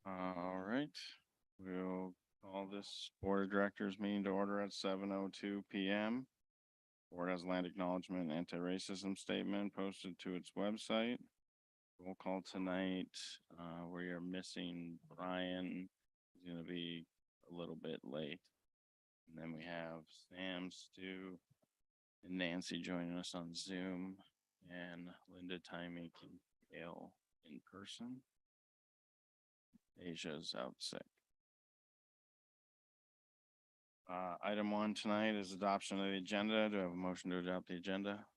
All right, we'll call this Board of Directors meeting to order at 7:02 PM. Board has land acknowledgement anti-racism statement posted to its website. Roll call tonight, we are missing Brian. He's gonna be a little bit late. And then we have Sam, Stu, and Nancy joining us on Zoom, and Linda, Timey, and Gail in person. Asia's out sick. Item 1 tonight is adoption of the agenda. Do I have a motion to adopt the agenda?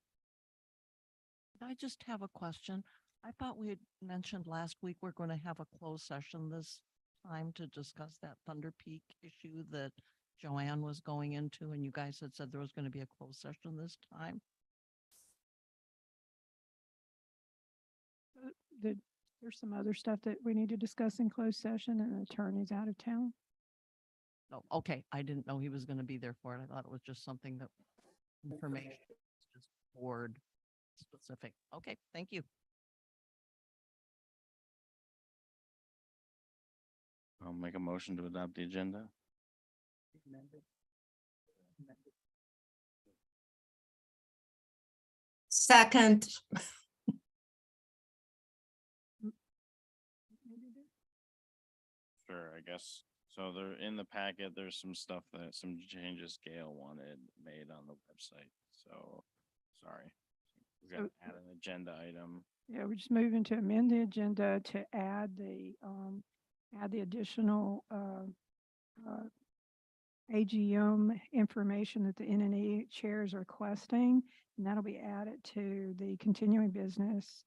I just have a question. I thought we had mentioned last week we're going to have a closed session this time to discuss that Thunder Peak issue that Joanne was going into, and you guys had said there was going to be a closed session this time. There's some other stuff that we need to discuss in closed session, and the attorney's out of town. Oh, okay. I didn't know he was going to be there for it. I thought it was just something that information, just board specific. Okay, thank you. I'll make a motion to adopt the agenda. Second. Sure, I guess. So there, in the packet, there's some stuff that, some changes Gail wanted made on the website. So, sorry. We got to add an agenda item. Yeah, we're just moving to amend the agenda to add the additional AGM information that the NNE chair is requesting, and that'll be added to the continuing business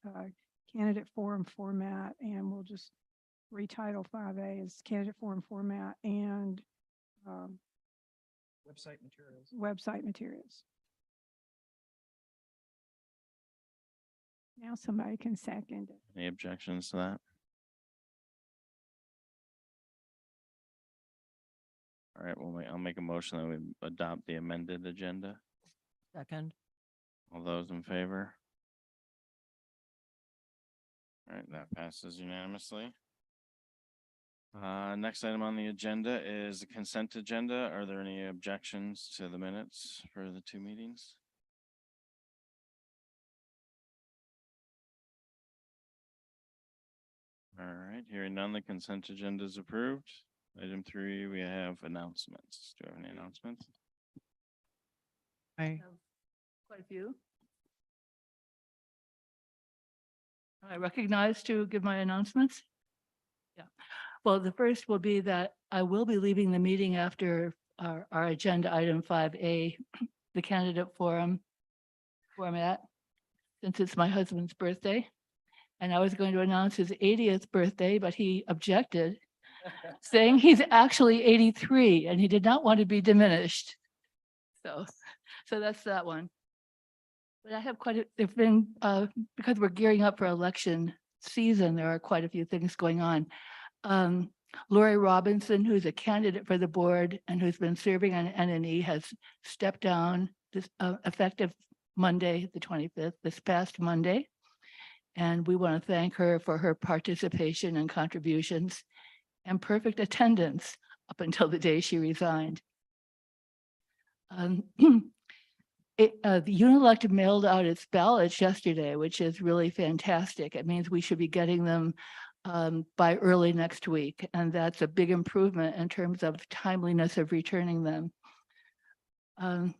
candidate forum format, and we'll just retitle 5A as candidate forum format and Website materials. website materials. Now somebody can second it. Any objections to that? All right, I'll make a motion that we adopt the amended agenda. Second. All those in favor? All right, that passes unanimously. Next item on the agenda is the consent agenda. Are there any objections to the minutes for the 2 meetings? All right, hearing none, the consent agenda is approved. Item 3, we have announcements. Do you have any announcements? I Quite a few. I recognize to give my announcements. Yeah. Well, the first will be that I will be leaving the meeting after our agenda item 5A, the candidate forum format, since it's my husband's birthday. And I was going to announce his 80th birthday, but he objected, saying he's actually 83 and he did not want to be diminished. So that's that one. But I have there've been, because we're gearing up for election season, there are quite a few things going on. Lori Robinson, who's a candidate for the board and who's been serving on NNE, has stepped down this effective Monday, the 25th, this past Monday. And we want to thank her for her participation and contributions and perfect attendance up until the day she resigned. The Unelect mailed out its ballots yesterday, which is really fantastic. It means we should be getting them by early next week. And that's a big improvement in terms of timeliness of returning them. The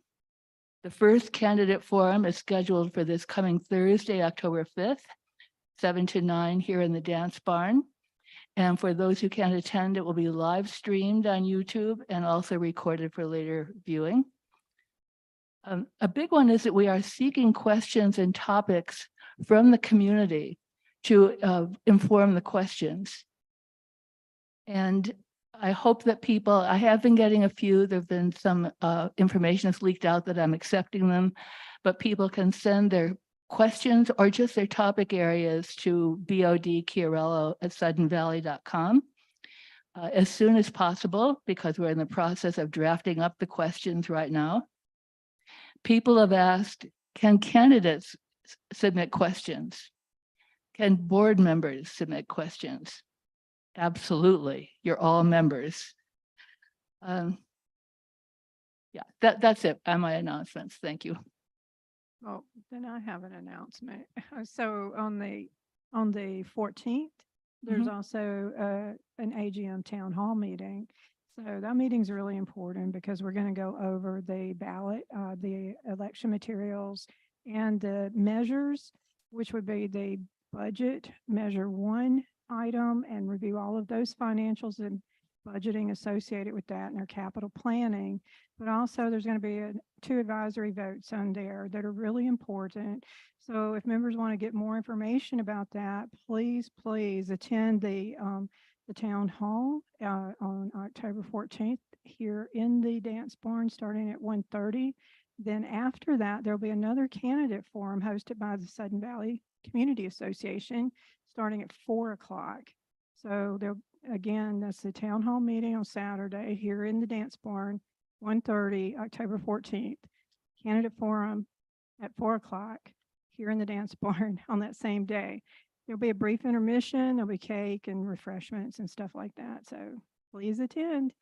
first candidate forum is scheduled for this coming Thursday, October 5th, 7 to 9 here in the dance barn. And for those who can't attend, it will be live streamed on YouTube and also recorded for later viewing. A big one is that we are seeking questions and topics from the community to inform the questions. And I hope that people, I have been getting a few, there've been some information that's leaked out that I'm accepting them, but people can send their questions or just their topic areas to bodchiarello@suddenvalley.com as soon as possible, because we're in the process of drafting up the questions right now. People have asked, can candidates submit questions? Can board members submit questions? Absolutely. You're all members. Yeah, that's it on my announcements. Thank you. Well, then I have an announcement. So on the 14th, there's Mhm. also an AGM town hall meeting. So that meeting's really important because we're going to go over the ballot, the election materials and the measures, which would be the budget measure 1 item, and review all of those financials and budgeting associated with that and our capital planning. But also there's going to be 2 advisory votes on there that are really important. So if members want to get more information about that, please attend the town hall on October 14th here in the dance barn, starting at 1:30. Then after that, there'll be another candidate forum hosted by the Sudden Valley Community Association, starting at 4 o'clock. So there, again, that's the town hall meeting on Saturday here in the dance barn, 1:30, October 14th. Candidate forum at 4 o'clock here in the dance barn on that same day. There'll be a brief intermission. There'll be cake and refreshments and stuff like that. So please attend.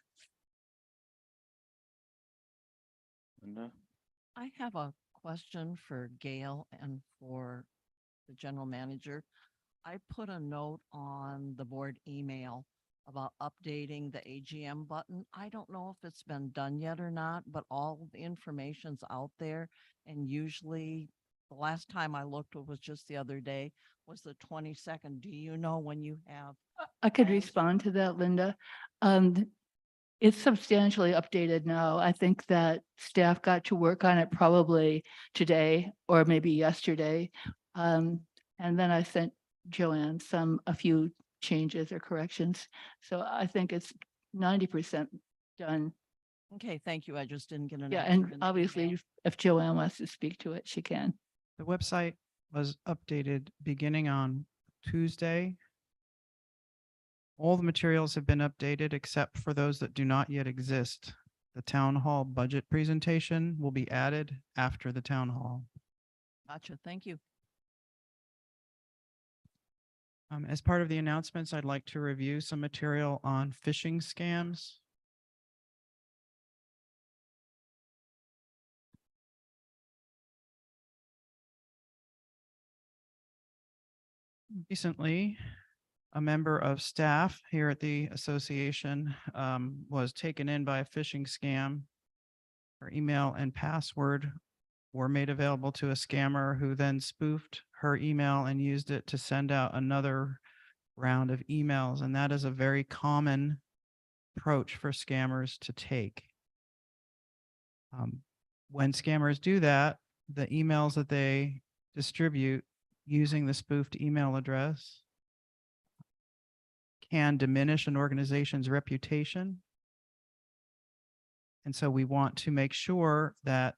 Linda? I have a question for Gail and for the general manager. I put a note on the board email about updating the AGM button. I don't know if it's been done yet or not, but all the information's out there. And usually the last time I looked, it was just the other day, was the 22nd. Do you know when you have? I could plans? respond to that, Linda. It's substantially updated now. I think that staff got to work on it probably today or maybe yesterday. And then I sent Joanne a few changes or corrections. So I think it's 90% done. Okay, thank you. I just didn't get an Yeah, answer. and in the obviously email. if Joanne wants to speak to it, she can. The website was updated beginning on Tuesday. All the materials have been updated except for those that do not yet exist. The town hall budget presentation will be added after the town hall. Gotcha. Thank you. As part of the announcements, I'd like to review some material on phishing scams. Recently, a member of staff here at the association was taken in by a phishing scam. Her email and password were made available to a scammer who then spoofed her email and used it to send out another round of emails. And that is a very common approach for scammers to take. When scammers do that, the emails that they distribute using the spoofed email address can diminish an organization's reputation. And so we want to make sure that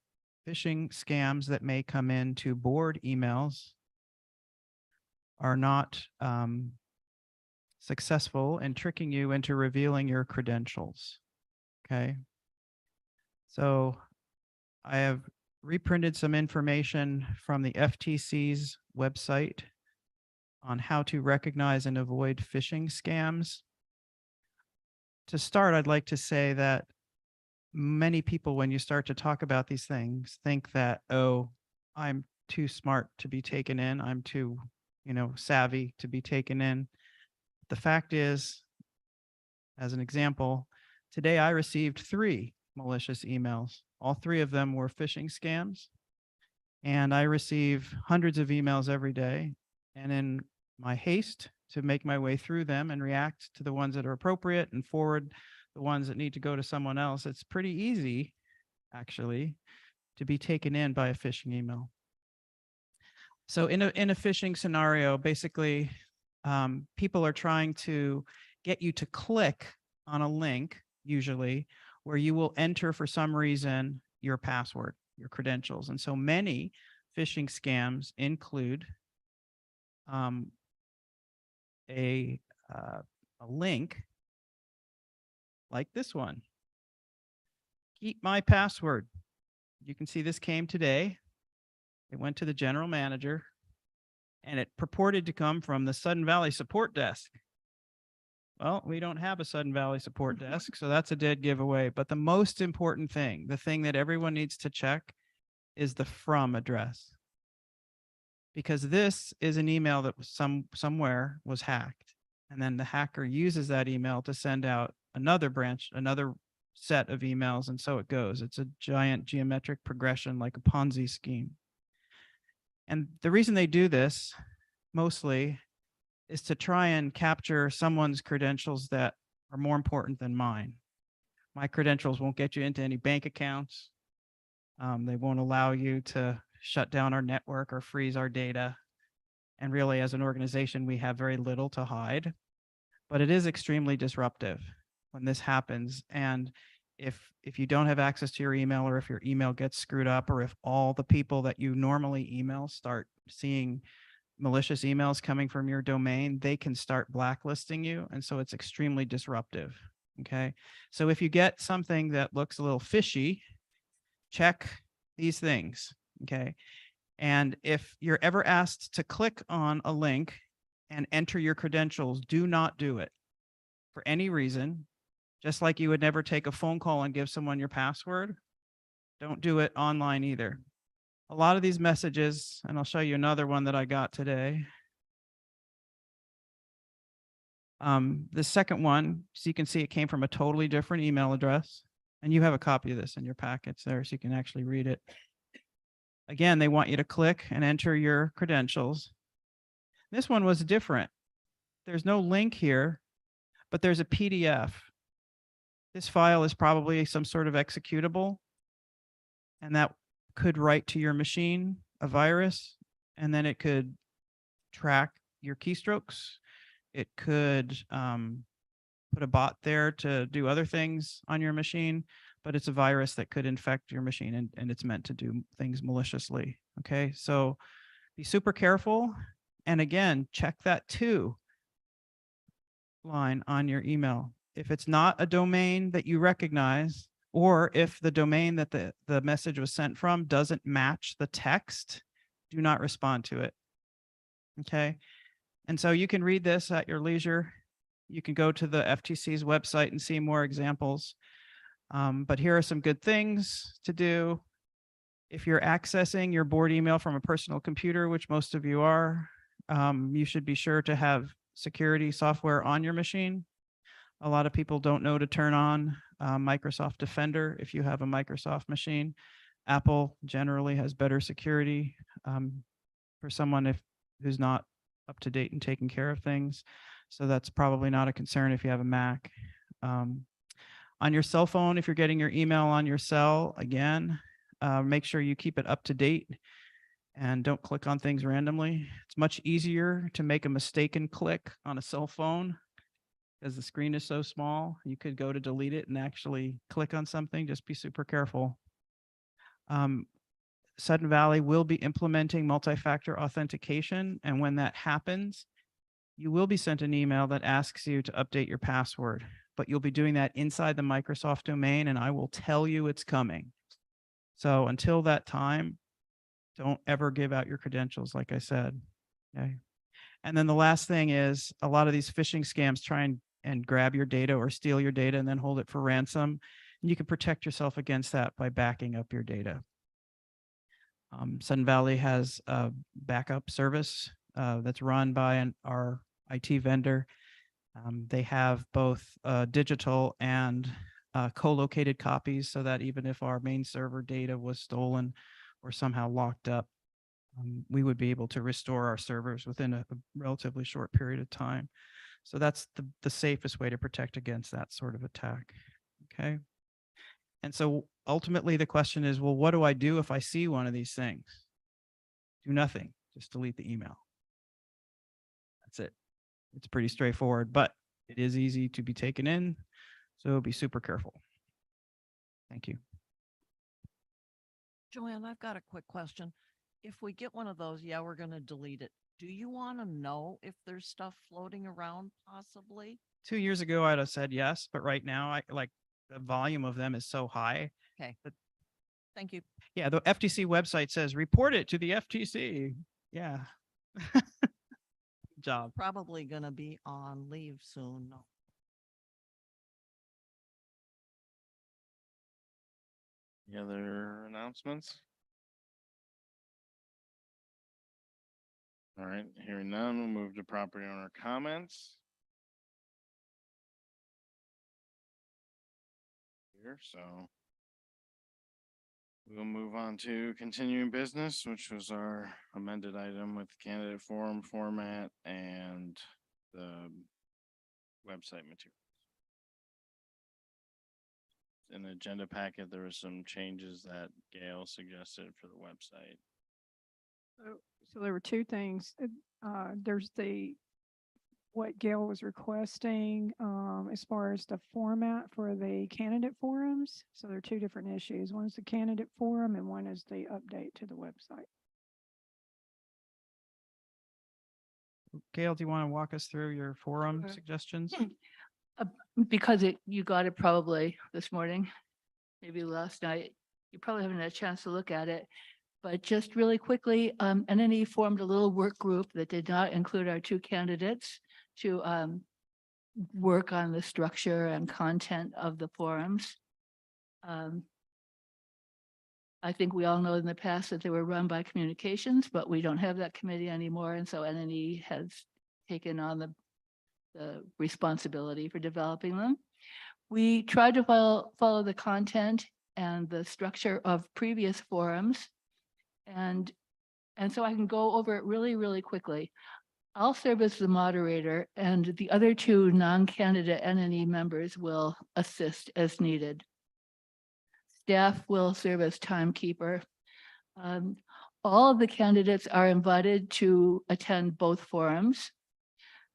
phishing scams that may come into board emails are not successful in tricking you into revealing your credentials. Okay. So I have reprinted some information from the FTC's website on how to recognize and avoid phishing scams. To start, I'd like to say that many people, when you start to talk about these things, think that, oh, I'm too smart to be taken in. I'm too, savvy to be taken in. The fact is, as an example, today I received 3 malicious emails. All 3 of them were phishing scams. And I receive hundreds of emails every day. And in my haste to make my way through them and react to the ones that are appropriate and forward the ones that need to go to someone else, it's pretty easy, actually, to be taken in by a phishing email. So in a phishing scenario, basically, people are trying to get you to click on a link, usually, where you will enter for some reason your password, your credentials. And so many phishing scams include a link like this one. Keep my password. You can see this came today. It went to the general manager and it purported to come from the Sudden Valley support desk. Well, we don't have a Sudden Valley support desk, so that's a dead giveaway. But the most important thing, the thing that everyone needs to check is the from address. Because this is an email that was somewhere was hacked. And then the hacker uses that email to send out another branch, another set of emails. And so it goes. It's a giant geometric progression like a Ponzi scheme. And the reason they do this mostly is to try and capture someone's credentials that are more important than mine. My credentials won't get you into any bank accounts. They won't allow you to shut down our network or freeze our data. And really, as an organization, we have very little to hide. But it is extremely disruptive when this happens. And if you don't have access to your email, or if your email gets screwed up, or if all the people that you normally email start seeing malicious emails coming from your domain, they can start blacklisting you. And so it's extremely disruptive. Okay. So if you get something that looks a little fishy, check these things. Okay. And if you're ever asked to click on a link and enter your credentials, do not do it for any reason. Just like you would never take a phone call and give someone your password, don't do it online either. A lot of these messages, and I'll show you another one that I got today. The second one, so you can see it came from a totally different email address. And you have a copy of this in your packets there, so you can actually read it. Again, they want you to click and enter your credentials. This one was different. There's no link here, but there's a PDF. This file is probably some sort of executable, and that could write to your machine a virus, and then it could track your keystrokes. It could put a bot there to do other things on your machine, but it's a virus that could infect your machine, and it's meant to do things maliciously. Okay, so be super careful. And again, check that to line on your email. If it's not a domain that you recognize, or if the domain that the message was sent from doesn't match the text, do not respond to it. Okay. And so you can read this at your leisure. You can go to the FTC's website and see more examples. But here are some good things to do. If you're accessing your board email from a personal computer, which most of you are, you should be sure to have security software on your machine. A lot of people don't know to turn on Microsoft Defender if you have a Microsoft machine. Apple generally has better security for someone who's not up to date and taking care of things. So that's probably not a concern if you have a Mac. On your cell phone, if you're getting your email on your cell, again, make sure you keep it up to date and don't click on things randomly. It's much easier to make a mistaken click on a cell phone because the screen is so small. You could go to delete it and actually click on something. Just be super careful. Sudden Valley will be implementing multi-factor authentication. And when that happens, you will be sent an email that asks you to update your password, but you'll be doing that inside the Microsoft domain, and I will tell you it's coming. So until that time, don't ever give out your credentials, like I said. Okay. And then the last thing is a lot of these phishing scams try and grab your data or steal your data and then hold it for ransom. And you can protect yourself against that by backing up your data. Sudden Valley has a backup service that's run by our IT vendor. They have both digital and co-located copies so that even if our main server data was stolen or somehow locked up, we would be able to restore our servers within a relatively short period of time. So that's the safest way to protect against that sort of attack. Okay. And so ultimately the question is, well, what do I do if I see one of these things? Do nothing, just delete the email. That's it. It's pretty straightforward, but it is easy to be taken in. So be super careful. Thank you. Joanne, I've got a quick question. If we get one of those, yeah, we're going to delete it. Do you want to know if there's stuff floating around possibly? 2 years ago, I'd have said yes, but right now, the volume of them is so high. Okay. But Thank you. yeah, the FTC website says report it to the FTC. Yeah. Good job. Probably going to be on leave soon. No. Any other announcements? All right, hearing none, we'll move to property owner comments. Here, so. We'll move on to continuing business, which was our amended item with candidate forum format and the website material. In the agenda packet, there were some changes that Gail suggested for the website. So there were two things. There's what Gail was requesting, as far as the format for the candidate forums. So there are two different issues. One is the candidate forum and one is the update to the website. Gail, do you want to walk us through your forum Sure. suggestions? Because you got it probably this morning, maybe last night. You probably haven't had a chance to look at it. But just really quickly, NNE formed a little work group that did not include our two candidates to work on the structure and content of the forums. I think we all know in the past that they were run by communications, but we don't have that committee anymore. And so NNE has taken on the responsibility for developing them. We tried to follow the content and the structure of previous forums. And so I can go over it really, really quickly. I'll serve as the moderator and the other two non-candidate NNE members will assist as needed. Staff will serve as timekeeper. All of the candidates are invited to attend both forums.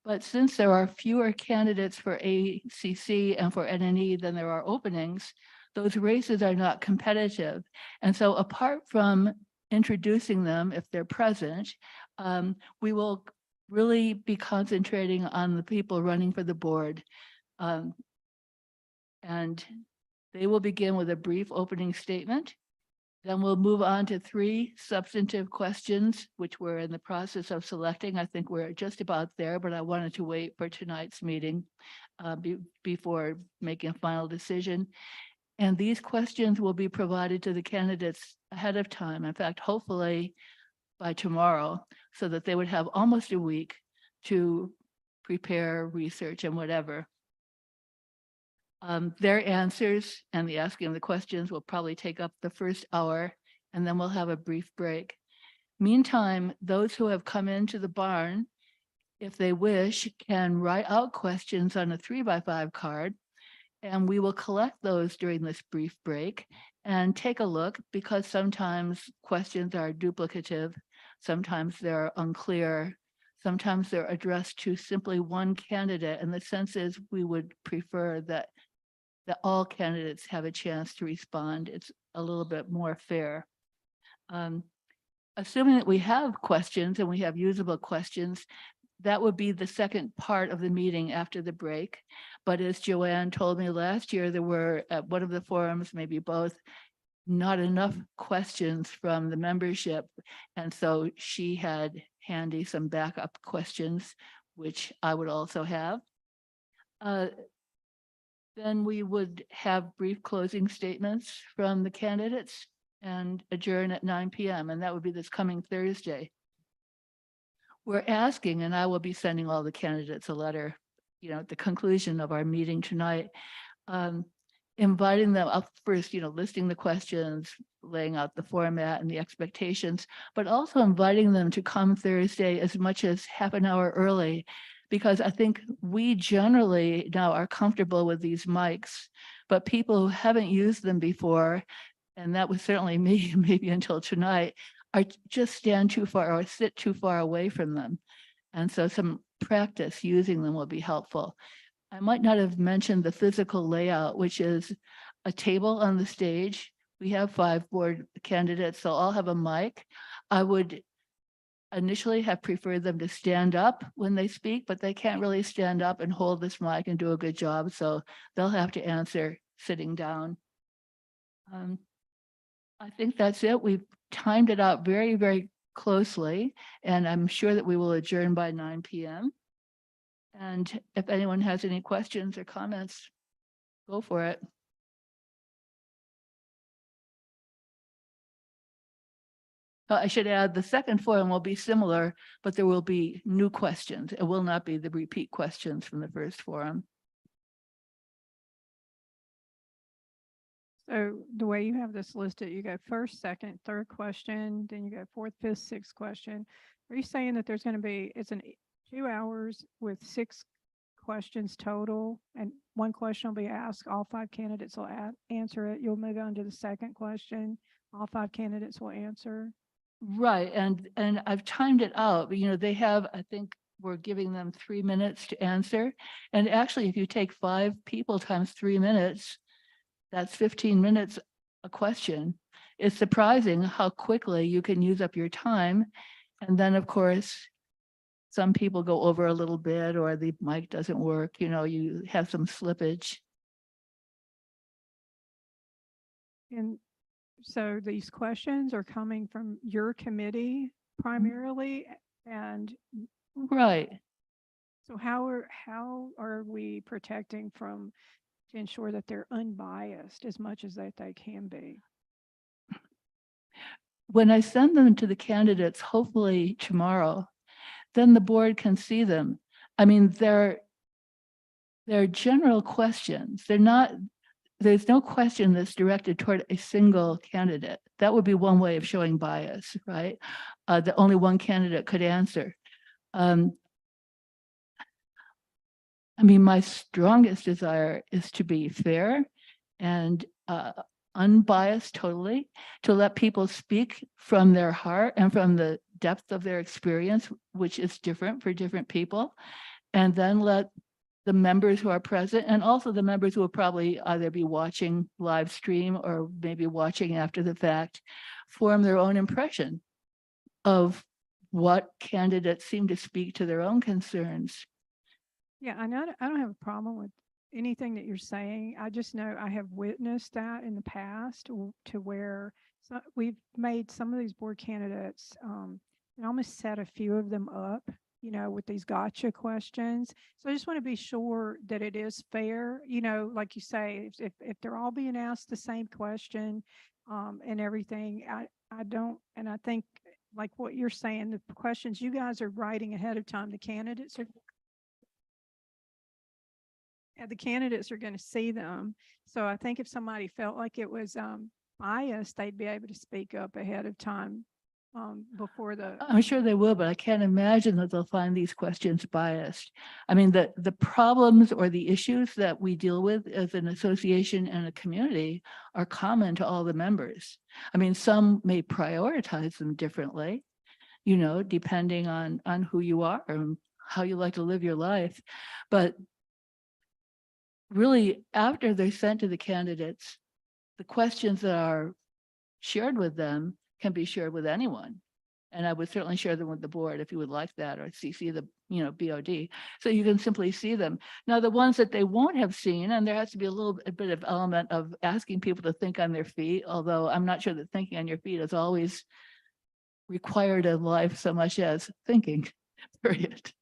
But since there are fewer candidates for ACC and for NNE than there are openings, those races are not competitive. And so apart from introducing them if they're present, we will really be concentrating on the people running for the board. And they will begin with a brief opening statement. Then we'll move on to 3 substantive questions, which we're in the process of selecting. I think we're just about there, but I wanted to wait for tonight's meeting before making a final decision. And these questions will be provided to the candidates ahead of time. In fact, hopefully by tomorrow, so that they would have almost a week to prepare, research, and whatever. Their answers and the asking of the questions will probably take up the first hour, and then we'll have a brief break. Meantime, those who have come into the barn, if they wish, can write out questions on a 3x5 card, and we will collect those during this brief break and take a look, because sometimes questions are duplicative, sometimes they're unclear, sometimes they're addressed to simply one candidate, and the sense is we would prefer that all candidates have a chance to respond. It's a little bit more fair. Assuming that we have questions and we have usable questions, that would be the second part of the meeting after the break. But as Joanne told me last year, there were at one of the forums, maybe both, not enough questions from the membership. And so she had handy some backup questions, which I would also have. Then we would have brief closing statements from the candidates and adjourn at 9 p.m. And that would be this coming Thursday. We're asking, and I will be sending all the candidates a letter, at the conclusion of our meeting tonight, inviting them up first, listing the questions, laying out the format and the expectations, but also inviting them to come Thursday as much as half an hour early, because I think we generally now are comfortable with these mics, but people who haven't used them before, and that was certainly me, maybe until tonight, are just stand too far or sit too far away from them. And so some practice using them will be helpful. I might not have mentioned the physical layout, which is a table on the stage. We have 5 board candidates, so I'll have a mic. I would initially have preferred them to stand up when they speak, but they can't really stand up and hold this mic and do a good job. So they'll have to answer sitting down. I think that's it. We've timed it out very, very closely, and I'm sure that we will adjourn by 9 p.m. And if anyone has any questions or comments, go for it. I should add, the second forum will be similar, but there will be new questions. It will not be the repeat questions from the first forum. So the way you have this listed, you go first, second, third question, then you go fourth, fifth, sixth question. Are you saying that there's going to be, it's 2 hours with 6 questions total, and one question will be asked, all 5 candidates will answer it. You'll move on to the second question. All 5 candidates will answer. Right, and I've timed it out, but they have, I think we're giving them 3 minutes to answer. And actually, if you take 5 people times 3 minutes, that's 15 minutes a question. It's surprising how quickly you can use up your time. And then, of course, some people go over a little bit, or the mic doesn't work, you have some slippage. And so these questions are coming from your committee primarily, and Right. so how are we protecting to ensure that they're unbiased as much as they can be? When I send them to the candidates, hopefully tomorrow, then the board can see them. I mean, they're general questions. There's no question that's directed toward a single candidate. That would be one way of showing bias, right? That only one candidate could answer. I mean, my strongest desire is to be fair and unbiased totally, to let people speak from their heart and from the depth of their experience, which is different for different people, and then let the members who are present, and also the members who will probably either be watching live stream or maybe watching after the fact, form their own impression of what candidates seem to speak to their own concerns. Yeah, I don't have a problem with anything that you're saying. I just know I have witnessed that in the past to where we've made some of these board candidates and almost set a few of them up, with these gotcha questions. So I just want to be sure that it is fair, like you say, if they're all being asked the same question and everything, I don't, and I think like what you're saying, the questions you guys are writing ahead of time, the candidates are going to see them. So I think if somebody felt like it was biased, they'd be able to speak up ahead of time before I'm sure they will, but I can't imagine that they'll find these questions biased. I mean, the problems or the issues that we deal with as an association and a community are common to all the members. I mean, some may prioritize them differently, depending on who you are and how you like to live your life. But really, after they're sent to the candidates, the questions that are shared with them can be shared with anyone. And I would certainly share them with the board if you would like that, or CC the, BOD. So you can simply see them. Now, the ones that they won't have seen, and there has to be a bit of element of asking people to think on their feet, although I'm not sure that thinking on your feet is always required in life so much as thinking, period.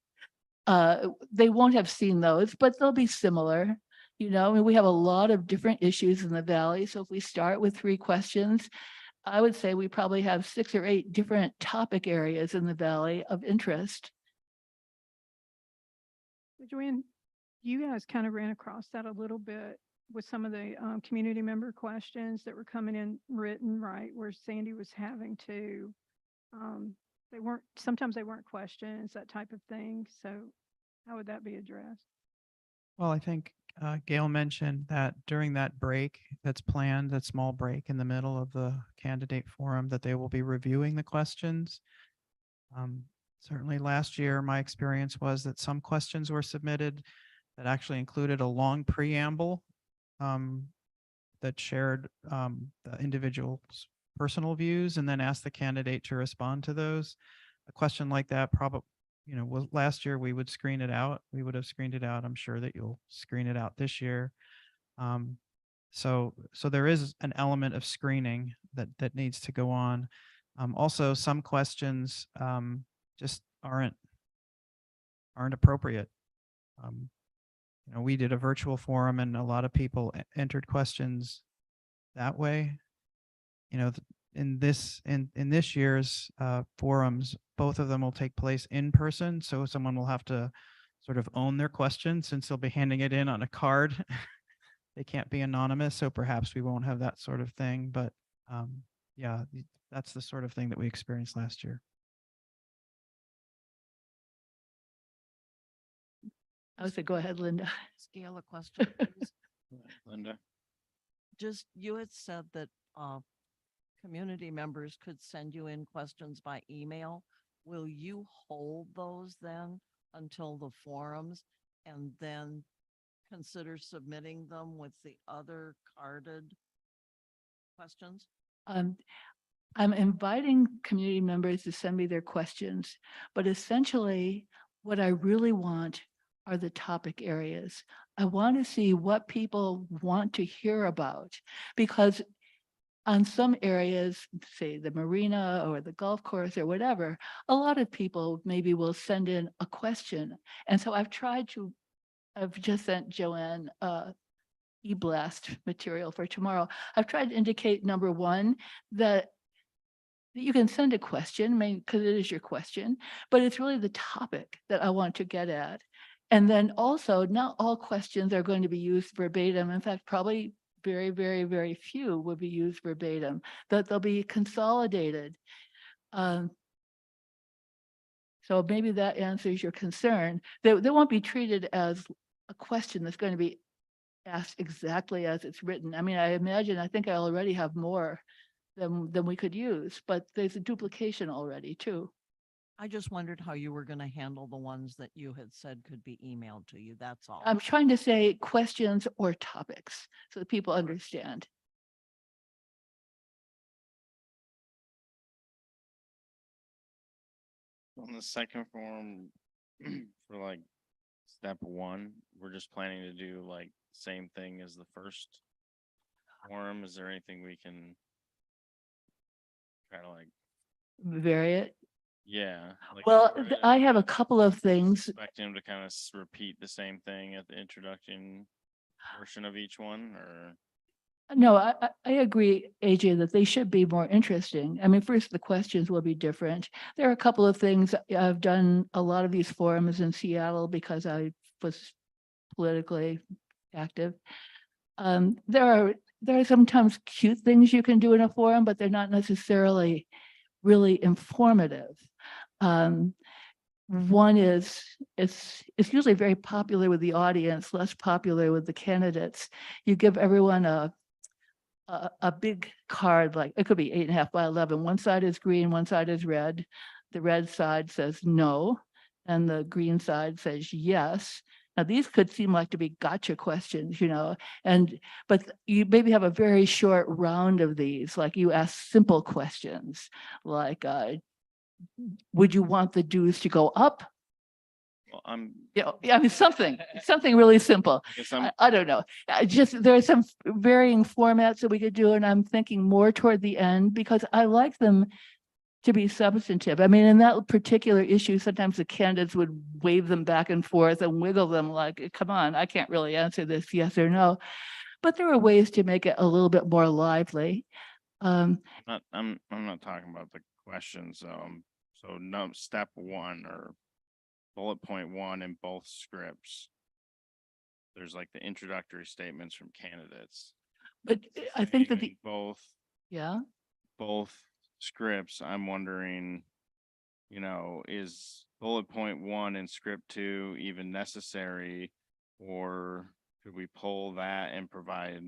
They won't have seen those, but they'll be similar. I mean, we have a lot of different issues in the Valley. So if we start with 3 questions, I would say we probably have 6 or 8 different topic areas in the Valley of interest. Joanne, you guys kind of ran across that a little bit with some of the community member questions that were coming in written, right? Where Sandy was having to, sometimes they weren't questions, that type of thing. So how would that be addressed? Well, I think Gail mentioned that during that break that's planned, that small break in the middle of the candidate forum, that they will be reviewing the questions. Certainly last year, my experience was that some questions were submitted that actually included a long preamble that shared the individual's personal views and then asked the candidate to respond to those. A question like that probably, last year we would screen it out. We would have screened it out. I'm sure that you'll screen it out this year. So there is an element of screening that needs to go on. Also, some questions just aren't appropriate. We did a virtual forum and a lot of people entered questions that way. in this year's forums, both of them will take place in person. So someone will have to sort of own their question since they'll be handing it in on a card. They can't be anonymous, so perhaps we won't have that sort of thing. But yeah, that's the sort of thing that we experienced last year. I would say, go ahead, Linda. Scale a question, please. Linda? Just, you had said that community members could send you in questions by email. Will you hold those then until the forums and then consider submitting them with the other carded questions? I'm inviting community members to send me their questions, but essentially what I really want are the topic areas. I want to see what people want to hear about, because on some areas, say the marina or the golf course or whatever, a lot of people maybe will send in a question. And so I've just sent Joanne e-blast material for tomorrow. I've tried to indicate, number one, that you can send a question, I mean, because it is your question, but it's really the topic that I want to get at. And then also, not all questions are going to be used verbatim. In fact, probably very, very, very few will be used verbatim, that they'll be consolidated. So maybe that answers your concern. They won't be treated as a question that's going to be asked exactly as it's written. I mean, I think I already have more than we could use, but there's a duplication already too. I just wondered how you were going to handle the ones that you had said could be emailed to you. That's all. I'm trying to say questions or topics so that people understand. On the second forum, for like step one, we're just planning to do like same thing as the first forum. Is there anything we can try to like, Vary it. yeah? Like, Well, is there I have a anything couple of things. expect him to kind of repeat the same thing at the introduction portion of each one, or? No, I agree, AJ, that they should be more interesting. I mean, first, the questions will be different. There are a couple of things. I've done a lot of these forums in Seattle because I was politically active. There are sometimes cute things you can do in a forum, but they're not necessarily really informative. One is, it's usually very popular with the audience, less popular with the candidates. You give everyone a big card, like it could be 8.5 by 11. One side is green, one side is red. The red side says no, and the green side says yes. Now, these could seem like to be gotcha questions, but you maybe have a very short round of these, like you ask simple questions, like, would you want the dues to go up? Well, I mean, something really simple. I guess I'm, I don't know. There are some varying formats that we could do, and I'm thinking more toward the end because I like them to be substantive. I mean, in that particular issue, sometimes the candidates would wave them back and forth and wiggle them like, come on, I can't really answer this yes or no. But there are ways to make it a little bit more lively. I'm not talking about the questions. So no, step one or bullet point one in both scripts. There's like the introductory statements from candidates. But I think that Saying in both scripts, I'm wondering, is bullet point one in script two even necessary? Or could we pull that and provide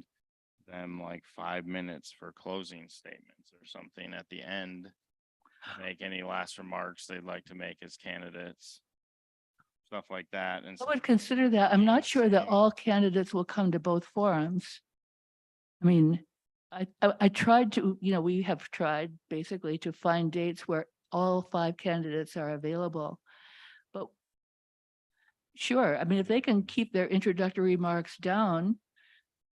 them like 5 minutes for closing statements or something at the end? Make any last remarks they'd like to make as candidates, stuff like that. And I would consider that. I'm not sure that all candidates will come to both forums. I mean, I tried to, we have tried basically to find dates where all 5 candidates are available. But sure, I mean, if they can keep their introductory remarks down,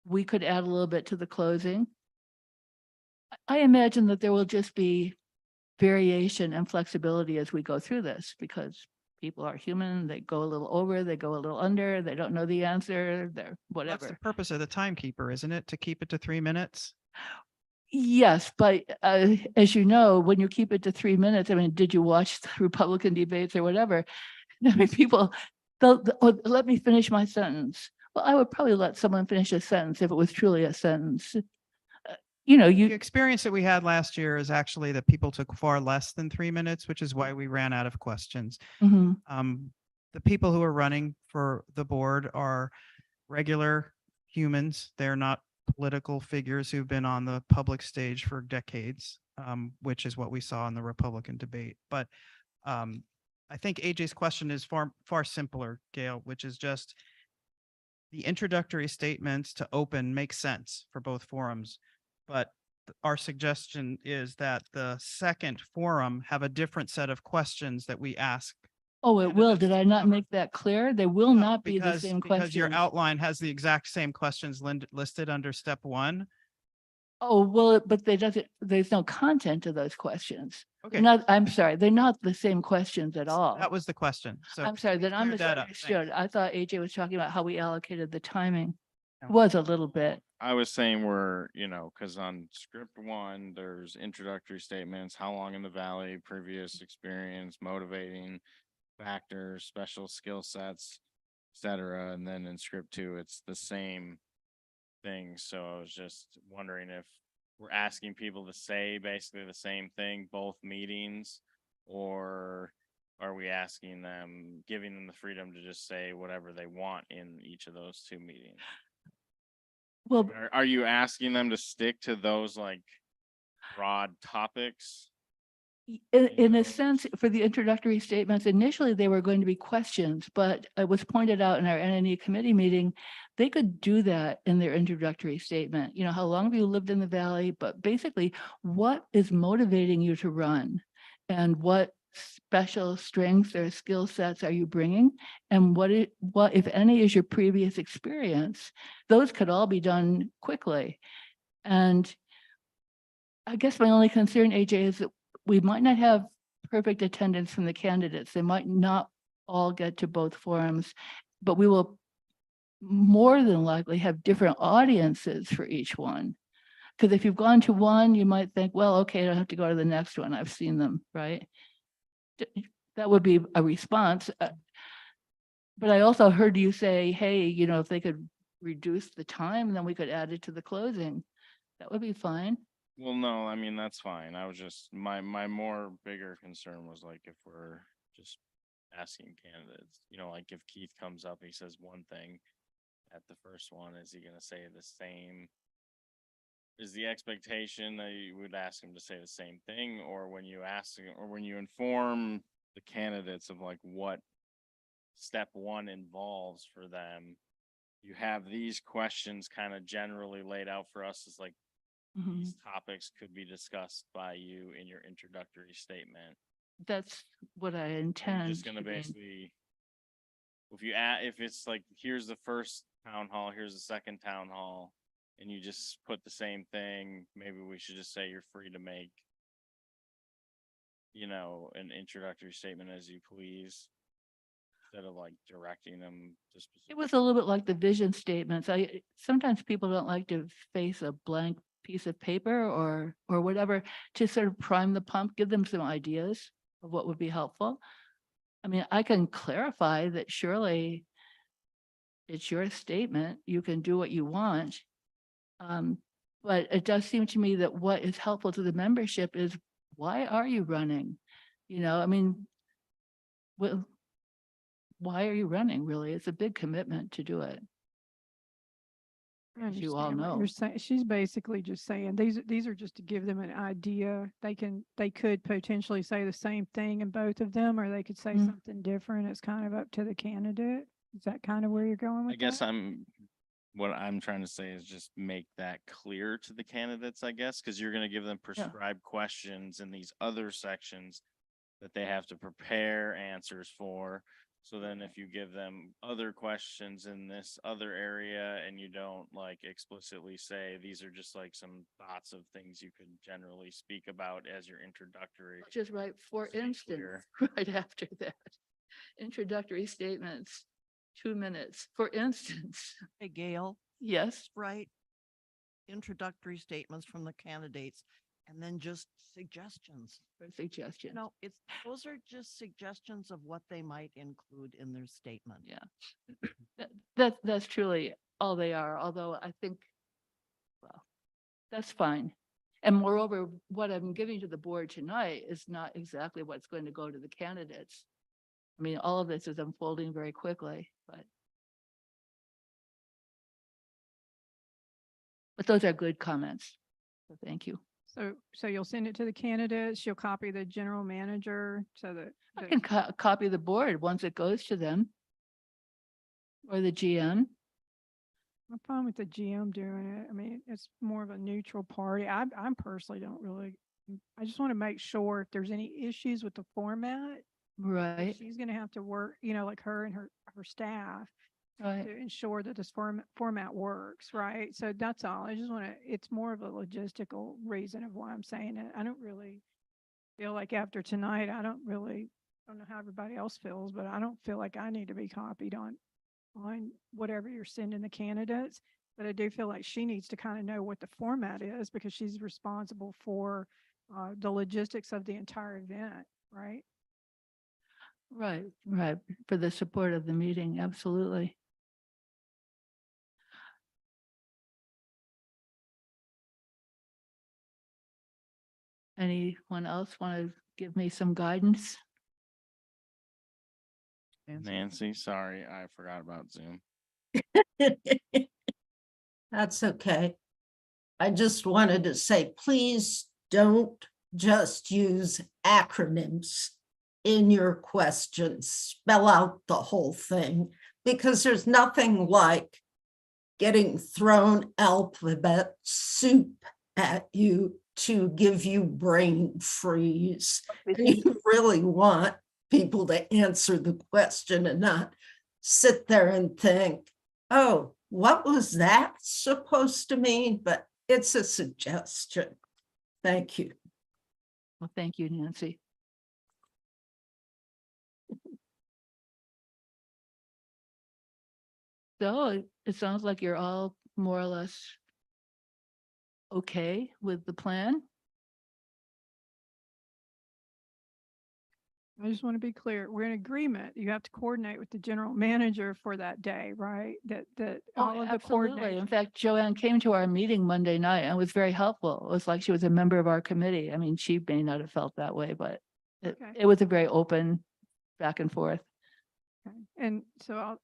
we could add a little bit to the closing. I imagine that there will just be variation and flexibility as we go through this because people are human. They go a little over, they go a little under, they don't know the answer, they're That's the whatever. purpose of the timekeeper, isn't it? To keep it to 3 minutes? Yes, but as you know, when you keep it to 3 minutes, I mean, did you watch the Republican debates or whatever? I mean, people, oh, let me finish my sentence. Well, I would probably let someone finish a sentence if it was truly a sentence. You know, The you, experience that we had last year is actually that people took far less than 3 minutes, which is why we ran out of questions. Mhm. The people who are running for the board are regular humans. They're not political figures who've been on the public stage for decades, which is what we saw in the Republican debate. But I think AJ's question is far simpler, Gail, which is just the introductory statements to open make sense for both forums. But our suggestion is that the second forum have a different set of questions that we ask. oh, it will. Did candidates I to not cover. make that clear? They will No, not be the same because your questions. outline has the exact same questions listed under step 1. Oh, well, but there's no content to those questions. They're Okay. not, I'm sorry, they're not the same questions at all. That was the question. So I'm sorry, then I cleared that up. Thanks. misunderstood. I thought AJ was talking about how we allocated the timing. No. It was a little bit. I was saying we're, cause on script 1, there's introductory statements, how long in the valley, previous experience, motivating factors, special skill sets, et cetera. And then in script 2, it's the same thing. So I was just wondering if we're asking people to say basically the same thing, both meetings, or are we asking them, giving them the freedom to just say whatever they want in each of those 2 meetings? Well, Are you asking them to stick to those like broad topics? in a know. sense, for the introductory statements, initially they were going to be questions, but it was pointed out in our NNE committee meeting, they could do that in their introductory statement. You know, how long have you lived in the valley? But basically, what is motivating you to run? And what special strengths or skill sets are you bringing? And what, if any, is your previous experience? Those could all be done quickly. And I guess my only concern, AJ, is that we might not have perfect attendance from the candidates. They might not all get to both forums, but we will more than likely have different audiences for each one. Because if you've gone to one, you might think, well, okay, I don't have to go to the next one. I've seen them, right? That would be a response. But I also heard you say, hey, if they could reduce the time, then we could add it to the closing. That would be fine. Well, no, I mean, that's fine. I was just, my more bigger concern was like if we're just asking candidates, like if Keith comes up, he says one thing at the first one, is he gonna say the same? Is the expectation that you would ask him to say the same thing, or when you ask, or when you inform the candidates of like what step 1 involves for them, you have these questions kind of generally laid out for us as like, Mhm. these topics could be discussed by you in your introductory statement. That's what I You're intend. just gonna to be. basically, if it's like, here's the first town hall, here's the second town hall, and you just put the same thing, maybe we should just say you're free to make, an introductory statement as you please, instead of like directing them to It specific. was a little bit like the vision statements. Sometimes people don't like to face a blank piece of paper or whatever to sort of prime the pump, give them some ideas of what would be helpful. I mean, I can clarify that surely it's your statement. You can do what you want. But it does seem to me that what is helpful to the membership is, why are you running? I mean, well, why are you running, really? It's a big commitment to do it. I As you all understand what know. you're saying. She's basically just saying these are just to give them an idea. They could potentially say the same thing in both of them, or they could say Mhm. something different. It's kind of up to the candidate. Is that kind of where you're going with I guess that? what I'm trying to say is just make that clear to the candidates, I guess, because you're gonna give them prescribed questions in these other sections that they have to prepare answers for. So then if you give them other questions in this other area and you don't like explicitly say, these are just like some thoughts of things you could generally speak about as your introductory. Which is right, for Just be instance, clear. right after that, introductory statements, 2 minutes, for instance, Hey, Gail, yes, right? introductory statements from the candidates and then just suggestions. For suggestion. No, those are just suggestions of what they might include in their statement. Yeah. That's truly all they are, although I think, well, that's fine. And moreover, what I'm giving to the board tonight is not exactly what's going to go to the candidates. I mean, all of this is unfolding very quickly, but those are good comments. So thank you. So you'll send it to the candidates, you'll copy the general manager so that. I can copy the board once it goes to them. Or the GM. I'm fine with the GM doing it. I mean, it's more of a neutral party. I personally don't really, I just want to make sure if there's any issues with the format, Right, she's going to have to work, like her and her staff right. to ensure that this format works, right? So that's all. I just want to, it's more of a logistical reason of why I'm saying it. I don't really feel like after tonight, I don't know how everybody else feels, but I don't feel like I need to be copied on whatever you're sending the candidates. But I do feel like she needs to kind of know what the format is because she's responsible for the logistics of the entire event, right? Right, right, for the support of the meeting, absolutely. Anyone else want to give me some guidance? Nancy, sorry, I forgot about Zoom. That's okay. I just wanted to say, please don't just use acronyms in your questions. Spell out the whole thing, because there's nothing like getting thrown alphabet soup at you to give you brain freeze. And you really want people to answer the question and not sit there and think, oh, what was that supposed to mean? But it's a suggestion. Thank you. Well, thank you, Nancy. So it sounds like you're all more or less okay with the plan. I just want to be clear. We're in agreement. You have to coordinate with the general manager for that day, right? That all of the Absolutely. In coordination. fact, Joanne came to our meeting Monday night and was very helpful. It was like she was a member of our committee. I mean, she may not have felt that way, but Okay. it was a very open back and forth. Okay. And so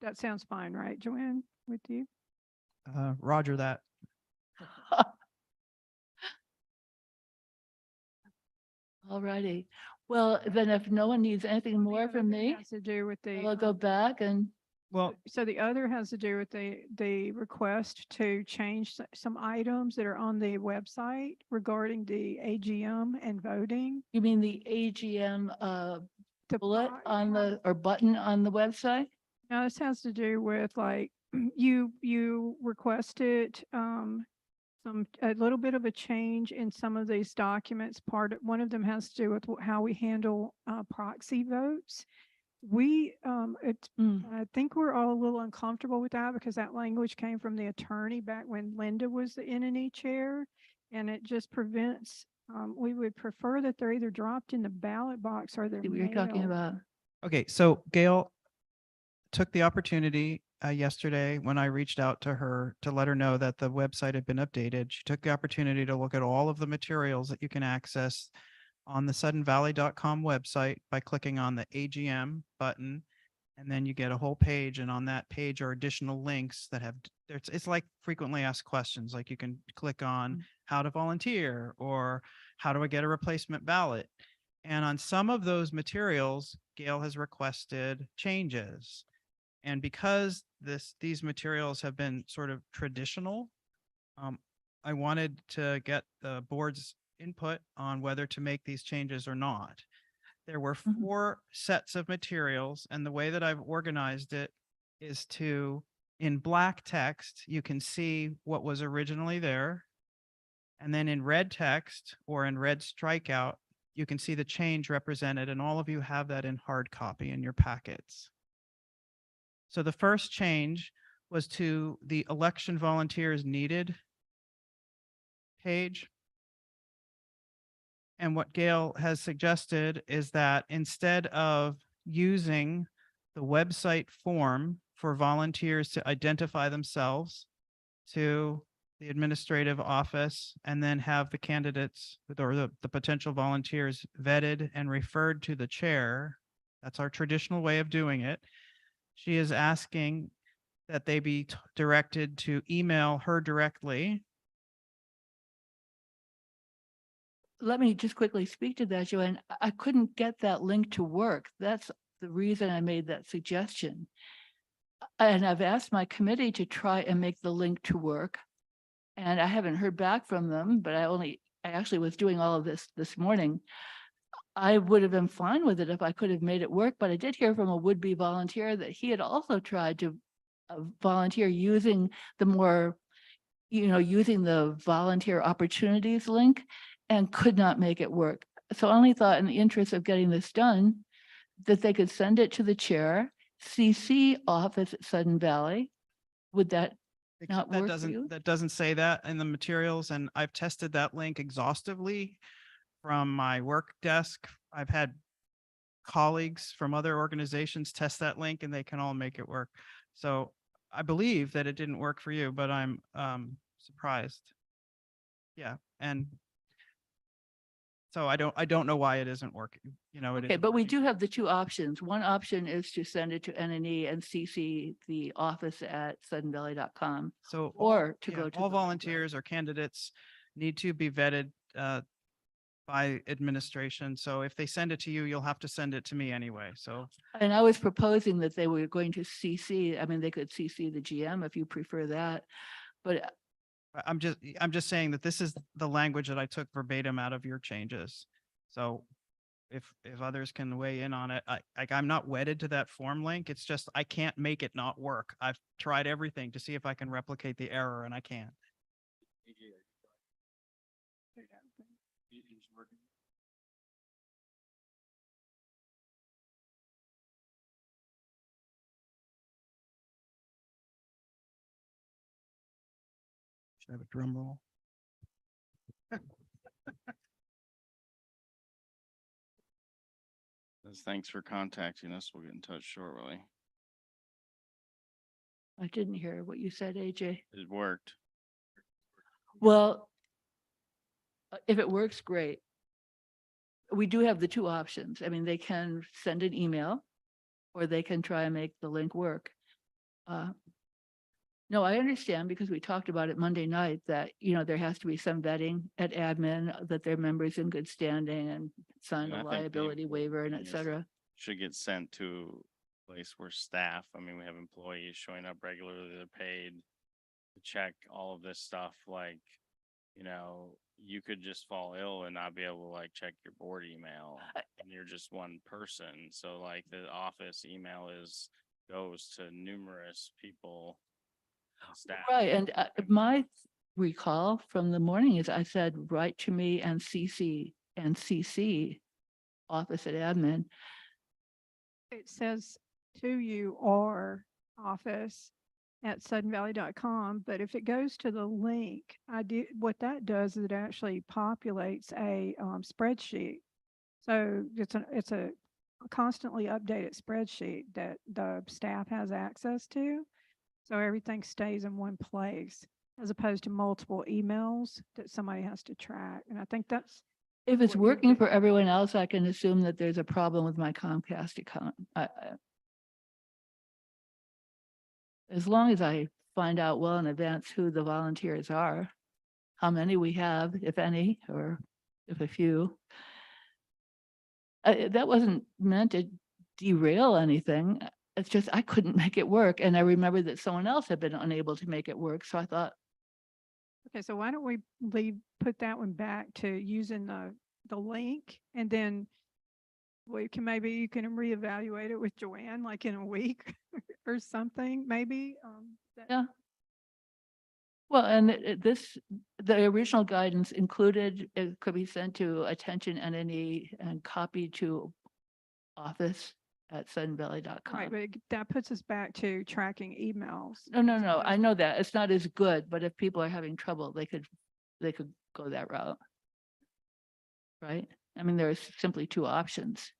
that sounds fine, right, Joanne, with you? Roger that. All righty. Well, then if no one needs anything more The from other me, has to do with the. I will go back and Well, So the other has to do with the request to change some items that are on the website regarding the AGM and voting. you mean the AGM The bullet box- on the, or button on the website? Now, this has to do with like, you requested, a little bit of a change in some of these documents. One of them has to do with how we handle, proxy votes. I think we're all a little uncomfortable with that because that language came from the attorney back when Linda was the NNE chair. And it just prevents, we would prefer that they're either dropped in the ballot box or they're See what you're talking mailed. about? okay, so Gail took the opportunity yesterday when I reached out to her to let her know that the website had been updated. She took the opportunity to look at all of the materials that you can access on the suddenvalley.com website by clicking on the AGM button. And then you get a whole page, and on that page are additional links that have, it's like frequently asked questions, like you can click on how to volunteer or how do I get a replacement ballot. And on some of those materials, Gail has requested changes. And because these materials have been sort of traditional, I wanted to get the board's input on whether to make these changes or not. There were 4 sets of materials, and the way that I've organized it is to, in black text, you can see what was originally there. And then in red text or in red strikeout, you can see the change represented, and all of you have that in hard copy in your packets. So the first change was to the election volunteers needed page. And what Gail has suggested is that instead of using the website form for volunteers to identify themselves to the administrative office and then have the candidates or the potential volunteers vetted and referred to the chair, that's our traditional way of doing it. She is asking that they be directed to email her directly. Let me just quickly speak to that, Joanne. I couldn't get that link to work. That's the reason I made that suggestion. And I've asked my committee to try and make the link to work. And I haven't heard back from them, but I actually was doing all of this morning. I would have been fine with it if I could have made it work, but I did hear from a would-be volunteer that he had also tried to volunteer using using the volunteer opportunities link and could not make it work. So I only thought in the interest of getting this done, that they could send it to the chair, CC office at Sudden Valley. Would that not That work for you? doesn't say that in the materials, and I've tested that link exhaustively from my work desk. I've had colleagues from other organizations test that link and they can all make it work. So I believe that it didn't work for you, but I'm surprised. Yeah, and so I don't know why it isn't working. It Okay, isn't but we working. do have the two options. One option is to send it to NNE and CC the office at suddenvalley.com. So or to go to all the library. volunteers or candidates need to be vetted by administration. So if they send it to you, you'll have to send it to me anyway. So And I was proposing that they were going to CC, I mean, they could CC the GM if you prefer that. But I'm just saying that this is the language that I took verbatim out of your changes. So if others can weigh in on it, I'm not wedded to that form link. It's just, I can't make it not work. I've tried everything to see if I can replicate the error and I can't. Should I have a drum roll? Says, thanks for contacting us. We'll get in touch shortly. I didn't hear what you said, AJ. It worked. Well, if it works, great. We do have the two options. I mean, they can send an email or they can try and make the link work. No, I understand because we talked about it Monday night that, there has to be some vetting at admin, that they're members in good standing and sign And I a think the liability waiver and et important thing is cetera. Should get sent to a place where staff, I mean, we have employees showing up regularly, they're paid to check all of this stuff, like, you could just fall ill and not be able to like check your board email and you're just one person. So like the office email goes to numerous people. And staff. Right, and my recall from the morning is I said, write to me and CC office at admin. It says to you or office at suddenvalley.com, but if it goes to the link, what that does is it actually populates a spreadsheet. So it's a constantly updated spreadsheet that the staff has access to. So everything stays in one place as opposed to multiple emails that somebody has to track. And I think that's, If it's what you're working for getting. everyone else, I can assume that there's a problem with my Comcast account. As long as I find out well in advance who the volunteers are, how many we have, if any, or if a few. That wasn't meant to derail anything. It's just I couldn't make it work. And I remember that someone else had been unable to make it work. So I thought, okay, so why don't we put that one back to using the link, and then maybe you can reevaluate it with Joanne, like in a week or something, maybe. yeah. Well, and the original guidance included, it could be sent to attention NNE and copied to office at suddenvalley.com. Right, but that puts us back to tracking emails. No, I know that. It's not as good, but if people are having trouble, they could go that route. Right? I mean, there's simply two options.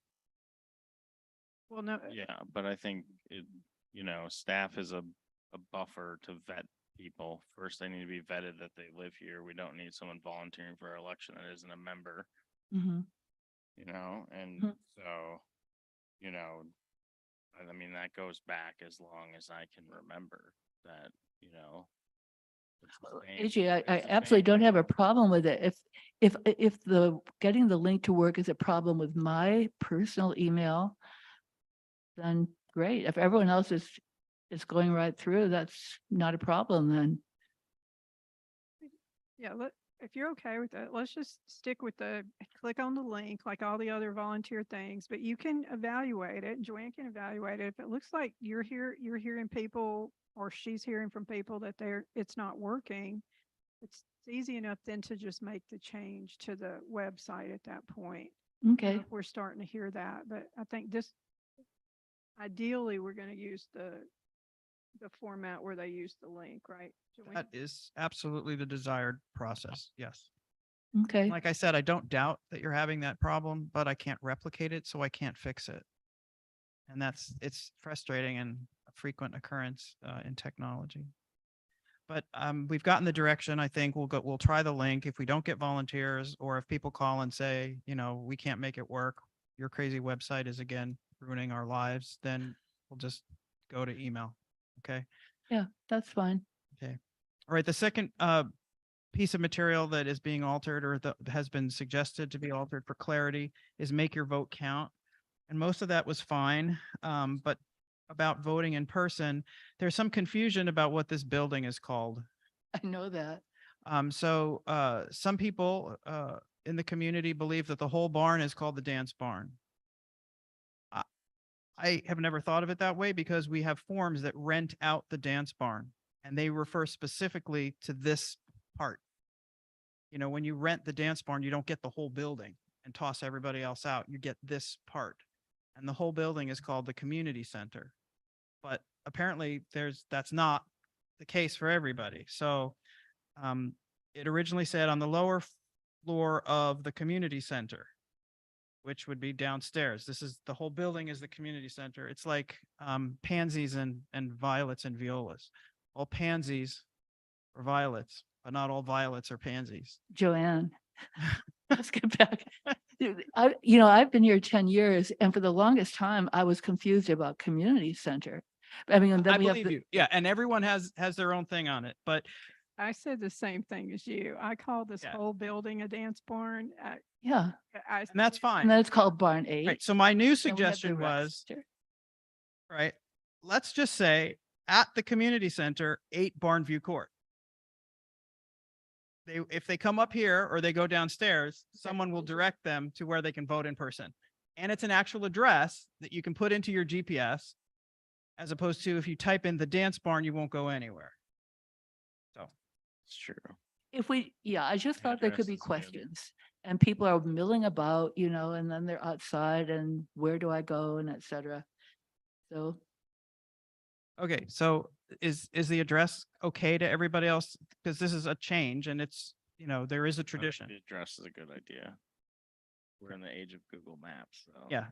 Well, no, Yeah, but I think it, staff is a buffer to vet people. First, they need to be vetted that they live here. We don't need someone volunteering for our election that isn't a member, Mhm. and Mhm. so, I mean, that goes back as long as I can remember that, it's the same- AJ, I it's the absolutely same don't have a thing. problem with it. If the getting the link to work is a problem with my personal email, then great. If everyone else is going right through, that's not a problem then. yeah, if you're okay with it, let's just stick with click on the link like all the other volunteer things, but you can evaluate it. Joanne can evaluate it. If it looks like you're hearing people or she's hearing from people that it's not working, it's easy enough then to just make the change to the website at that point. Okay, If we're starting to hear that, but I think ideally, we're going to use the format where they use the link, right? Joanne? That is absolutely the desired process. Yes. okay. Like I said, I don't doubt that you're having that problem, but I can't replicate it, so I can't fix it. And it's frustrating and a frequent occurrence in technology. But we've gotten the direction. I think we'll try the link. If we don't get volunteers, or if people call and say, we can't make it work, your crazy website is again ruining our lives, then we'll just go to email. Okay. Yeah, that's fine. All right. The second piece of material that is being altered or that has been suggested to be altered for clarity is make your vote count. And most of that was fine. But about voting in person, there's some confusion about what this building is called. I know that. So some people in the community believe that the whole barn is called the dance barn. I have never thought of it that way because we have forms that rent out the dance barn and they refer specifically to this part. When you rent the dance barn, you don't get the whole building and toss everybody else out. You get this part. And the whole building is called the community center. But apparently that's not the case for everybody. So it originally said on the lower floor of the community center, which would be downstairs. The whole building is the community center. It's like pansies and violets and violas. All pansies are violets, but not all violets are pansies. Joanne, let's get back. I've been here 10 years and for the longest time I was confused about community center. I mean, and then I we have believe you. Yeah, and everyone has their own thing on it, but I said the same thing as you. I call this Yeah. whole building a dance barn. yeah, and that's and fine. then it's called Barn 8. Right. So my new Then we have the suggestion rec was, center. right, let's just say at the community center, 8 Barnview Court. If they come up here or they go downstairs, someone will direct them to where they can vote in person. And it's an actual address that you can put into your GPS, as opposed to if you type in the dance barn, you won't go anywhere. So It's true. I just thought there could Address be is good. questions and people are milling about, and then they're outside and where do I go and et cetera. So, okay, so is the address okay to everybody else? Because this is a change and it's, there is a tradition. The address is a good idea. We're in the age of Google Maps, so. Yeah.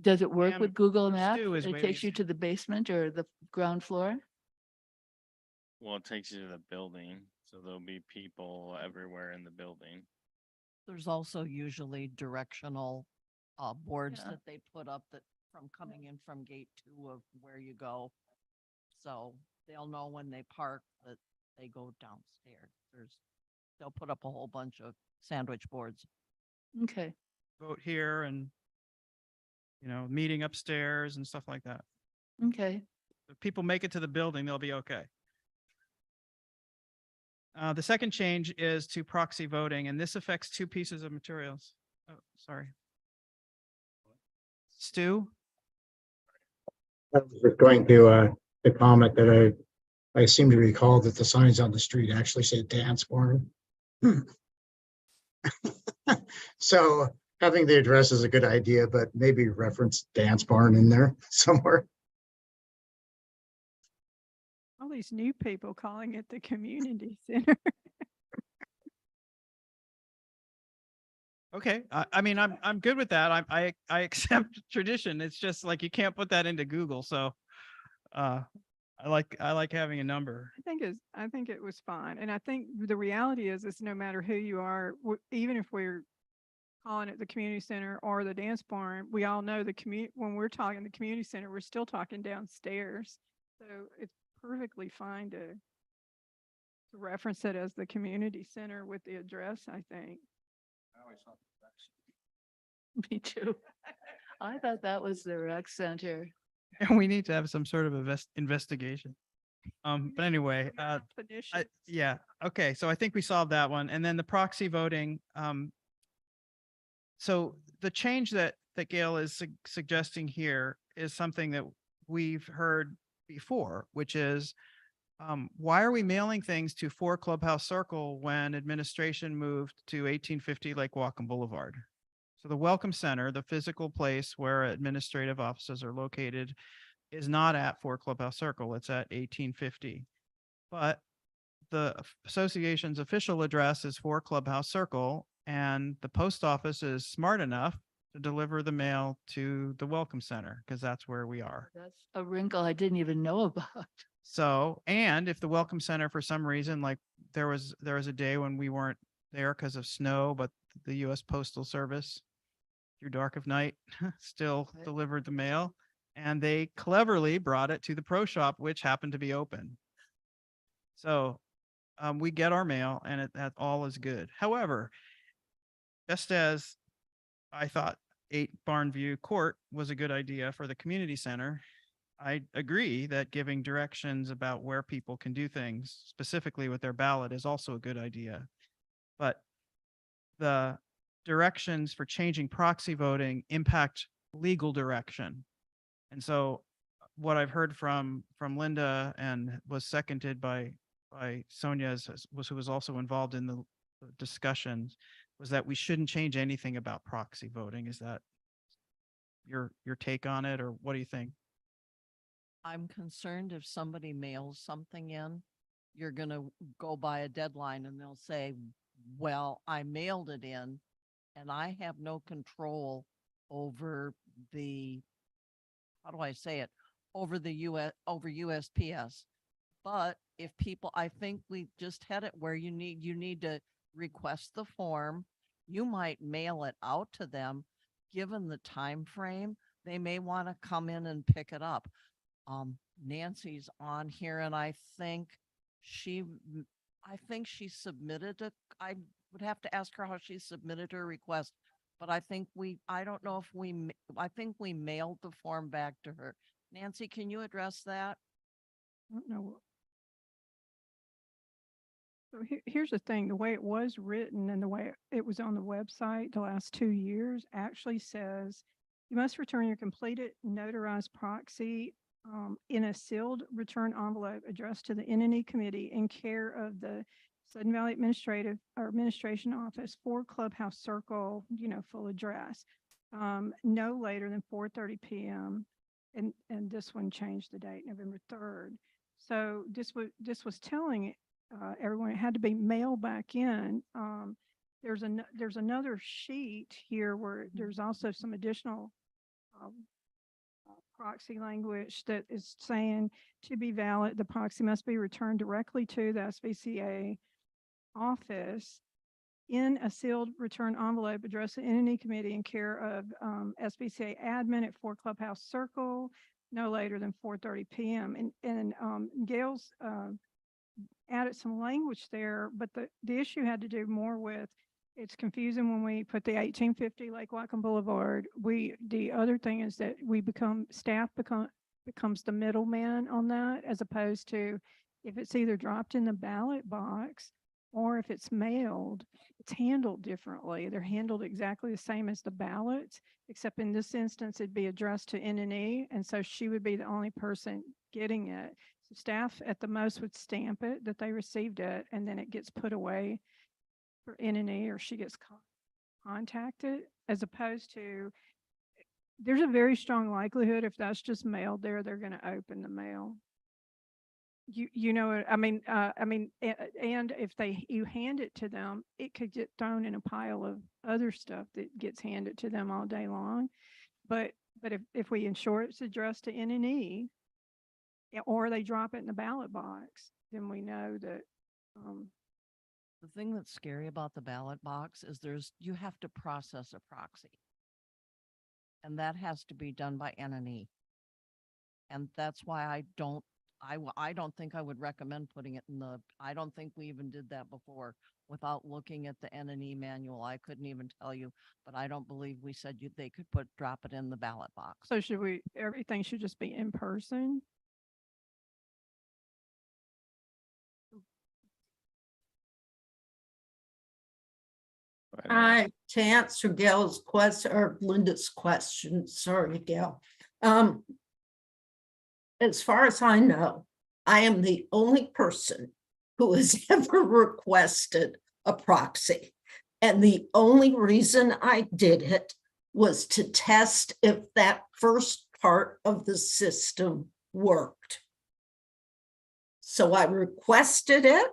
does it work Ma'am, with Google Maps? Stu is It waiting takes you to- to the basement or the ground floor? Well, it takes you to the building, so there'll be people everywhere in the building. There's also usually directional boards Yeah. that they put up that from coming in from gate 2 of where you go. So they'll know when they park that they go downstairs. They'll put up a whole bunch of sandwich boards. Okay, Vote here and, meeting upstairs and stuff like that. okay. If people make it to the building, they'll be okay. The second change is to proxy voting, and this affects 2 pieces of materials. Oh, sorry. Stu? I was just going to comment that I seem to recall that the signs on the street actually say dance barn. So having the address is a good idea, but maybe reference dance barn in there somewhere. All these new people calling it the community center. Okay, I mean, I'm good with that. I accept tradition. It's just like you can't put that into Google, so I like having a number. I think it was fine. And I think the reality is no matter who you are, even if we're calling it the community center or the dance barn, we all know when we're talking the community center, we're still talking downstairs. So it's perfectly fine to reference it as the community center with the address, I think. Me too. I thought that was the rec center. And we need to have some sort of investigation. But anyway, Definitions. yeah, okay, so I think we solved that one. And then the proxy voting, so the change that Gail is suggesting here is something that we've heard before, which is, why are we mailing things to 4 Clubhouse Circle when administration moved to 1850 Lake Wacom Boulevard? So the Welcome Center, the physical place where administrative offices are located, is not at 4 Clubhouse Circle. It's at 1850. But the association's official address is 4 Clubhouse Circle, and the post office is smart enough to deliver the mail to the Welcome Center because that's where we are. That's a wrinkle I didn't even know about. So, and if the Welcome Center for some reason, like there was a day when we weren't there because of snow, but the U.S. Postal Service through dark of night still Right. delivered the mail, and they cleverly brought it to the pro shop, which happened to be open. So we get our mail and that all is good. However, just as I thought 8 Barnview Court was a good idea for the community center, I agree that giving directions about where people can do things, specifically with their ballot, is also a good idea. But the directions for changing proxy voting impact legal direction. And so what I've heard from Linda and was seconded by Sonia, who was also involved in the discussions, was that we shouldn't change anything about proxy voting. Is that your take on it, or what do you think? I'm concerned if somebody mails something in, you're gonna go by a deadline and they'll say, well, I mailed it in and I have no control over how do I say it? Over the over USPS. But if people, I think we just had it where you need to request the form. You might mail it out to them. Given the time frame, they may want to come in and pick it up. Nancy's on here and I think she submitted I would have to ask her how she submitted her request, but I think I don't know if I think we mailed the form back to her. Nancy, can you address that? I don't know. So here's the thing, the way it was written and the way it was on the website the last 2 years actually says you must return your completed notarized proxy in a sealed return envelope addressed to the NNE committee in care of the Sudden Valley Administration Office, 4 Clubhouse Circle, full address, no later than 4:30 p.m. And this one changed the date, November 3rd. So this was telling everyone it had to be mailed back in. There's another sheet here where there's also some additional proxy language that is saying to be valid, the proxy must be returned directly to the SVCA office in a sealed return envelope addressed to NNE committee in care of SVCA admin at 4 Clubhouse Circle, no later than 4:30 p.m. And Gail's added some language there, but the issue had to do more with it's confusing when we put the 1850 Lake Wacom Boulevard. The other thing is that staff becomes the middleman on that, as opposed to if it's either dropped in the ballot box or if it's mailed, it's handled differently. They're handled exactly the same as the ballots, except in this instance, it'd be addressed to NNE. And so she would be the only person getting it. So staff at the most would stamp it that they received it, and then it gets put away for NNE, or she gets contacted, as opposed to there's a very strong likelihood if that's just mailed there, they're going to open the mail. you know, and if you hand it to them, it could get thrown in a pile of other stuff that gets handed to them all day long. But if we ensure it's addressed to N&E, or they drop it in the ballot box, then we know that, The thing that's scary about the ballot box is you have to process a proxy. And that has to be done by N&E. And that's why I don't think I would recommend putting it I don't think we even did that before without looking at the N&E manual. I couldn't even tell you, but I don't believe we said they could drop it in the ballot box. so everything should just be in person? To answer Gail's question or Linda's question, sorry, Gail. As far as I know, I am the only person who has ever requested a proxy. And the only reason I did it was to test if that first part of the system worked. So I requested it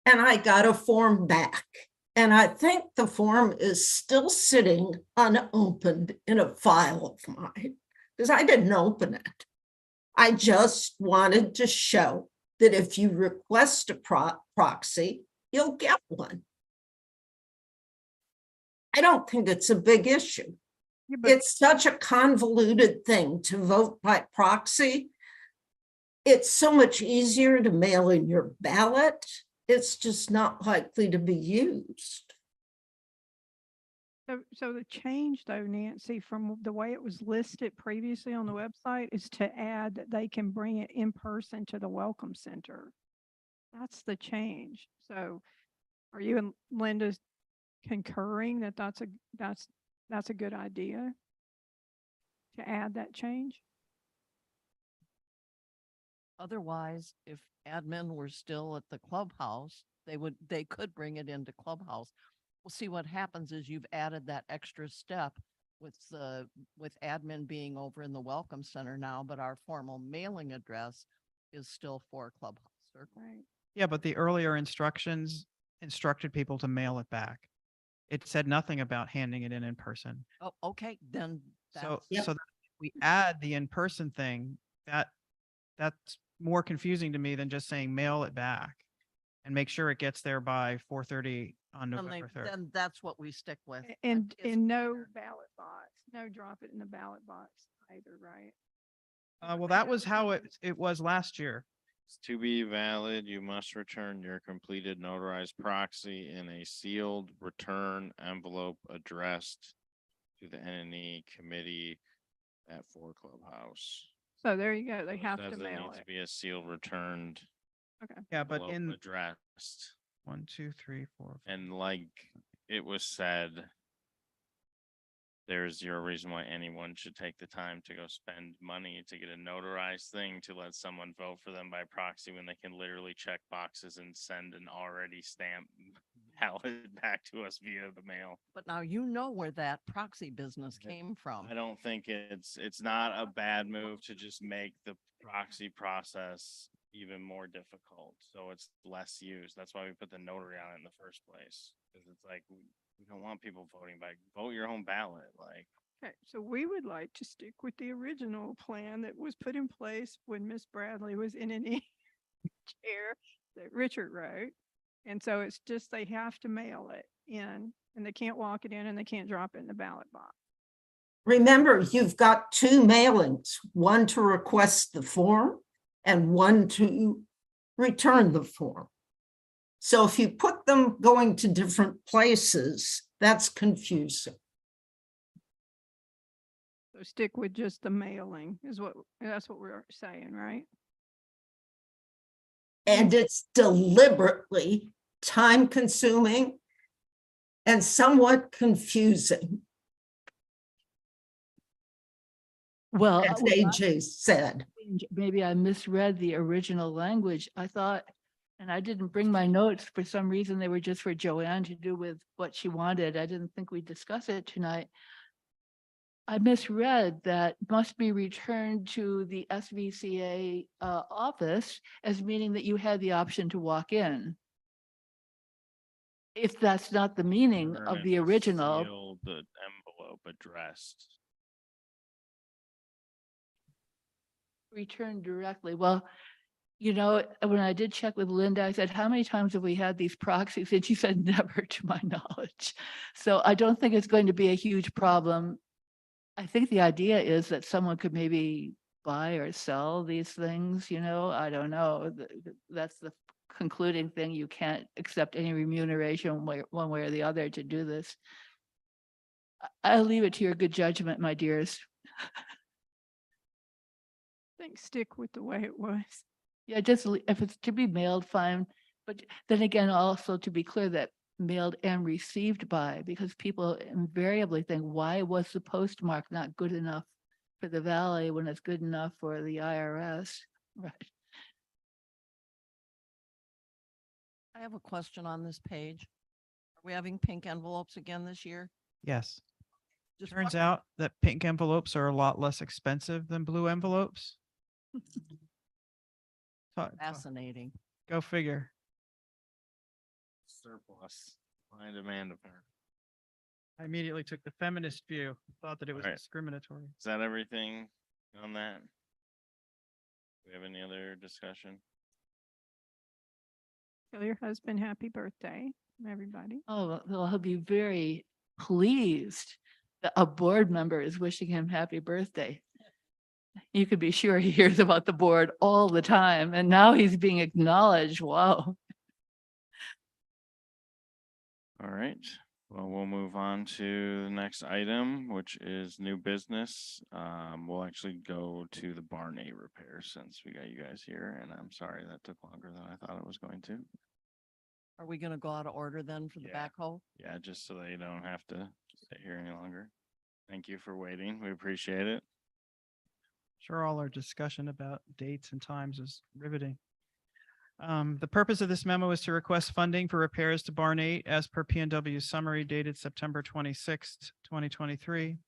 and I got a form back. And I think the form is still sitting unopened in a file of mine because I didn't open it. I just wanted to show that if you request a proxy, you'll get one. I don't think it's a big issue. Yeah, but It's such a convoluted thing to vote by proxy. It's so much easier to mail in your ballot. It's just not likely to be used. So the change though, Nancy, from the way it was listed previously on the website is to add that they can bring it in person to the Welcome Center. That's the change. So are you and Linda concurring that that's a good idea to add that change? Otherwise, if admin were still at the clubhouse, they could bring it into clubhouse. We'll see what happens is you've added that extra step with admin being over in the Welcome Center now, but our formal mailing address is still for Clubhouse Circle. Right. Yeah, but the earlier instructions instructed people to mail it back. It said nothing about handing it in person. Oh, okay, then So, that's, so that if we add the in-person thing, that's more confusing to me than just saying mail it back and make sure it gets there by 4:30 on November 3rd. then that's what we stick with. And It's no clear. ballot box, no drop it in the ballot box either, right? Well, that was how it was last year. To be valid, you must return your completed notarized proxy in a sealed return envelope addressed to the N&E committee at 4 Clubhouse. So there you go. They So it have to says there mail needs to it. be a sealed returned Yeah, but envelope in addressed. 1, 2, 3, 4. And like it was said, there's zero reason why anyone should take the time to go spend money to get a notarized thing to let someone vote for them by proxy when they can literally check boxes and send an already stamped ballot back to us via the mail. But now you know where that proxy business came from. I don't think it's not a bad move to just make the proxy process even more difficult, so it's less used. That's why we put the notary on it in the first place. Cause it's like, we don't want people voting by, vote your own ballot, like. Okay, so we would like to stick with the original plan that was put in place when Miss Bradley was in an chair that Richard wrote. And so it's just, they have to mail it in and they can't walk it in and they can't drop it in the ballot box. Remember, you've got two mailings, one to request the form and one to return the form. So if you put them going to different places, that's confusing. So stick with just the mailing that's what we're saying, right? And it's deliberately time consuming and somewhat confusing, Well, as AJ said. maybe I misread the original language. I thought, and I didn't bring my notes for some reason, they were just for Joanne to do with what she wanted. I didn't think we'd discuss it tonight. I misread that must be returned to the SVCA office as meaning that you had the option to walk in. If that's not the meaning of Return the a original, sealed envelope addressed. return directly. Well, you know, when I did check with Linda, I said, how many times have we had these proxies? And she said, never to my knowledge. So I don't think it's going to be a huge problem. I think the idea is that someone could maybe buy or sell these things, you know, I don't know. That's the concluding thing. You can't accept any remuneration one way or the other to do this. I'll leave it to your good judgment, my dears. I think stick with the way it was. Yeah, just if it's to be mailed, fine. But then again, also to be clear that mailed and received by, because people invariably think, why was the postmark not good enough for the valley when it's good enough for the IRS? Right. I have a question on this page. Are we having pink envelopes again this year? Yes. Just Turns wondering. out that pink envelopes are a lot less expensive than blue envelopes. Fascinating. Go figure. Surplus, supply and demand apparently. I immediately took the feminist view, thought that it was Alright. discriminatory. Is that everything on that? Do we have any other discussion? Tell your husband happy birthday, everybody. Oh, well, he'll be very pleased that a board member is wishing him happy birthday. You could be sure he hears about the board all the time, and now he's being acknowledged. Wow. All right, well, we'll move on to the next item, which is new business. We'll actually go to the barn A repair since we got you guys here, and I'm sorry that took longer than I thought it was going to. Are we gonna go out of order then for the Yeah. backhoe? Yeah, just so they don't have to sit here any longer. Thank you for waiting. We appreciate it. Sure, all our discussion about dates and times is riveting. The purpose of this memo is to request funding for repairs to Barn 8 as per P&W summary dated September 26th, 2023.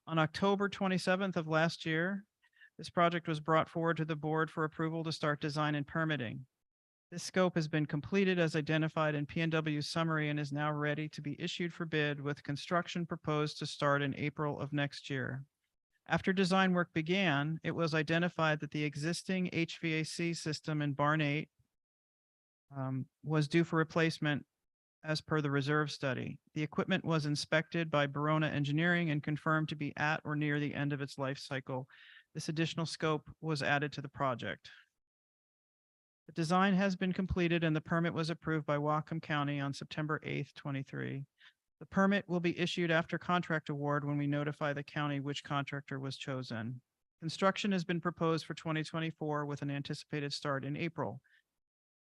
On October 27th of last year, this project was brought forward to the board for approval to start design and permitting. This scope has been completed as identified in P&W summary and is now ready to be issued for bid with construction proposed to start in April of next year. After design work began, it was identified that the existing HVAC system in Barn 8 was due for replacement as per the reserve study. The equipment was inspected by Barona Engineering and confirmed to be at or near the end of its life cycle. This additional scope was added to the project. The design has been completed and the permit was approved by Whatcom County on September 8th, 23. The permit will be issued after contract award when we notify the county which contractor was chosen. Construction has been proposed for 2024 with an anticipated start in April.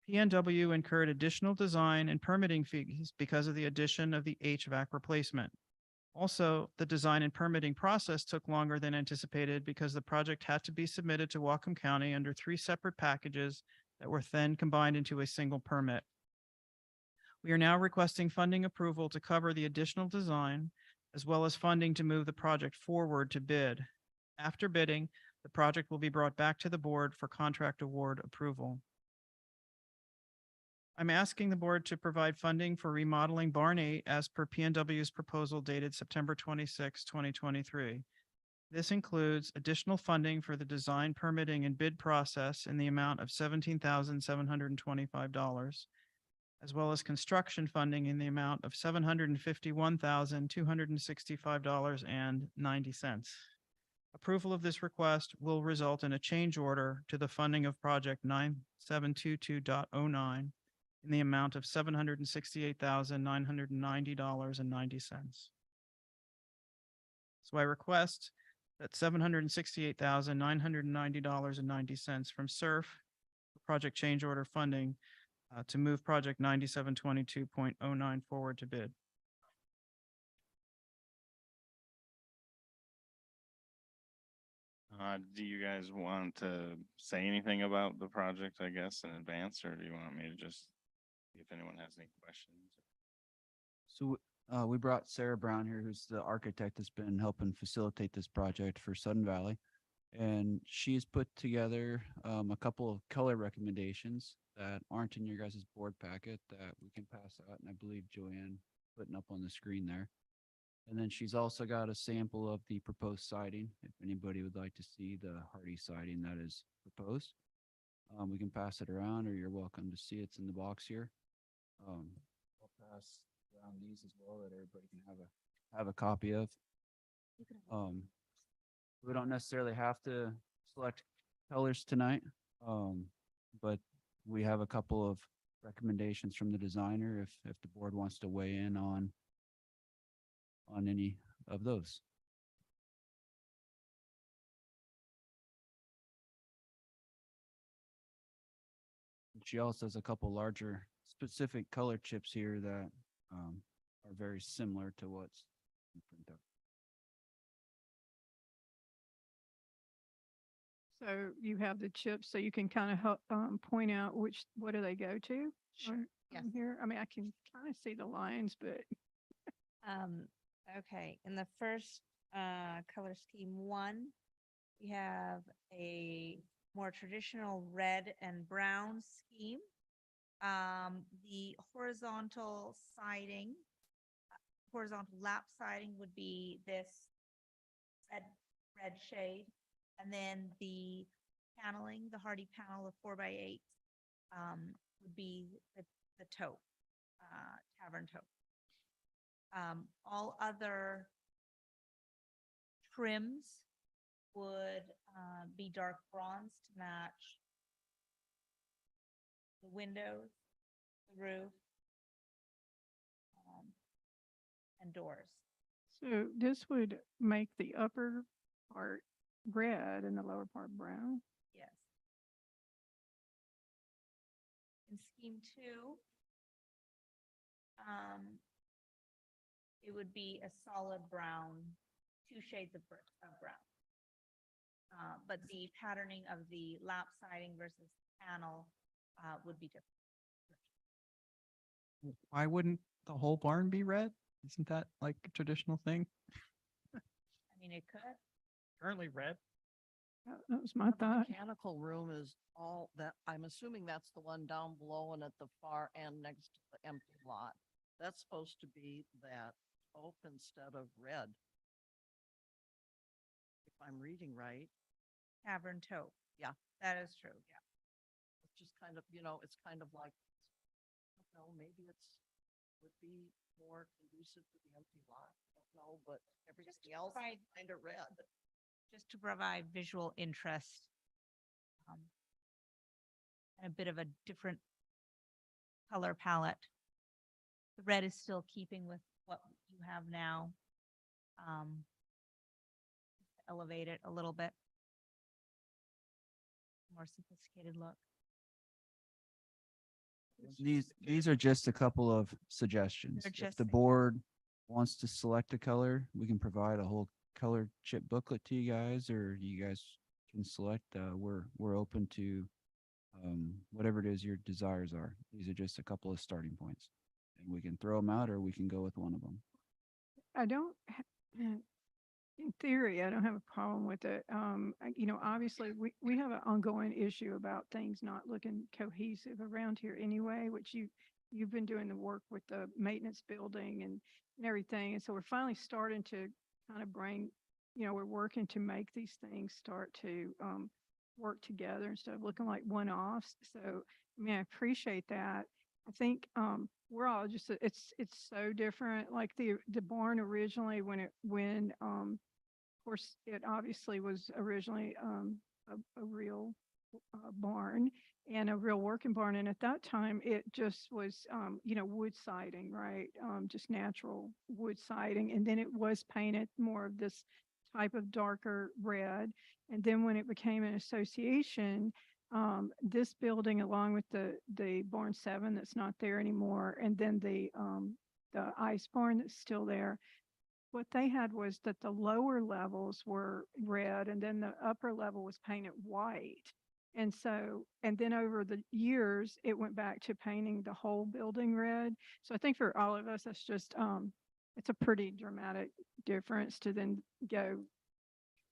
P&W incurred additional design and permitting fees because of the addition of the HVAC replacement. Also, the design and permitting process took longer than anticipated because the project had to be submitted to Whatcom County under 3 separate packages that were then combined into a single permit. We are now requesting funding approval to cover the additional design, as well as funding to move the project forward to bid. After bidding, the project will be brought back to the board for contract award approval. I'm asking the board to provide funding for remodeling Barn 8 as per P&W's proposal dated September 26, 2023. This includes additional funding for the design, permitting, and bid process in the amount of $17,725, as well as construction funding in the amount of $751,265.90. Approval of this request will result in a change order to the funding of project 9722.09 in the amount of $768,990.90. So I request that $768,990.90 from SURF for project change order funding to move project 9722.09 forward to bid. Do you guys want to say anything about the project, I guess, in advance, or do you want me to just see if anyone has any questions? So We brought Sarah Brown here, who's the architect that's been helping facilitate this project for Sudden Valley. And she's put together a couple of color recommendations that aren't in your guys' board packet that we can pass out. And I believe Joanne putting up on the screen there. And then she's also got a sample of the proposed siding. If anybody would like to see the hardy siding that is proposed, we can pass it around, or you're welcome to see it's in the box here. I'll pass around these as well that everybody can have a copy of. We don't necessarily have to select colors tonight, but we have a couple of recommendations from the designer if the board wants to weigh in on any of those. She also has a couple larger specific color chips here that are very similar to what's in print up. So you have the chips, so you can kind of help, point out what do they go to? Yes. On here, I mean, I can kind of see the lines, but Okay, in the first color scheme 1, we have a more traditional red and brown scheme. The horizontal siding, horizontal lap siding would be this red shade. And then the paneling, the hardy panel, the 4x8, would be the taupe, tavern taupe. All other trims would be dark bronze to match the windows, the roof, and doors. so this would make the upper part red and the lower part brown. Yes. In scheme 2, it would be a solid brown, 2 shades of brown. But the patterning of the lap siding versus panel would be different. Why wouldn't the whole barn be red? Isn't that like a traditional thing? I mean, it could. Currently red. That was my The thought. mechanical room is all that, I'm assuming that's the one down below and at the far end next to the empty lot. That's supposed to be that taupe instead of red. If I'm reading right, Tavern taupe. Yeah. That is true, yeah. it's just kind of, it's kind of like, I don't know, maybe would be more conducive to the empty lot. I don't know, but everything else is kind of red. Just to provide visual interest. And a bit of a different color palette. The red is still keeping with what you have now. Elevate it a little bit. More sophisticated look. These are just a couple of suggestions. They're If just the suggestions. board wants to select a color, we can provide a whole color chip booklet to you guys, or you guys can select. We're open to whatever it is your desires are. These are just a couple of starting points, and we can throw them out, or we can go with one of them. I don't, in theory, I don't have a problem with it. Obviously, we have an ongoing issue about things not looking cohesive around here anyway, which you've been doing the work with the maintenance building and everything. And so we're finally starting to kind of bring, we're working to make these things start to work together instead of looking like one-offs. So, I mean, I appreciate that. I think we're all just, it's so different. Like the barn originally, of course, it obviously was originally a real barn and a real working barn. And at that time, it just was, wood siding, right? Just natural wood siding. And then it was painted more of this type of darker red. And then when it became an association, this building, along with the barn 7 that's not there anymore, and then the ice barn that's still there, what they had was that the lower levels were red and then the upper level was painted white. And so, and then over the years, it went back to painting the whole building red. So I think for all of us, that's just it's a pretty dramatic difference to then go.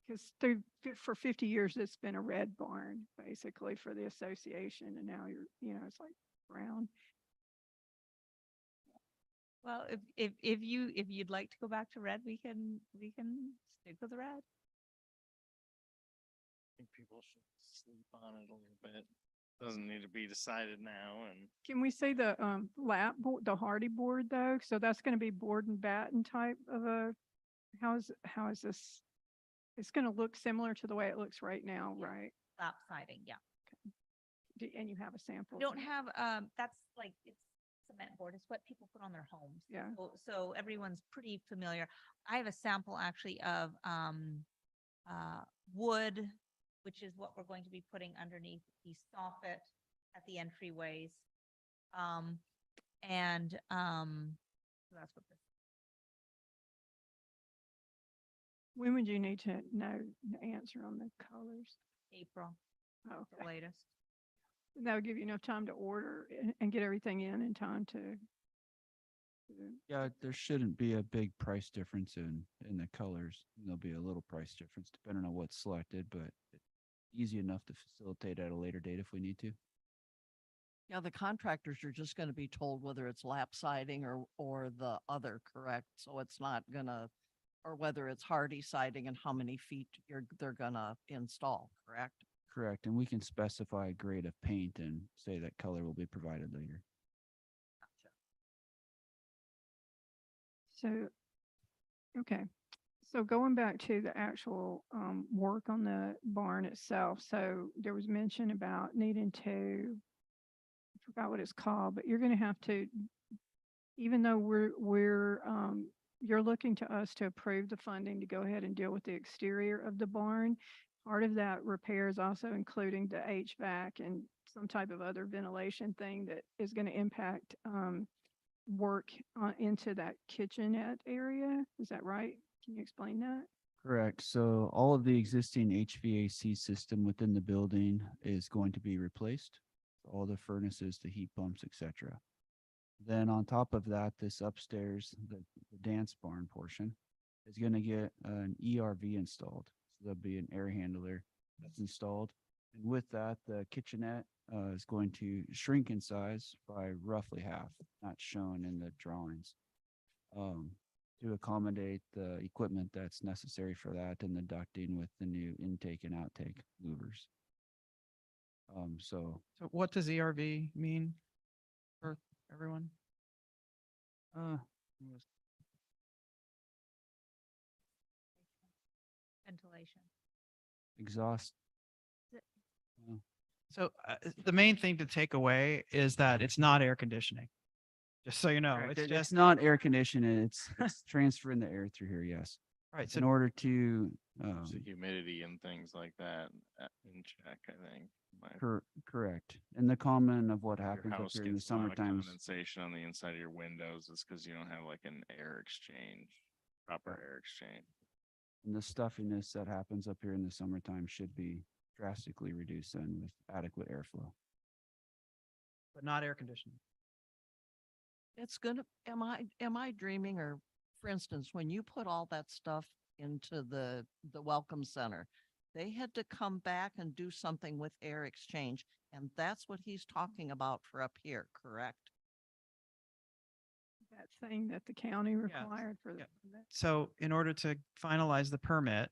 Because for 50 years, it's been a red barn, basically, for the association, and now it's like brown. Well, if you'd like to go back to red, we can stick with red. I think people should sleep on it a little bit. Doesn't need to be decided now and. Can we say the lap board, the hardy board though? So that's going to be board and batten type of a, how is this? It's going to look similar to the way it looks right now, right? Lap siding, yeah. And you have a sample. We don't of that? have, that's like, it's cement board. It's what people put on their homes. Yeah. So everyone's pretty familiar. I have a sample actually of, wood, which is what we're going to be putting underneath the soffit at the entryways. So that's what this, When would you need to know the answer on the colors? April, Oh, the okay. latest. And that would give you enough time to order and get everything in time to. Yeah, there shouldn't be a big price difference in the colors. There'll be a little price difference depending on what's selected, but easy enough to facilitate at a later date if we need to. Yeah, the contractors are just gonna be told whether it's lap siding or the other, correct? So it's not gonna, or whether it's hardy siding and how many feet they're gonna install, correct? Correct, and we can specify a grade of paint and say that color will be provided later. So, okay. So going back to the actual work on the barn itself, so there was mention about needing to, I forgot what it's called, but you're going to have to, even though you're looking to us to approve the funding to go ahead and deal with the exterior of the barn. Part of that repair is also including the HVAC and some type of other ventilation thing that is going to impact work into that kitchenette area. Is that right? Can you explain that? Correct. So all of the existing HVAC system within the building is going to be replaced. All the furnaces, the heat pumps, etc. Then on top of that, this upstairs, the dance barn portion is going to get an ERV installed. So there'll be an air handler that's installed. And with that, the kitchenette is going to shrink in size by roughly half, not shown in the drawings, to accommodate the equipment that's necessary for that and the ducting with the new intake and outtake louvers. So So what does ERV mean for everyone? Ventilation. exhaust. So the main thing to take away is that it's not air conditioning. Just so you know, Correct. it's It's just, not air conditioning. It's transferring the air through here. Yes. right. In So order to, Keeps the humidity and things like that in check, I think. correct. And the common of what Your happens up house here in the gets a lot of summertime. condensation on the inside of your windows is because you don't have like an air exchange, proper air exchange. And the stuffiness that happens up here in the summertime should be drastically reduced then with adequate airflow. but not air conditioning. It's gonna, am I dreaming, or for instance, when you put all that stuff into the welcome center, they had to come back and do something with air exchange, and that's what he's talking about for up here, correct? That thing that the county required for yeah. that. So in order to finalize the permit,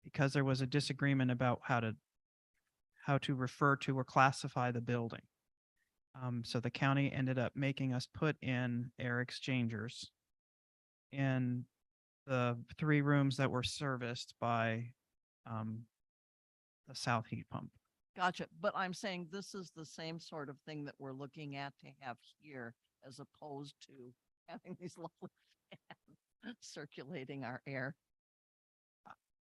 because there was a disagreement about how to refer to or classify the building. So the county ended up making us put in air exchangers in the 3 rooms that were serviced by the south heat pump. Gotcha, but I'm saying this is the same sort of thing that we're looking at to have here, as opposed to having these lovely fans circulating our air.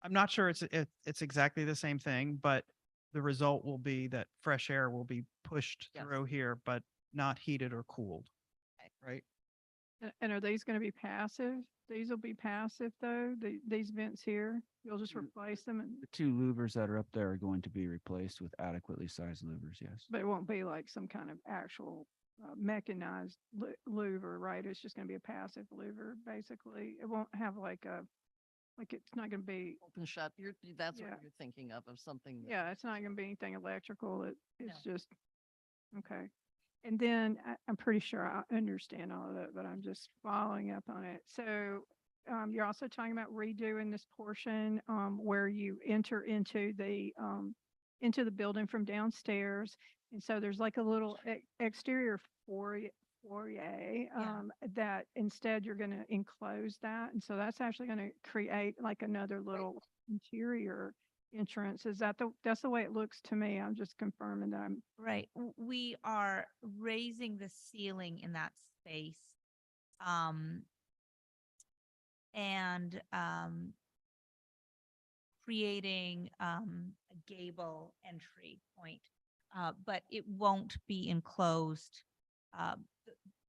I'm not sure it's exactly the same thing, but the result will be that fresh air will be pushed Yes. through here, but not heated or cooled. Right? And are these going to be passive? These will be passive though, these vents here? You'll just replace them, The 2 louvers that are up there are going to be replaced with adequately sized louvers. Yes. but it won't be like some kind of actual mechanized louver, right? It's just gonna be a passive louver, basically. It won't have like a, like it's not gonna be, Open shut, that's Yeah. what you're thinking of something. that- yeah, it's not gonna be anything electrical. It's No. just, okay. And then I'm pretty sure I understand all of that, but I'm just following up on it. So you're also talking about redoing this portion where you enter into the building from downstairs. And so there's like a little exterior foyer that instead you're going to enclose that. And so that's actually going to create like another little interior entrance. That's the way it looks to me. I'm just confirming that I'm Right. We are raising the ceiling in that space. Um, and creating a gable entry point. But it won't be enclosed.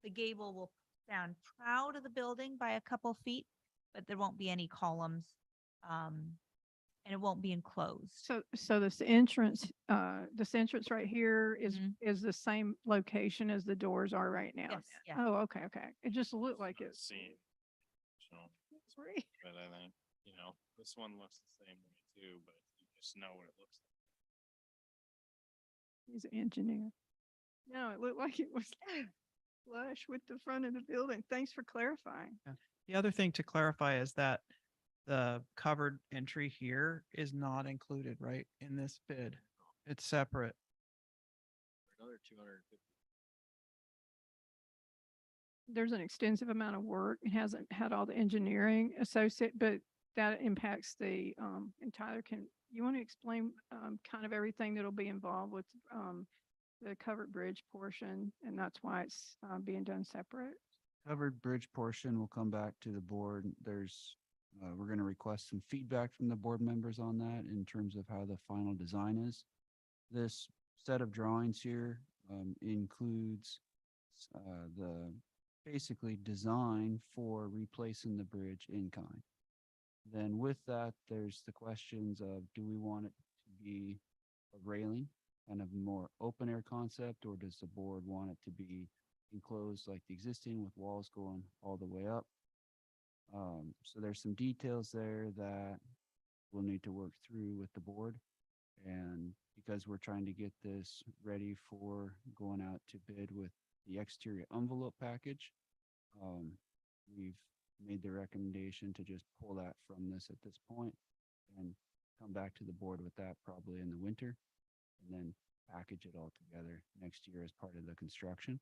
The gable will stand proud of the building by a couple feet, but there won't be any columns. And it won't be enclosed. So this entrance right here is the same location as the doors are right now. Yes, then? yeah. Oh, okay, okay. It just looked like Not it's. seen. So, Great. but I think, this one looks the same way too, but you just know what it looks like. He's an engineer. No, it looked like it was flush with the front of the building. Thanks for clarifying. The other thing to clarify is that the covered entry here is not included, right, in this bid. It's separate. Another 250. There's an extensive amount of work. It hasn't had all the engineering associated, but that impacts the, and Tyler, you want to explain kind of everything that'll be involved with the covered bridge portion, and that's why it's being done separate? Covered bridge portion will come back to the board. We're going to request some feedback from the board members on that in terms of how the final design is. This set of drawings here includes the basically design for replacing the bridge in kind. Then with that, there's the questions of, do we want it to be a railing, kind of more open air concept, or does the board want it to be enclosed like the existing with walls going all the way up? So there's some details there that we'll need to work through with the board. And because we're trying to get this ready for going out to bid with the exterior envelope package, we've made the recommendation to just pull that from this at this point and come back to the board with that probably in the winter, and then package it all together next year as part of the construction.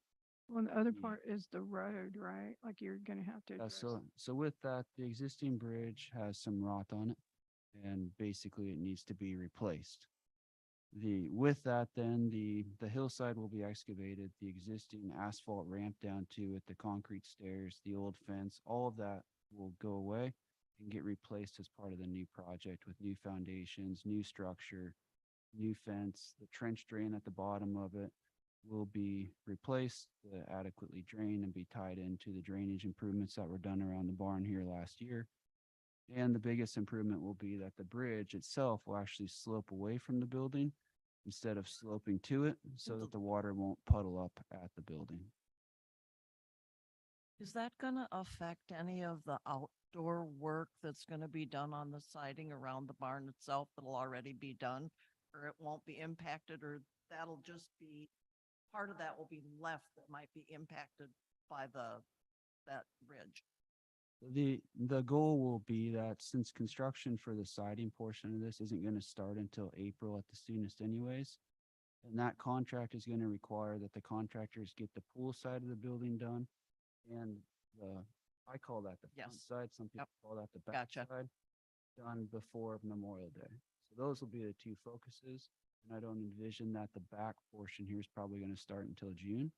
Well, the other Yeah. part is the road, right? Like you're gonna have to address. So with that, the existing bridge has some rot on it, and basically it needs to be replaced. With that, then the hillside will be excavated, the existing asphalt ramp down to it, the concrete stairs, the old fence, all of that will go away and get replaced as part of the new project with new foundations, new structure, new fence. The trench drain at the bottom of it will be replaced to adequately drain and be tied into the drainage improvements that were done around the barn here last year. And the biggest improvement will be that the bridge itself will actually slope away from the building instead of sloping to it, so that the water won't puddle up at the building. Is that gonna affect any of the outdoor work that's gonna be done on the siding around the barn itself that'll already be done? Or it won't be impacted, or that'll just be, part of that will be left that might be impacted by that bridge? The goal will be that since construction for the siding portion of this isn't going to start until April at the soonest anyways, and that contract is going to require that the contractors get the pool side of the building done and I call that the front Yes. side, some people Yep. call that the back Gotcha. side, done before Memorial Day. So those will be the two focuses. And I don't envision that the back portion here is probably going to start until June.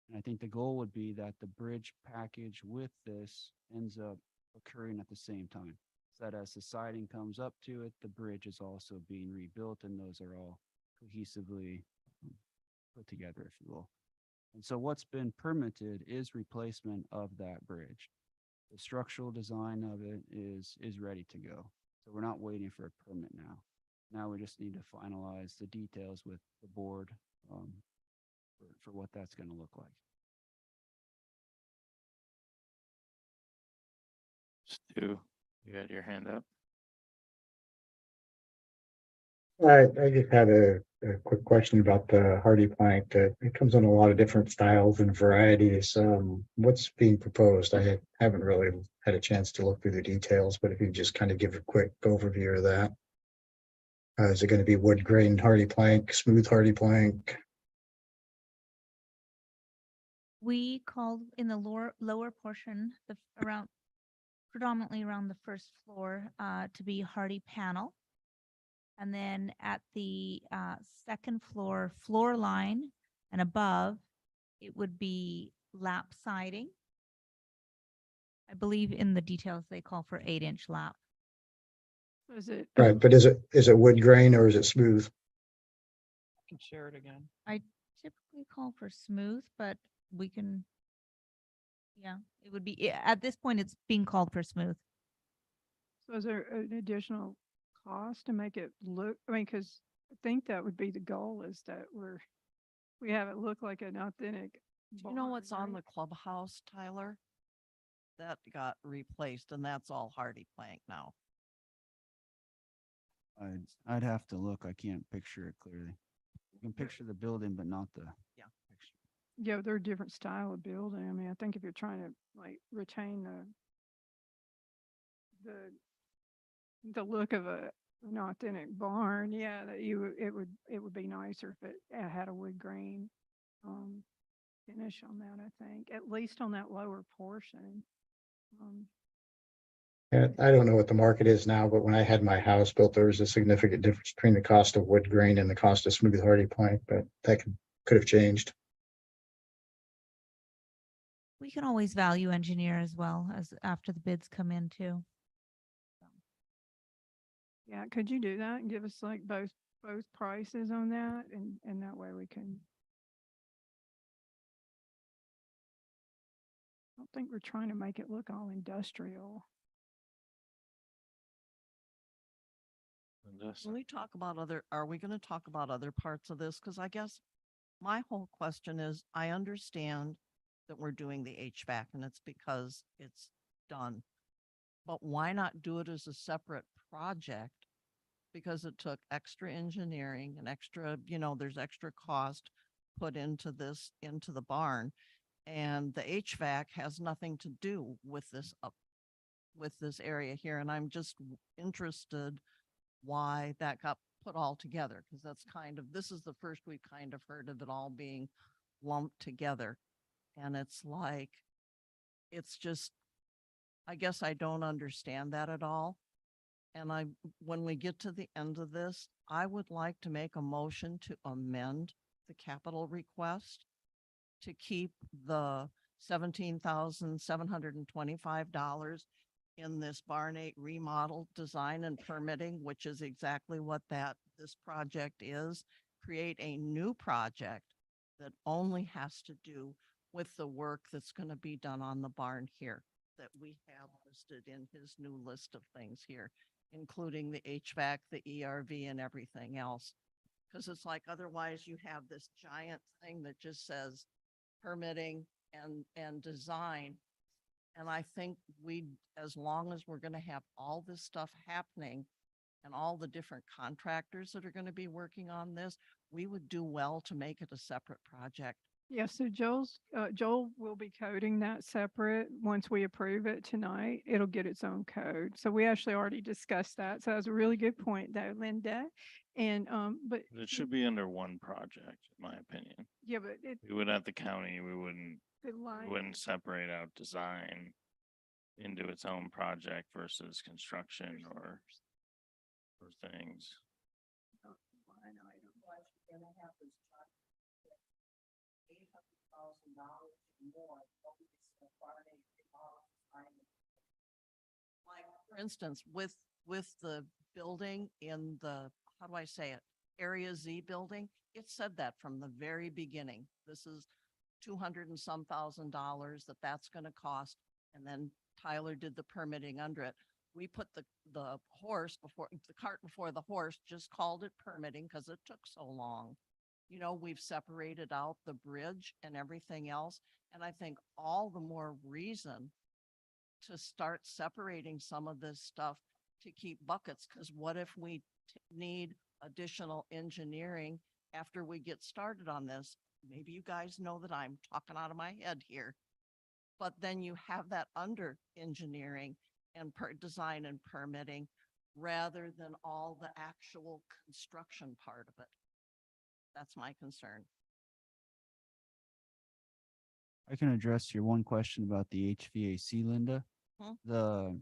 And I think the goal would be that the bridge package with this ends up occurring at the same time. So that as the siding comes up to it, the bridge is also being rebuilt, and those are all cohesively put together, if you will. And so what's been permitted is replacement of that bridge. The structural design of it is ready to go. So we're not waiting for a permit now. Now we just need to finalize the details with the board for what that's gonna look like. Stu, you had your hand up? I just had a quick question about the hardy plank. It comes in a lot of different styles and varieties. What's being proposed? Haven't really had a chance to look through the details, but if you just kind of give a quick overview of that. Is it going to be wood grain hardy plank, smooth hardy plank? We called in the lower portion, around, predominantly around the first floor, to be hardy panel. And then at the second floor line and above, it would be lap siding. I believe in the details, they call for 8-inch lap. Is it? Right, but is it wood grain or is it smooth? Can share it again. I typically call for smooth, but we can, yeah, it would be, at this point, it's being called for smooth. So is there an additional cost to make it look, I mean, because I think that would be the goal, is that we have it look like an authentic. Do you know barn, what's on the right? clubhouse, Tyler? That got replaced and that's all hardy plank now. I'd have to look. I can't picture it clearly. You can picture the building, but not the. Yeah. picture. Yeah, they're a different style of building. I mean, I think if you're trying to like retain the look of an authentic barn, yeah, that it would be nicer if it had a wood grain finish on that, I think, at least on that lower portion. And I don't know what the market is now, but when I had my house built, there was a significant difference between the cost of wood grain and the cost of smooth hardy plank, but that could have changed. We can always value engineer as well as after the bids come in too. Yeah, could you do that and give us like both prices on that, and that way we can. I don't think we're trying to make it look all industrial. Can we talk about are we gonna talk about other parts of this? Cause I guess my whole question is, I understand that we're doing the HVAC and it's because it's done. But why not do it as a separate project? Because it took extra engineering and extra, there's extra cost put into the barn. And the HVAC has nothing to do with this area here. And I'm just interested why that got put all together, because this is the first we've kind of heard of it all being lumped together. And it's like, it's just, I guess I don't understand that at all. And when we get to the end of this, I would like to make a motion to amend the capital request to keep the $17,725 in this Barn 8 remodel design and permitting, which is exactly what this project is. Create a new project that only has to do with the work that's going to be done on the barn here that we have listed in his new list of things here, including the HVAC, the ERV, and everything else. Because it's like, otherwise you have this giant thing that just says permitting and design. And I think as long as we're going to have all this stuff happening and all the different contractors that are going to be working on this, we would do well to make it a separate project. Yeah, so Joel will be coding that separate. Once we approve it tonight, it'll get its own code. So we actually already discussed that. So that's a really good point though, Linda. And, but. It should be under one project, in my opinion. Yeah, but We would at the county, we the line. wouldn't separate out design into its own project versus construction or things. Like, for instance, with the building in the, how do I say it? Area Z building, it said that from the very beginning. This is 200 and some $1,000 that's going to cost. And then Tyler did the permitting under it. We put the cart before the horse, just called it permitting because it took so long. You know, we've separated out the bridge and everything else. And I think all the more reason to start separating some of this stuff to keep buckets. Cause what if we need additional engineering after we get started on this? Maybe you guys know that I'm talking out of my head here. But then you have that under engineering and design and permitting rather than all the actual construction part of it. That's my concern. I can address your one question about the HVAC, Linda. Hmm. The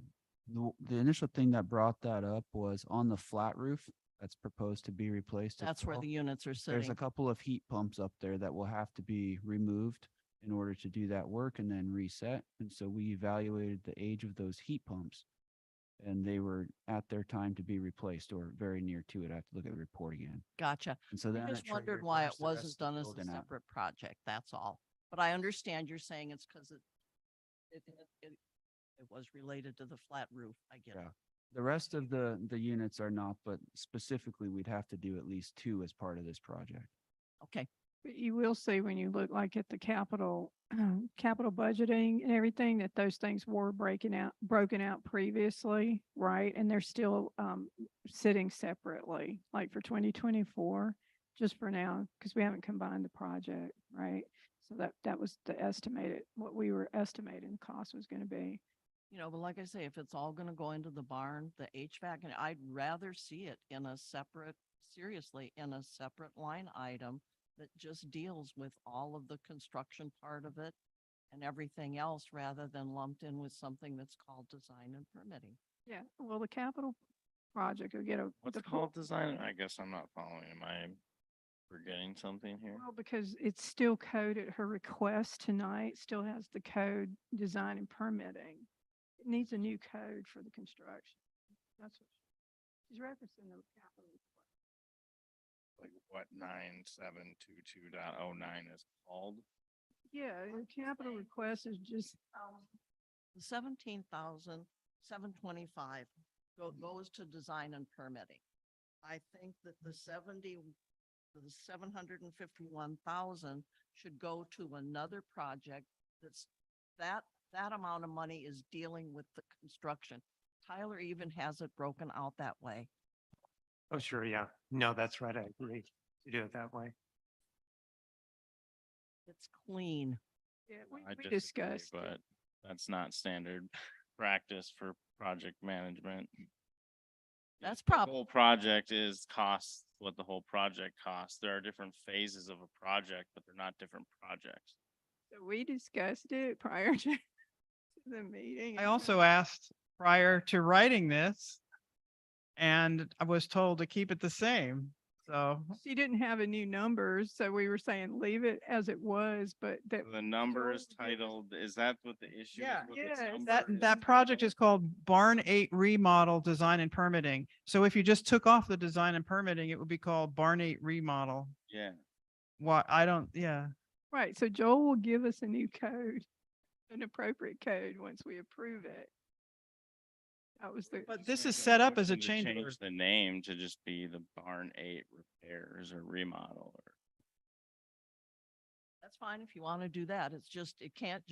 initial thing that brought that up was on the flat roof that's proposed to be replaced. as That's where well. the units are There's sitting. a couple of heat pumps up there that will have to be removed in order to do that work and then reset. And so we evaluated the age of those heat pumps, and they were at their time to be replaced or very near to it. I have to look at the report again. Gotcha. And so I then just it wondered triggered why it where's the rest wasn't of the done as a building at? separate project, that's all. But I understand you're saying it's because it was related to the flat roof. I get it. Yeah. The rest of the units are not, but specifically, we'd have to do at least 2 as part of this project. Okay, But you will see when you look like at the capital, capital budgeting and everything, that those things were broken out previously, right? And they're still, sitting separately, like for 2024, just for now, because we haven't combined the project, right? So that was the estimated, what we were estimating the cost was gonna be. you know, but like I say, if it's all gonna go into the barn, the HVAC, and I'd rather see it in a separate, seriously, in a separate line item that just deals with all of the construction part of it and everything else rather than lumped in with something that's called design and permitting. Yeah, well, the capital project will get a. What's the it full- called design? I guess I'm not following. Am I forgetting something here? Well, because it's still coded, her request tonight still has the code design and permitting. It needs a new code for the construction. That's what she's referencing the capital. Like what 9722.09 is called? Yeah, the capital request is just, The 17,725 goes to design and permitting. I think that the 751,000 should go to another project that amount of money is dealing with the construction. Tyler even has it broken out that way. Oh, sure, yeah. No, that's right. I agree to do it that way. It's clean. yeah, I we disagree, discussed. it. but that's not standard practice for project management. That's The prob- whole project is costs what the whole project costs. There are different phases of a project, but they're not different projects. So we discussed it prior to the meeting. I and also asked prior to writing this, and I was told to keep it the same. So She didn't have a new numbers, so we were saying leave it as it was, but that. The number is Joel gave us- titled, is that what the issue is? Yeah. with the Yes, number that is that project titled? is called Barn 8 Remodel Design and Permitting. So if you just took off the design and permitting, it would be called Barn 8 Remodel. Yeah, Why, I don't, yeah. Right, so Joel will give us a new code, an appropriate code once we approve it. That was the. But this Make is set up as a motion to change order. Change the name to just be the Barn 8 repairs or remodel or. That's fine if you want to do that. It's just, it can't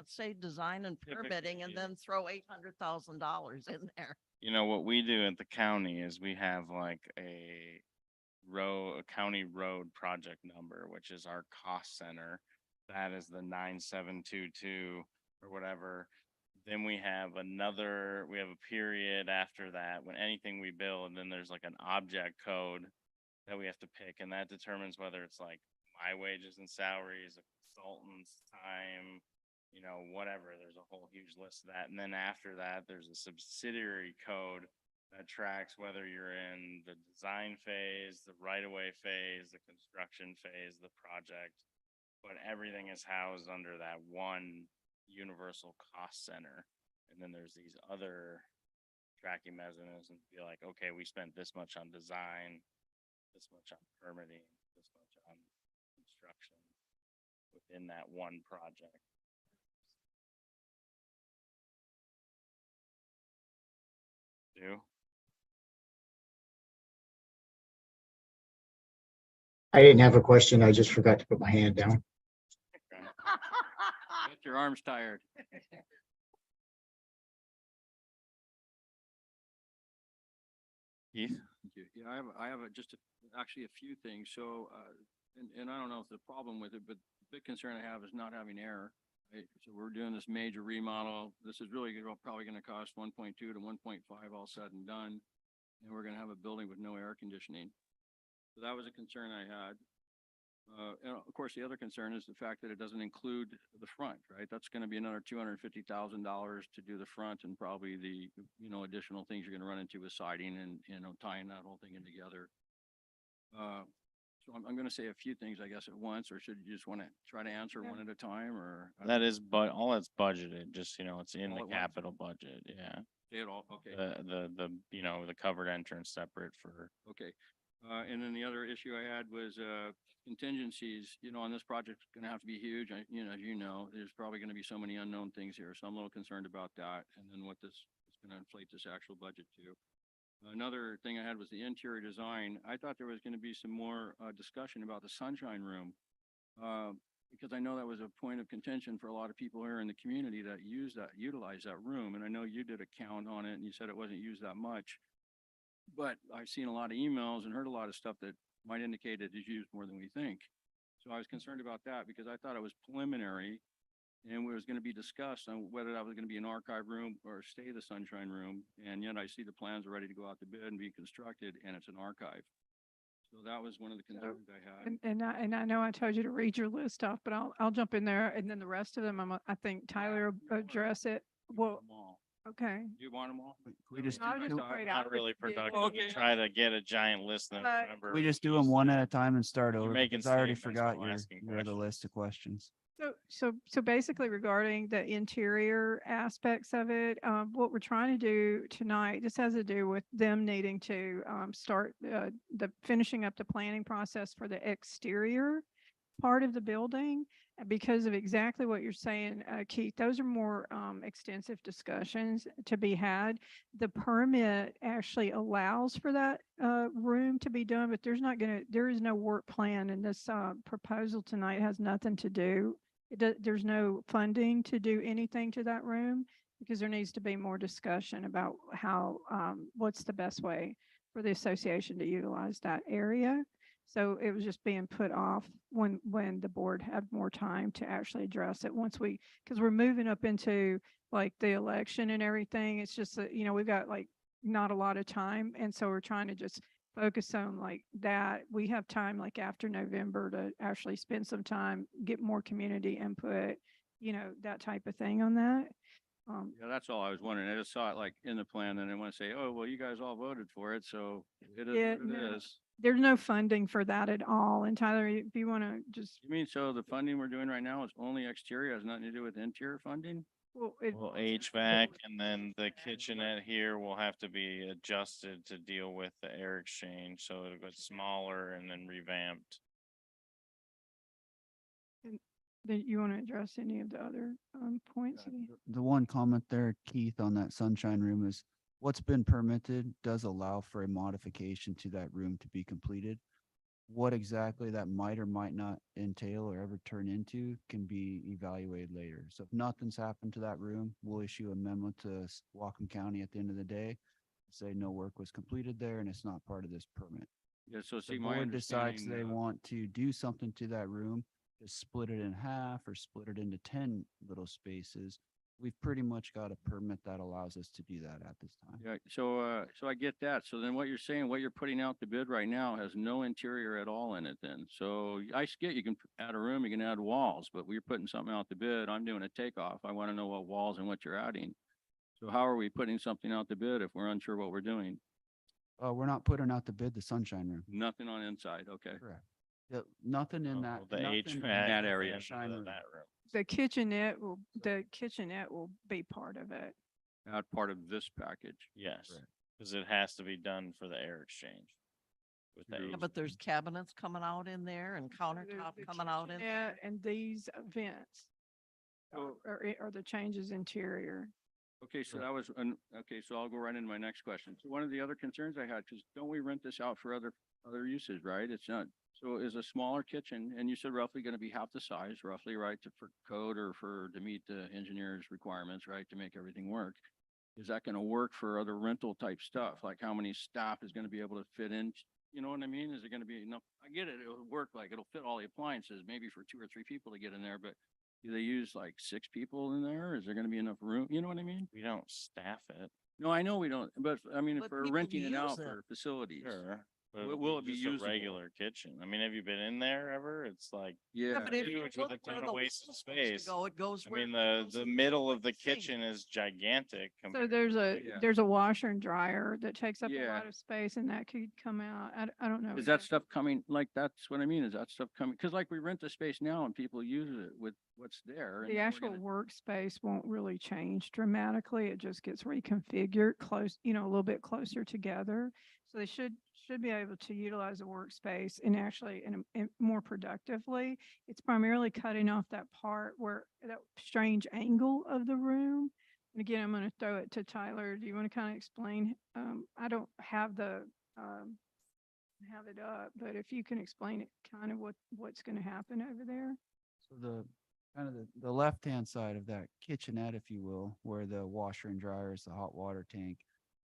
say design and Typically, permitting and yeah. then throw $800,000 in there. You know, what we do at the county is we have like a county road project number, which is our cost center. That is the 9722 or whatever. Then we have a period after that when anything we build, and then there's like an object code that we have to pick, and that determines whether it's like my wages and salaries, a consultant's time, you know, whatever. There's a whole huge list of that. And then after that, there's a subsidiary code that tracks whether you're in the design phase, the right-of-way phase, the construction phase, the project. But everything is housed under that one universal cost center. And then there's these other tracking mechanisms, be like, okay, we spent this much on design, this much on permitting, this much on construction within that one project. Do? I didn't have a question. I just forgot to put my hand down. Get your arms tired. Keith? Thank you. Yeah, I have actually a few things. So, and I don't know if the problem with it, but the big concern I have is not having air. Right? So we're doing this major remodel. This is really probably going to cost 1.2 to 1.5 all said and done. And we're going to have a building with no air conditioning. So that was a concern I had. And of course, the other concern is the fact that it doesn't include the front, right? That's going to be another $250,000 to do the front and probably the, additional things you're going to run into with siding and, tying that whole thing in together. So I'm going to say a few things, I guess, at once, or should you just want to try to answer one at a time or? That is, but all that's budgeted, just, it's in All the at once? capital budget, yeah. Say it all, okay. The covered entrance separate for. Okay. And then the other issue I had was, contingencies, on this project is going to have to be huge. As you know, there's probably going to be so many unknown things here. So I'm a little concerned about that. And then what this is going to inflate this actual budget to. Another thing I had was the interior design. I thought there was going to be some more, discussion about the sunshine room. Because I know that was a point of contention for a lot of people here in the community that utilize that room. And I know you did a count on it and you said it wasn't used that much. But I've seen a lot of emails and heard a lot of stuff that might indicate it is used more than we think. So I was concerned about that because I thought it was preliminary and it was going to be discussed on whether that was going to be an archive room or stay the sunshine room. And yet I see the plans are ready to go out to bid and be constructed and it's an archive. So that was one of the concerns I had. And I know I told you to read your list off, but I'll jump in there and then the rest of them, I think Tyler will address it. Well, Them all. okay. You want them all? Can we just, I was just do- afraid Not really productive to Okay. try to get a giant list and then remember. we just do them one at a time and start You're over? making Because I already statements forgot while asking your other questions. list of questions. So basically regarding the interior aspects of it, what we're trying to do tonight, this has to do with them needing to start the finishing up the planning process for the exterior part of the building. Because of exactly what you're saying, Keith, those are more extensive discussions to be had. The permit actually allows for that room to be done, but there is no work plan, and this proposal tonight has nothing to do. There's no funding to do anything to that room because there needs to be more discussion about how, what's the best way for the association to utilize that area. So it was just being put off when the board had more time to actually address it because we're moving up into like the election and everything. It's just that, we've got like not a lot of time. And so we're trying to just focus on like that. We have time like after November to actually spend some time, get more community input, that type of thing on that. Yeah, that's all I was wondering. I just saw it like in the plan and I want to say, oh, well, you guys all voted for it. So it is Yeah, what no. it is. There's no funding for that at all. And Tyler, if you want to just, You mean, so the funding we're doing right now is only exterior, has nothing to do with interior funding? well, Well, HVAC and then the kitchenette here will have to be adjusted to deal with the air exchange. So it'll get smaller and then revamped. you want to address any of the other points? The one comment there, Keith, on that sunshine room is what's been permitted does allow for a modification to that room to be completed. What exactly that might or might not entail or ever turn into can be evaluated later. So if nothing's happened to that room, we'll issue a memo to Whatcom County at the end of the day, say no work was completed there and it's not part of this permit. Yeah, so The see, my board decides understanding, they want to do something to that room, just split it in half or split it into 10 little spaces. We've pretty much got a permit that allows us to do that at this time. yeah, so I get that. So then what you're saying, what you're putting out the bid right now has no interior at all in it then. So I get you can add a room, you can add walls, but we're putting something out the bid. I'm doing a takeoff. I want to know what walls and what you're adding. So how are we putting something out the bid if we're unsure what we're doing? We're not putting out the bid, the sunshine room. Nothing on inside, okay. Correct. Nothing in that. The nothing HVAC. in that is area. in sunshine room. That room. The kitchenette will be part of it. Not part of this package. Yes, Correct. because it has to be done for the air exchange. With the True. Yeah, but there's cabinets coming out in there and countertop The coming out in kitchenette there. and these vents So- are the changes interior. Okay, so that was, okay, so I'll go right into my next question. So one of the other concerns I had, because don't we rent this out for other uses, right? It's not, So is a smaller kitchen, and you said roughly gonna be half the size, roughly, right, for code or to meet the engineer's requirements, right, to make everything work. Is that gonna work for other rental type stuff? Like how many staff is gonna be able to fit in? You know what I mean? Is it gonna be enough? I get it. It'll work, like it'll fit all the appliances, maybe for 2 or 3 people to get in there, but do they use like 6 people in there? Is there gonna be enough room? You know what I mean? We don't staff it. No, I know we don't, but I mean, if But we're people renting it out use it. for facilities. Sure. But Will it be just a usable? regular kitchen? I mean, have you been in there ever? It's like Yeah. But if you huge with look a where ton the of wasted wall's supposed to space. go, it goes I where mean, it the goes the into middle of the like sink. kitchen is gigantic. So compared there's to- a, Yeah. there's a washer and dryer that takes up a Yeah. lot of space and that could come out. I don't know. Is that exactly. stuff coming, like, that's what I mean, is that stuff coming, cause like we rent the space now and people use it with what's there. and The then we're actual gonna- workspace won't really change dramatically. It just gets reconfigured close, a little bit closer together. So they should be able to utilize the workspace and actually in more productively. It's primarily cutting off that part where that strange angle of the room. And again, I'm going to throw it to Tyler. Do you want to kind of explain? I don't have have it up, but if you can explain it, kind of what's going to happen over there. So the kind of the left-hand side of that kitchenette, if you will, where the washer and dryer is, the hot water tank,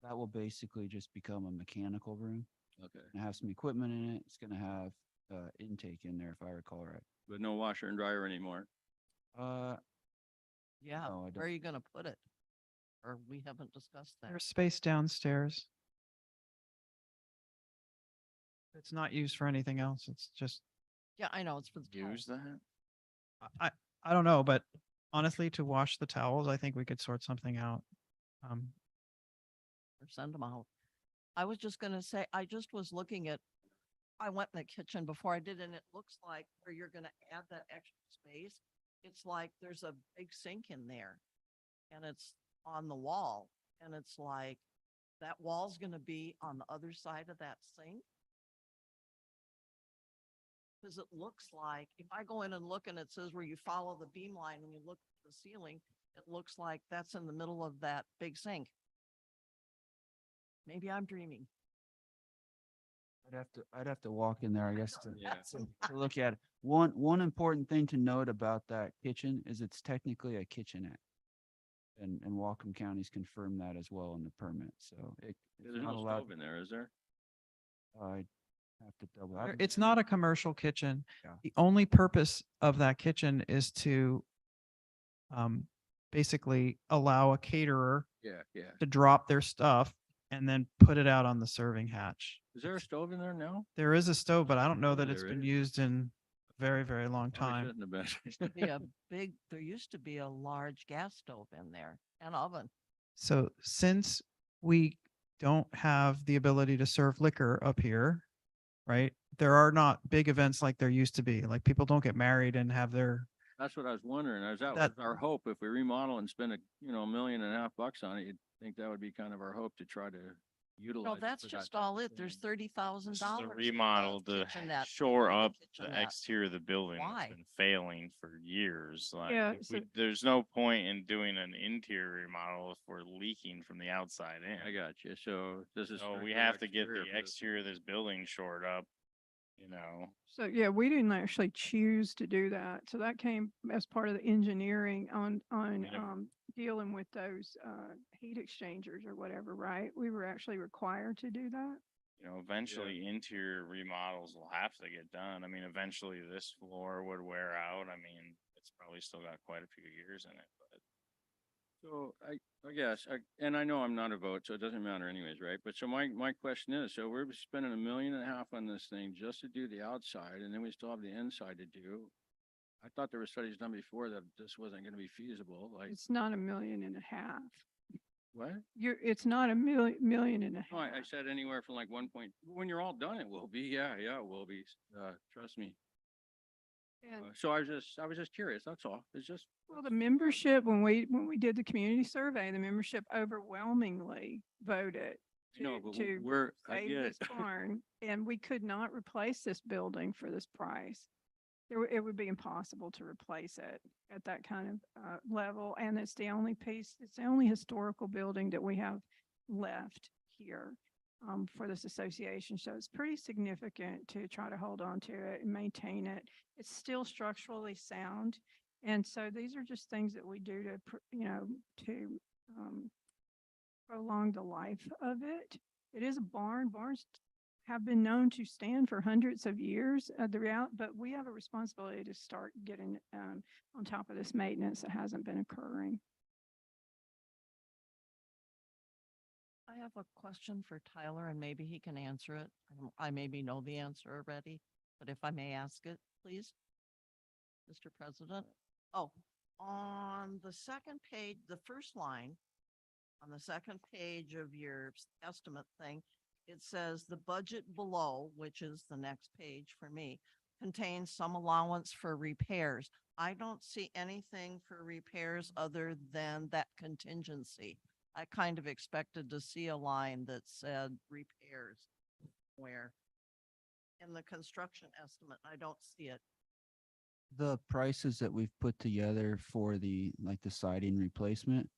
that will basically just become a mechanical room Okay, and have some equipment in it. It's gonna have intake in there, if I recall right. but no washer and dryer anymore. Yeah, No, I where don't. are you gonna put it? Or we haven't discussed that. There's space downstairs. It's not used for anything else. It's just, Yeah, I know, it's for the Use towels. that? I don't know, but honestly, to wash the towels, I think we could sort something out. Or send them out. I was just gonna say, I just was looking at, I went in the kitchen before I did, and it looks like where you're gonna add that extra space, it's like there's a big sink in there. And it's on the wall, and it's like, that wall's gonna be on the other side of that sink. Cause it looks like, if I go in and look and it says where you follow the beam line and you look at the ceiling, it looks like that's in the middle of that big sink. Maybe I'm dreaming. I'd have to walk in there, I guess, to, Yeah. to look at it. One important thing to note about that kitchen is it's technically a kitchenette. And Whatcom County's confirmed that as well in the permit, so it's There's not no allowed. stove in there, is there? I have to double. It's not a commercial kitchen. Yeah. The only purpose of that kitchen is to basically allow a caterer Yeah, yeah. to drop their stuff and then put it out on the serving hatch. Is there a stove in there now? There is a stove, but I don't know Oh, that it's there been is. used in a very, very long Probably time. shouldn't have been. Used to be a big, there used to be a large gas stove in there, an oven. So since we don't have the ability to serve liquor up here, right? There are not big events like there used to be. Like people don't get married and have their, That's what I was wondering. That That- was our hope. If we remodel and spend $1.5 million on it, you'd think that would be kind of our hope to try to utilize. No, it that's for that just type all of it. There's thing. $30,000. This is a remodel to kitchenette. shore up the kitchenette. exterior of the building. Why? It's been failing for years. Like, Yeah, if so- there's no point in doing an interior remodel if we're leaking from the outside in. I got you. So this is. So we strictly have to get exterior the for this. exterior of this building shored up, you know. So yeah, we didn't actually choose to do that. So that came as part of the engineering on Yeah. dealing with those heat exchangers or whatever, right? We were actually required to do that. You know, eventually interior remodels will have to get done. I mean, eventually this floor would wear out. I mean, it's probably still got quite a few years in it, but. So I guess, and I know I'm not a vote, so it doesn't matter anyways, right? But so my question is, so we're spending $1.5 million on this thing just to do the outside, and then we still have the inside to do. I thought there were studies done before that this wasn't gonna be feasible, like, It's not 1.5 million. what? It's not 1.5 million. No, I said anywhere from like when you're all done, it will be, yeah, it will be, trust me. And So I was just curious, that's all. It's just, well, the membership, when we did the community survey, the membership overwhelmingly voted no, to, but to I save get this it. barn, and we could not replace this building for this price. It would be impossible to replace it at that kind of level, and it's the only historical building that we have left here. for this association. So it's pretty significant to try to hold on to it and maintain it. It's still structurally sound. And so these are just things that we do to, to prolong the life of it. It is a barn. Barns have been known to stand for hundreds of years. But we have a responsibility to start getting on top of this maintenance that hasn't been occurring. I have a question for Tyler and maybe he can answer it. I maybe know the answer already, but if I may ask it, please. Mr. President. Oh, on the second page, the first line, on the second page of your estimate thing, it says the budget below, which is the next page for me, contains some allowance for repairs. I don't see anything for repairs other than that contingency. I kind of expected to see a line that said repairs where in the construction estimate, I don't see it. The prices that we've put together for the siding replacement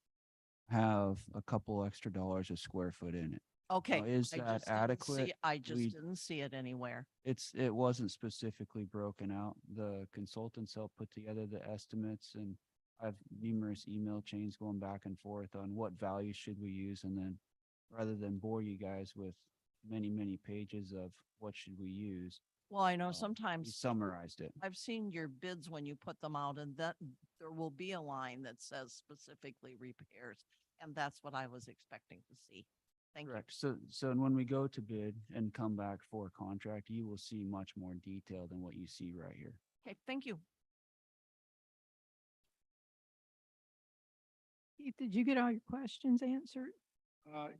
have a couple extra dollars a square foot in it. Okay. Is I that just didn't see- adequate? I just We- didn't see it anywhere. It wasn't specifically broken out. The consultants helped put together the estimates, and I have numerous email chains going back and forth on what values should we use. And then rather than bore you guys with many, many pages of what should we use, Well, I know we sometimes summarized it. I've seen your bids when you put them out and that there will be a line that says specifically repairs. And that's what I was expecting to see. Thank you. Correct. So when we go to bid and come back for a contract, you will see much more detail than what you see right here. Okay, thank you. Keith, did you get all your questions answered?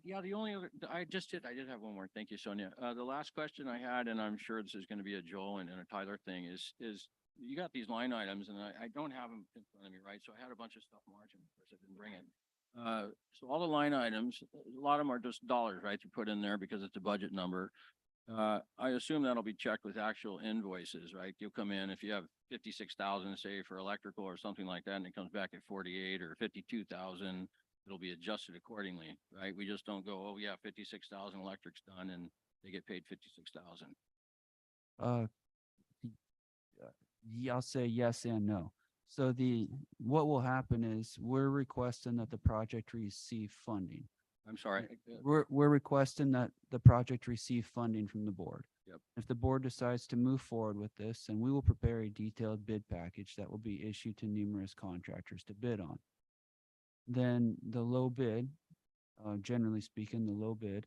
Yeah, the only other, I did have one more. Thank you, Sonia. The last question I had, and I'm sure this is going to be a Joel and a Tyler thing is you got these line items and I don't have them in front of me, right? So I had a bunch of stuff margin, of course I didn't bring it. So all the line items, a lot of them are just dollars, right? To put in there because it's a budget number. I assume that'll be checked with actual invoices, right? You'll come in if you have 56,000, say for electrical or something like that, and it comes back at 48 or 52,000, it'll be adjusted accordingly, right? We just don't go, oh yeah, 56,000 electric's done and they get paid 56,000. Yeah, I'll say yes and no. So what will happen is we're requesting that the project receive funding. I'm sorry. We're requesting that the project receive funding from the board. Yep. If the board decides to move forward with this, and we will prepare a detailed bid package that will be issued to numerous contractors to bid on. Then the low bid, generally speaking, the low bid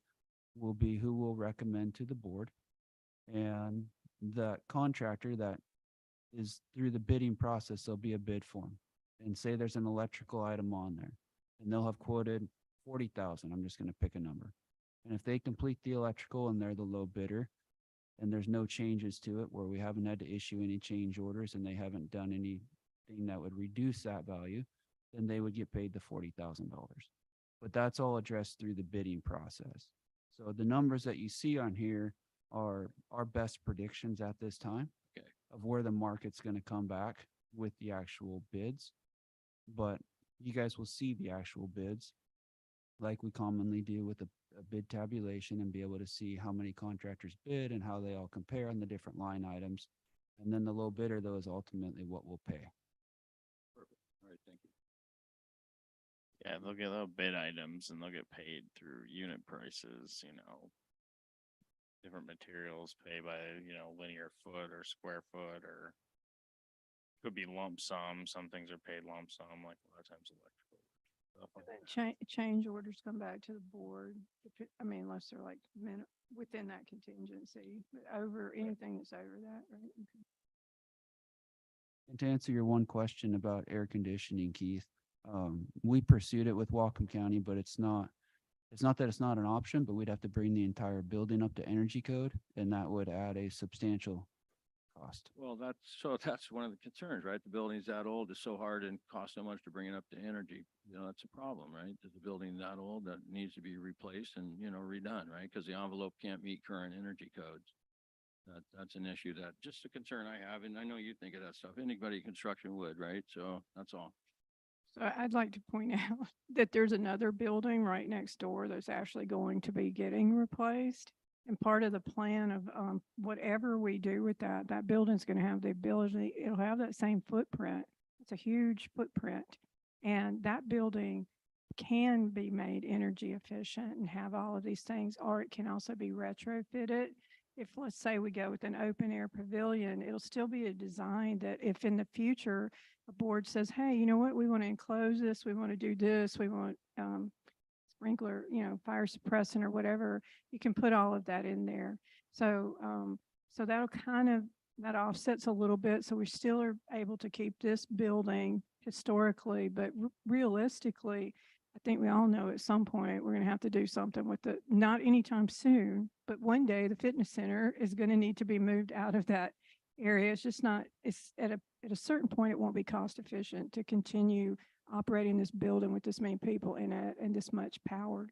will be who will recommend to the board. And the contractor that is through the bidding process, there'll be a bid form. And say there's an electrical item on there and they'll have quoted 40,000. I'm just going to pick a number. And if they complete the electrical and they're the low bidder and there's no changes to it where we haven't had to issue any change orders and they haven't done anything that would reduce that value, then they would get paid the $40,000. But that's all addressed through the bidding process. So the numbers that you see on here are our best predictions at this time. Okay. Of where the market's going to come back with the actual bids. But you guys will see the actual bids like we commonly do with a bid tabulation and be able to see how many contractors bid and how they all compare on the different line items. And then the low bidder, though, is ultimately what we'll pay. Perfect. All right, thank you. Yeah, they'll get little bid items and they'll get paid through unit prices, different materials pay by, linear foot or square foot or could be lump sum. Some things are paid lump sum, like a lot of times electrical stuff like that. Change orders come back to the board. Unless they're like within that contingency, but over anything that's over that, right? Okay. And to answer your one question about air conditioning, Keith, we pursued it with Whatcom County, but it's not that it's not an option, but we'd have to bring the entire building up to energy code, and that would add a substantial cost. Well, that's one of the concerns, right? The building's that old, it's so hard and costs so much to bring it up to energy. That's a problem, right? That the building's that old that needs to be replaced and, redone, right? Because the envelope can't meet current energy codes. That's an issue just a concern I have. And I know you think of that stuff. Anybody in construction would, right? So that's all. So I'd like to point out that there's another building right next door that's actually going to be getting replaced. And part of the plan of whatever we do with that, that building's going to have the ability, it'll have that same footprint. It's a huge footprint. And that building can be made energy efficient and have all of these things, or it can also be retrofitted. If, let's say, we go with an open air pavilion, it'll still be a design that if in the future a board says, hey, you know what, we want to enclose this, we want to do this, we want sprinkler, fire suppressant or whatever, you can put all of that in there. So, so that'll that offsets a little bit. So we still are able to keep this building historically, but realistically, I think we all know at some point we're going to have to do something with it. Not anytime soon, but one day the fitness center is going to need to be moved out of that area. It's just not, it's at a certain point, it won't be cost efficient to continue operating this building with this many people in it and this much power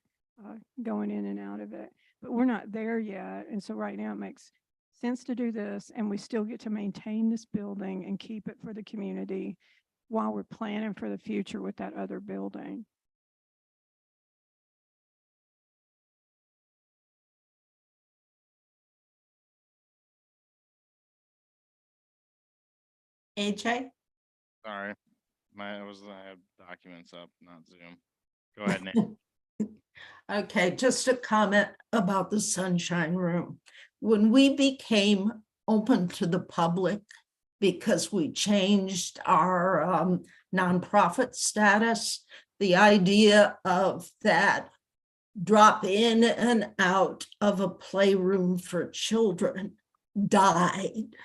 going in and out of it. But we're not there yet. And so right now it makes sense to do this, and we still get to maintain this building and keep it for the community while we're planning for the future with that other building. AJ? Sorry, I have documents up, not Zoom. Go ahead, Nate. Okay, just a comment about the Sunshine Room. When we became open to the public, because we changed our nonprofit status, the idea of that drop in and out of a playroom for children died.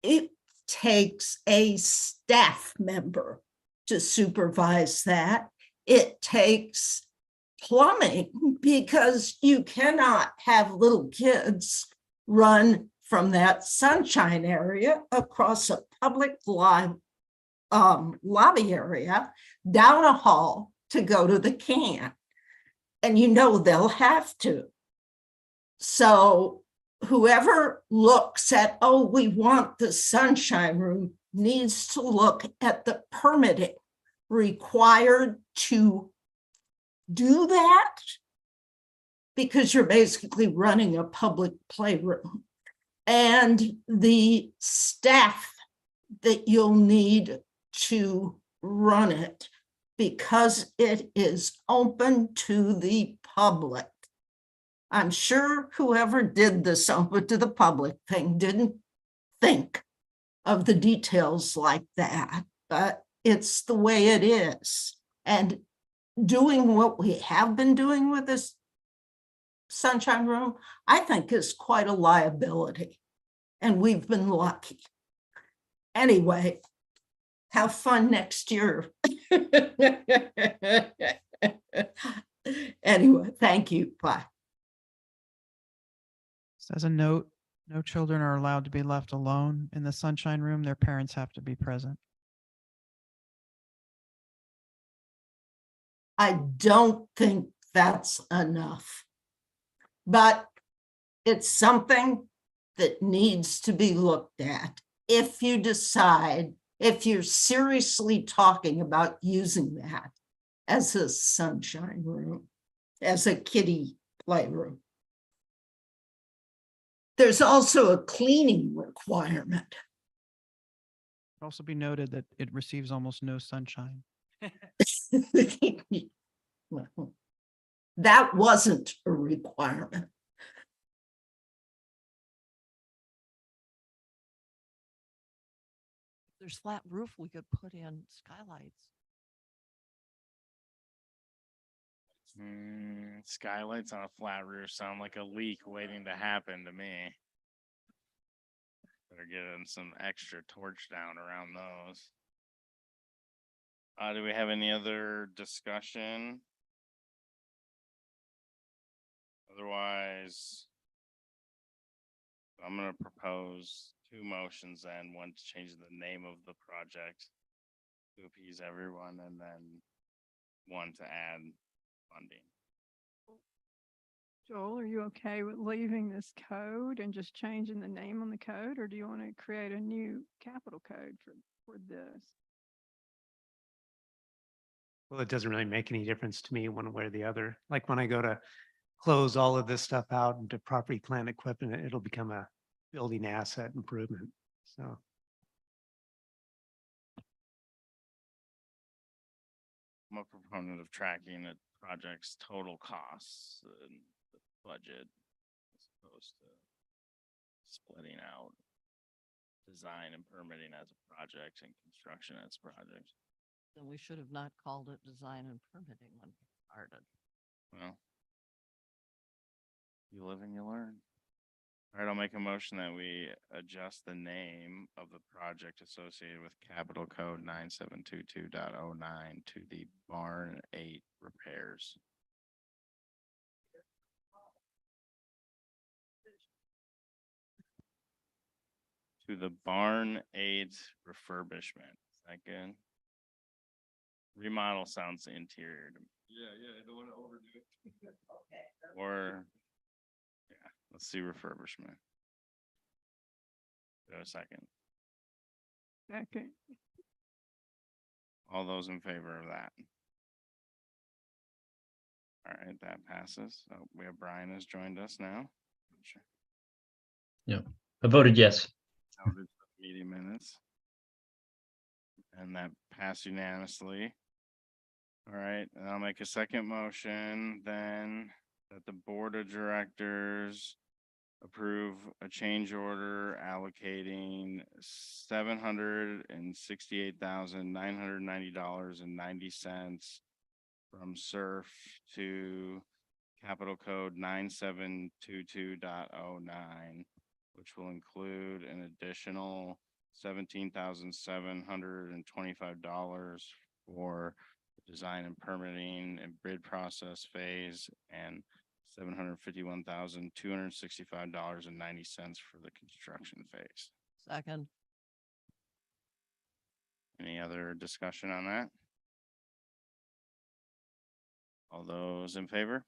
It takes a staff member to supervise that. It takes plumbing, because you cannot have little kids run from that sunshine area across a public lobby area down a hall to go to the can. And they'll have to. So whoever looks at, oh, we want the Sunshine Room, needs to look at the permitting required to do that, because you're basically running a public playroom, and the staff that you'll need to run it, because it is open to the public. I'm sure whoever did this open to the public thing didn't think of the details like that, but it's the way it is. And doing what we have been doing with this Sunshine Room, I think is quite a liability. And we've been lucky. Anyway, have fun next year. Anyway, thank you. Bye. So as a note, no children are allowed to be left alone in the Sunshine Room. Their parents have to be present. I don't think that's enough, but it's something that needs to be looked at. If you decide, if you're seriously talking about using that as a Sunshine Room, as a kiddie playroom. There's also a cleaning requirement. Also be noted that it receives almost no sunshine. That wasn't a requirement. There's flat roof, we could put in skylights. Skylights on a flat roof sound like a leak waiting to happen to me. Better get in some extra torch down around those. Do we have any other discussion? Otherwise, I'm gonna propose two motions and one to change the name of the project to appease everyone, and then one to add funding. Joel, are you okay with leaving this code and just changing the name on the code, or do you want to create a new capital code for this? Well, it doesn't really make any difference to me one way or the other. Like when I go to close all of this stuff out into property, plant, equipment, it'll become a building asset improvement. So. I'm a proponent of tracking the project's total costs and the budget as opposed to splitting out design and permitting as a project and construction as a project. Then we should have not called it design and permitting when we started. Well, you live and you learn. All right, I'll make a motion that we adjust the name of the project associated with Capital Code 9722.09 to the Barn 8 repairs. To the Barn 8 refurbishment. Is that good? Remodel sounds interior to me. Yeah, I don't want to overdo it. Or, yeah, let's see refurbishment. Go a second. Second. All those in favor of that? All right, that passes. So we have Brian has joined us now. Yeah, I voted yes. Noted for the meeting minutes. And that passed unanimously. All right, and I'll make a second motion then that the board of directors approve a change order allocating $768,990.90 from SURF to Capital Code 9722.09, which will include an additional $17,725 for the design and permitting and bid process phase and $751,265.90 for the construction phase. Second, Any other discussion on that? All those in favor?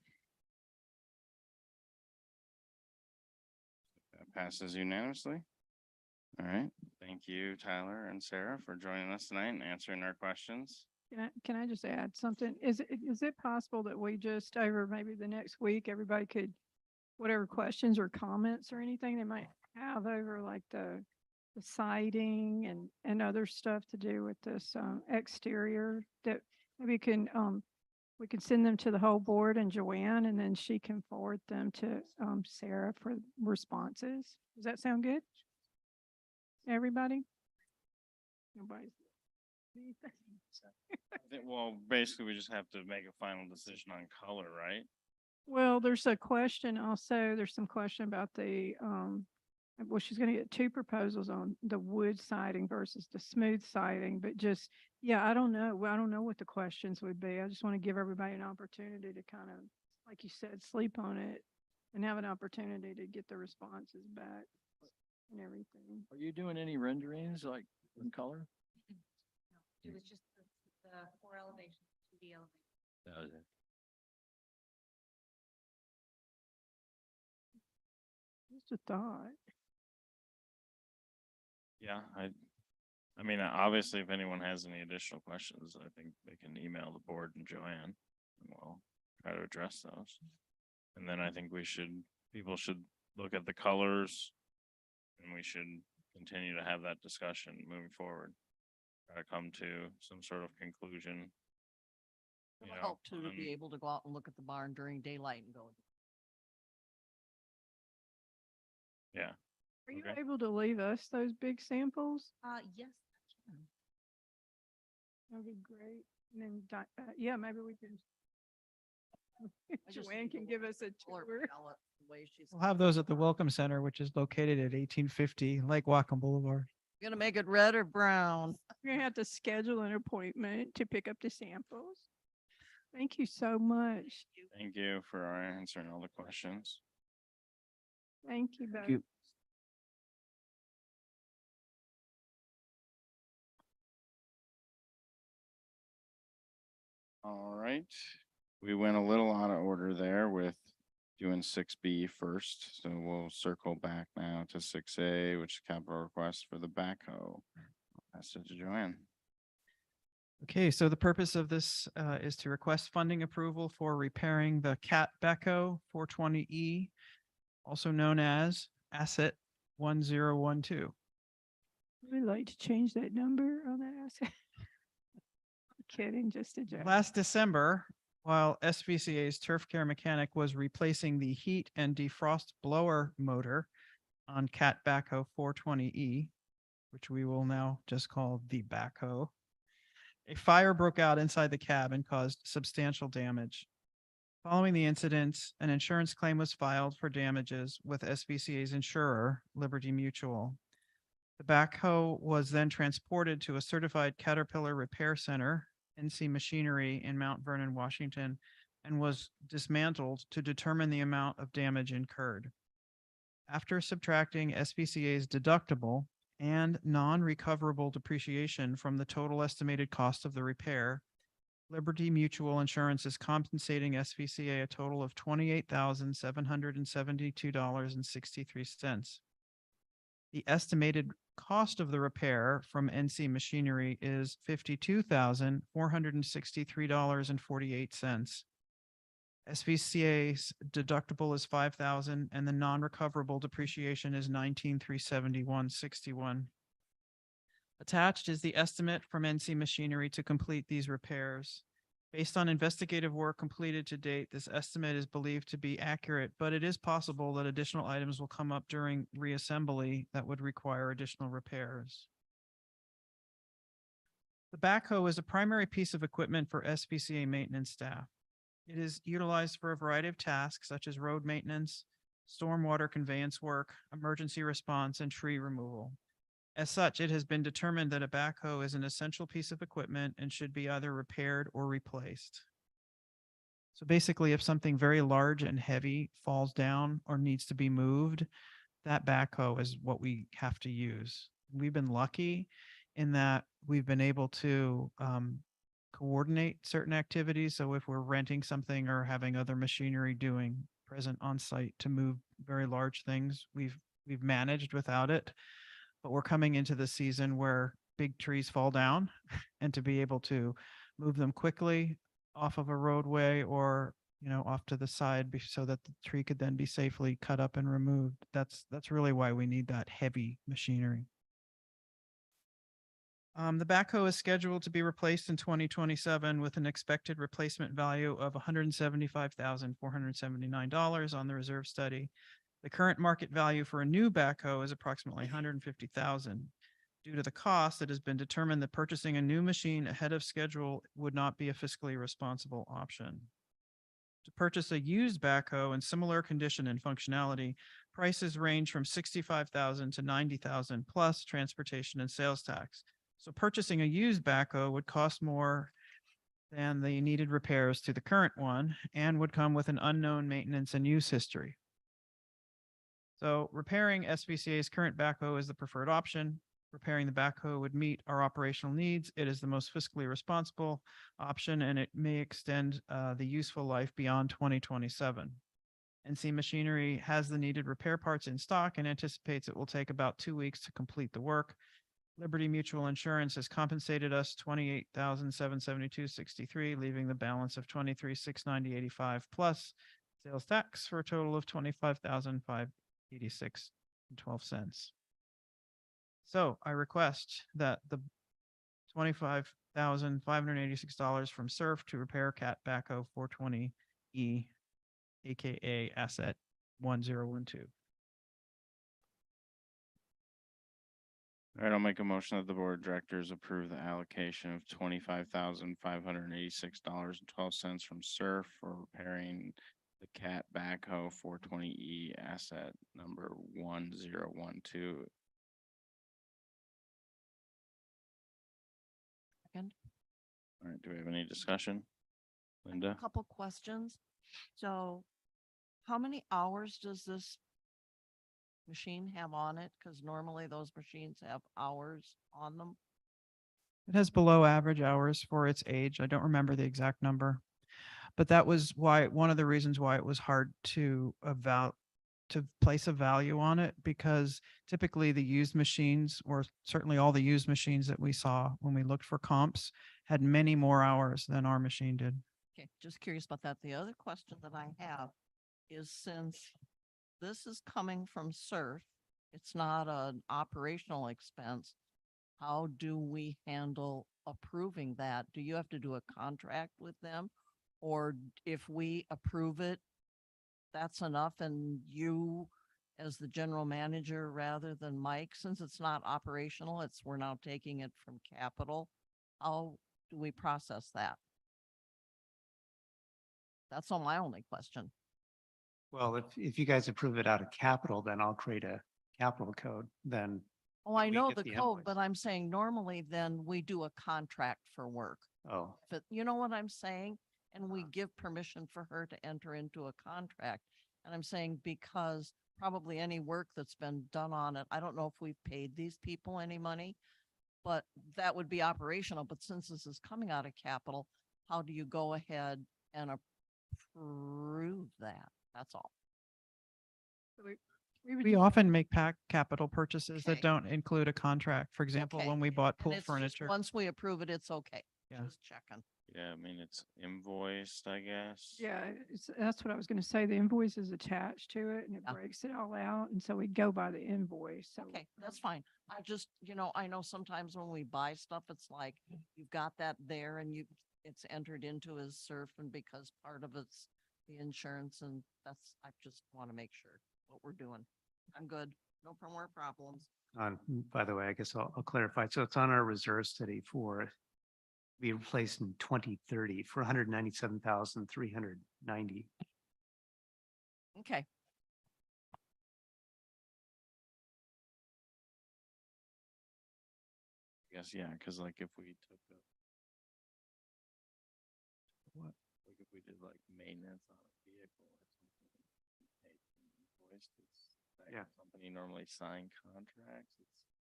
That passes unanimously. All right, thank you, Tyler and Sarah, for joining us tonight and answering our questions. Can I just add something? Is it possible that we just over maybe the next week, everybody could, whatever questions or comments or anything they might have over like the siding and other stuff to do with this exterior, that maybe we can send them to the whole board and Joanne, and then she can forward them to Sarah for responses. Does that sound good? Everybody? Nobody's. Well, basically, we just have to make a final decision on color, right? Well, there's a question also, there's some question about the, well, she's gonna get two proposals on the wood siding versus the smooth siding, but just, yeah, I don't know. Well, I don't know what the questions would be. I just want to give everybody an opportunity to kind of, like you said, sleep on it and have an opportunity to get the responses back and everything. Are you doing any renderings like in color? It was just the core elevation, 2D elevation. That was it. Just a thought. Yeah, I mean, obviously, if anyone has any additional questions, I think they can email the board and Joanne, and we'll try to address those. And then I think people should look at the colors, and we should continue to have that discussion moving forward. Try to come to some sort of conclusion. you it'll know, help too to on- be able to go out and look at the barn during daylight and go, Yeah, Are you Okay. able to leave us those big samples? Yes, I can. That'd be great. And then, yeah, maybe we can. I just Joanne need to can look give at us a the color tour. palette, the way she's We'll have those at the Welcome Center, which is located at 1850 Lake Wacom Boulevard. gonna make it red or brown. We're gonna have to schedule an appointment to pick up the samples. Thank you so much. thank you for answering all the questions. Thank you both. you. All right, we went a little out of order there with doing 6B first, so we'll circle back now to 6A, which is capital request for the backhoe. Pass it to Joanne. Okay, so the purpose of this is to request funding approval for repairing the Cat Backhoe 420E, also known as Asset 1012. We'd like to change that number on that asset. Kidding, just a joke. Last December, while SVCA's turf care mechanic was replacing the heat and defrost blower motor on Cat Backhoe 420E, which we will now just call the Backhoe, a fire broke out inside the cab and caused substantial damage. Following the incident, an insurance claim was filed for damages with SVCA's insurer, Liberty Mutual. The backhoe was then transported to a certified Caterpillar Repair Center, NC Machinery in Mount Vernon, Washington, and was dismantled to determine the amount of damage incurred. After subtracting SVCA's deductible and non-recoverable depreciation from the total estimated cost of the repair, Liberty Mutual Insurance is compensating SVCA a total of $28,772.63. The estimated cost of the repair from NC Machinery is $52,463.48. SVCA's deductible is $5,000 and the non-recoverable depreciation is $19,371.61. Attached is the estimate from NC Machinery to complete these repairs. Based on investigative work completed to date, this estimate is believed to be accurate, but it is possible that additional items will come up during reassembly that would require additional repairs. The backhoe is a primary piece of equipment for SVCA maintenance staff. It is utilized for a variety of tasks such as road maintenance, stormwater conveyance work, emergency response, and tree removal. As such, it has been determined that a backhoe is an essential piece of equipment and should be either repaired or replaced. So basically, if something very large and heavy falls down or needs to be moved, that backhoe is what we have to use. We've been lucky in that we've been able to coordinate certain activities. So if we're renting something or having other machinery present on site to move very large things, we've managed without it. But we're coming into the season where big trees fall down and to be able to move them quickly off of a roadway or, off to the side so that the tree could then be safely cut up and removed. That's really why we need that heavy machinery. The backhoe is scheduled to be replaced in 2027 with an expected replacement value of $175,479 on the reserve study. The current market value for a new backhoe is approximately $150,000. Due to the cost, it has been determined that purchasing a new machine ahead of schedule would not be a fiscally responsible option. To purchase a used backhoe in similar condition and functionality, prices range from $65,000 to $90,000 plus transportation and sales tax. So purchasing a used backhoe would cost more than the needed repairs to the current one and would come with an unknown maintenance and use history. So repairing SVCA's current backhoe is the preferred option. Repairing the backhoe would meet our operational needs. It is the most fiscally responsible option, and it may extend the useful life beyond 2027. NC Machinery has the needed repair parts in stock and anticipates it will take about 2 weeks to complete the work. Liberty Mutual Insurance has compensated us $28,772.63, leaving the balance of $23,690.85 plus sales tax for a total of $25,586.12. So I request that the $25,586 from SURF to repair Cat Backhoe 420E, aka Asset 1012. All right, I'll make a motion that the board of directors approve the allocation of $25,586.12 from SURF for repairing the Cat Backhoe 420E asset number 1012. Second. All right, do we have any discussion? A Linda? couple questions. So how many hours does this machine have on it? Because normally those machines have hours on them. It has below average hours for its age. I don't remember the exact number, but that was one of the reasons why it was hard to place a value on it, because typically the used machines, or certainly all the used machines that we saw when we looked for comps, had many more hours than our machine did. Okay, just curious about that. The other question that I have is since this is coming from SURF, it's not an operational expense. How do we handle approving that? Do you have to do a contract with them? Or if we approve it, that's enough and you as the general manager rather than Mike, since it's not operational, we're now taking it from capital. How do we process that? That's all my only question. Well, if you guys approve it out of capital, then I'll create a capital code, then. Oh, I we know get the the code, invoice. but I'm saying normally then we do a contract for work. Oh, If it, you know what I'm saying? And we give permission for her to enter into a contract. And I'm saying because probably any work that's been done on it, I don't know if we've paid these people any money, but that would be operational. But since this is coming out of capital, how do you go ahead and approve that? That's all. We would We just- often make capital purchases that Okay. don't include a contract. For example, Okay. when we bought And pool it's just furniture. once we approve it, it's okay. Yeah. Just checking. Yeah, I mean, it's invoiced, I guess. Yeah, that's what I was gonna say. The invoice is attached to it and it Yeah. breaks it all out. And so we go by the invoice. So Okay, that's fine. I just, I know sometimes when we buy stuff, it's like you've got that there and it's entered into as surf and because part of it's the insurance and I just want to make sure what we're doing. I'm good. No more problems. by the way, I guess I'll clarify. So it's on our reserve study for be replaced in 2030 for 197,390. Okay, I guess, yeah, because like if we took a. What? Like if we did like maintenance on a vehicle or something. Paid and invoiced, that Yeah. company normally sign contracts.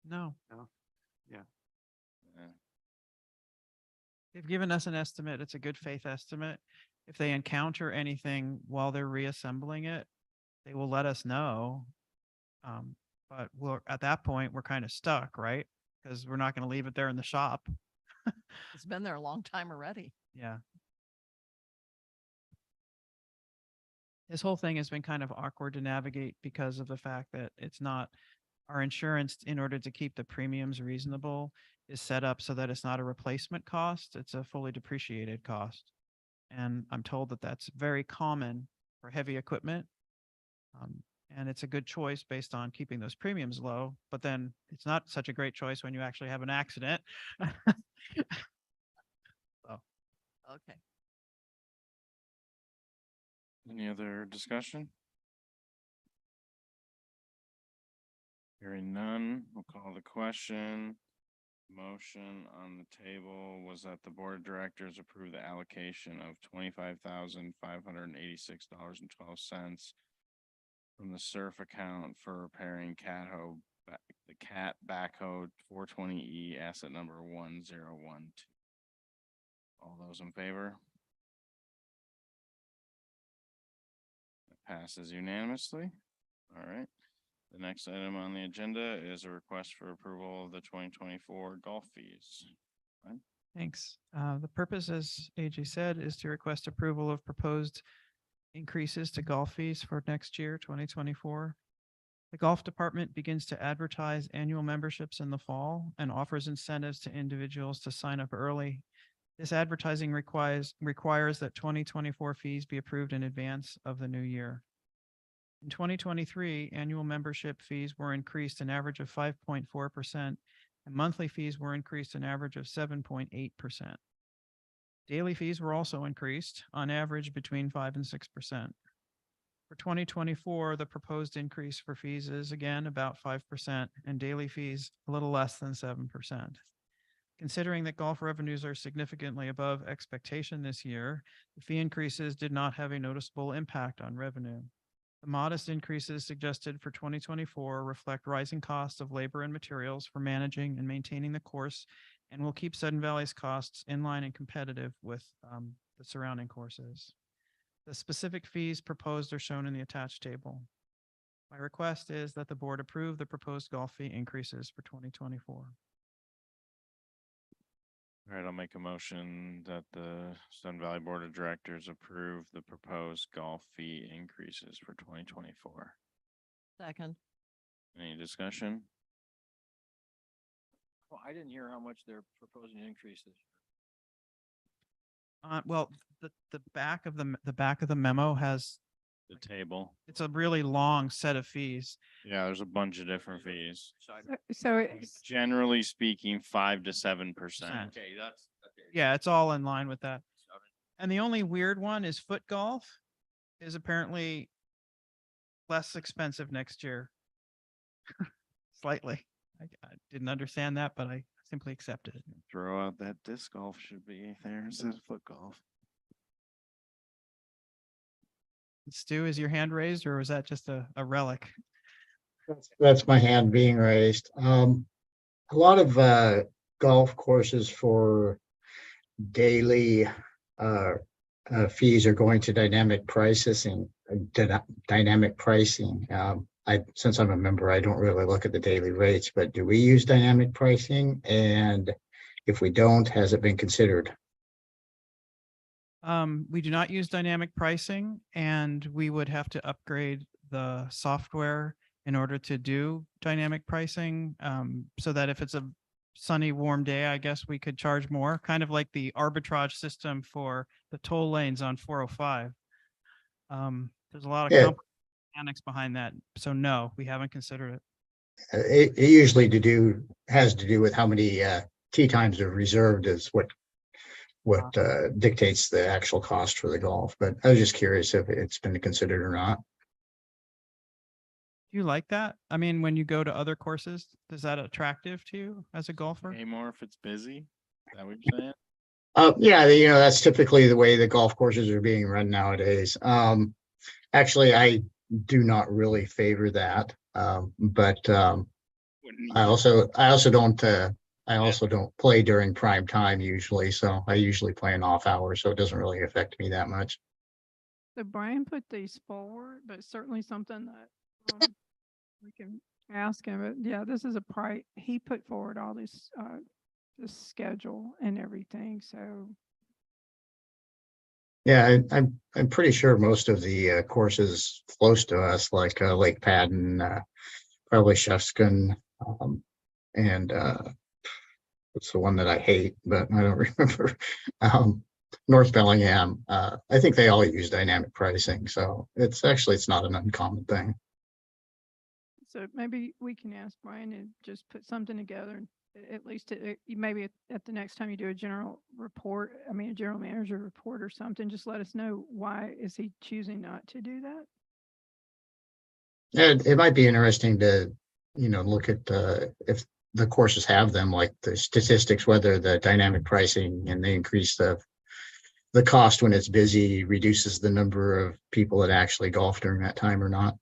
No, Yeah. they've given us an estimate. It's a good faith estimate. If they encounter anything while they're reassembling it, they will let us know. But at that point, we're kind of stuck, right? Because we're not going to leave it there in the shop. it's been there a long time already. Yeah. This whole thing has been kind of awkward to navigate because of the fact that it's not our insurance, in order to keep the premiums reasonable, is set up so that it's not a replacement cost. It's a fully depreciated cost. And I'm told that that's very common for heavy equipment. And it's a good choice based on keeping those premiums low, but then it's not such a great choice when you actually have an accident. Okay. Any other discussion? Hearing none, we'll call the question. Motion on the table was that the board of directors approve the allocation of $25,586.12 from the SURF account for repairing the cat backhoe 420E asset number 1012. All those in favor? It passes unanimously. All right. The next item on the agenda is a request for approval of the 2024 golf fees. Thanks. The purpose, as AJ said, is to request approval of proposed increases to golf fees for next year, 2024. The golf department begins to advertise annual memberships in the fall and offers incentives to individuals to sign up early. This advertising requires that 2024 fees be approved in advance of the new year. In 2023, annual membership fees were increased an average of 5.4%, and monthly fees were increased an average of 7.8%. Daily fees were also increased on average between 5 and 6%. For 2024, the proposed increase for fees is again about 5% and daily fees a little less than 7%. Considering that golf revenues are significantly above expectation this year, the fee increases did not have a noticeable impact on revenue. The modest increases suggested for 2024 reflect rising costs of labor and materials for managing and maintaining the course and will keep Sudden Valley's costs in line and competitive with the surrounding courses. The specific fees proposed are shown in the attached table. My request is that the board approve the proposed golf fee increases for 2024. All right, I'll make a motion that the Sun Valley Board of Directors approve the proposed golf fee increases for 2024. Second. Any discussion? Well, I didn't hear how much they're proposing to increase this. Well, the back of the back of the memo has, The table. it's a really long set of fees. Yeah, there's a bunch of different fees. So it's, Generally speaking, 5 to 7%. Okay, that's, okay. Yeah, it's all in line with that. And the only weird one is foot golf is apparently less expensive next year. Slightly. I didn't understand that, but I simply accepted it. Throw out that disc golf should be there instead of foot golf. Stu, is your hand raised or was that just a relic? That's my hand being raised. A lot of golf courses for daily fees are going to dynamic pricing. Dynamic pricing. Since I'm a member, I don't really look at the daily rates, but do we use dynamic pricing? And if we don't, has it been considered? We do not use dynamic pricing and we would have to upgrade the software in order to do dynamic pricing. So that if it's a sunny, warm day, I guess we could charge more, kind of like the arbitrage system for the toll lanes on 405. There's a lot of Yeah. mechanics behind that. So no, we haven't considered it. It usually has to do with how many tee times are reserved is what dictates the actual cost for the golf. But I was just curious if it's been considered or not. Do you like that? I mean, when you go to other courses, is that attractive to you as a golfer? Pay more if it's busy. Is that what you're saying? Yeah, that's typically the way the golf courses are being run nowadays. Actually, I do not really favor that. But I also don't play during prime time usually, so I usually play in off hours, so it doesn't really affect me that much. so Brian put these forward, but it's certainly something that we can ask him. But yeah, this is a price. He put forward all this schedule and everything. So Yeah, I'm pretty sure most of the courses close to us, like Lake Padden, probably Shefskin, and it's the one that I hate, but I don't remember. North Bellingham. I think they all use dynamic pricing, so it's not an uncommon thing. So maybe we can ask Brian to just put something together, at least maybe at the next time you do a general manager report or something, just let us know why is he choosing not to do that? It might be interesting to, look at if the courses have them, like the statistics, whether the dynamic pricing and the increase the cost when it's busy reduces the number of people that actually golf during that time or not.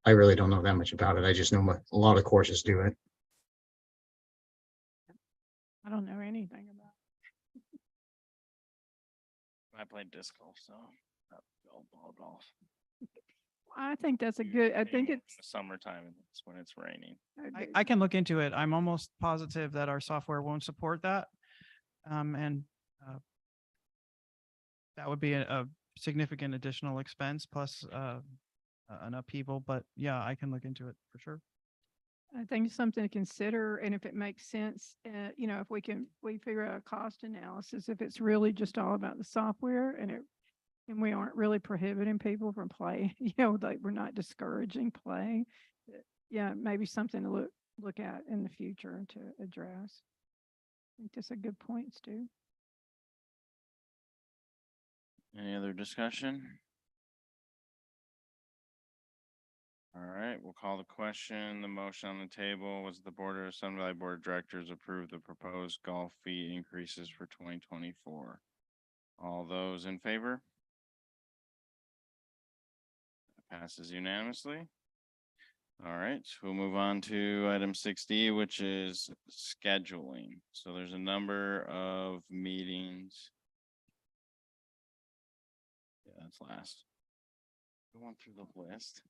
I really don't know that much about it. I just know a lot of courses do it. I don't know anything about I played disc golf, so golf. I think that's a good, I think it's. Summertime. It's when it's raining. I can look into it. I'm almost positive that our software won't support that. And that would be a significant additional expense plus an upheaval, but yeah, I can look into it for sure. I think it's something to consider, and if it makes sense, if we figure out a cost analysis, if it's really just all about the software and we aren't really prohibiting people from play, like we're not discouraging play. Yeah, maybe something to look at in the future to address. I think that's a good point, Stu. Any other discussion? All right, we'll call the question. The motion on the table was the Sun Valley Board of Directors approve the proposed golf fee increases for 2024. All those in favor? Passes unanimously. All right, so we'll move on to item 6D, which is scheduling. So there's a number of meetings. Yeah, that's last. Going through the list.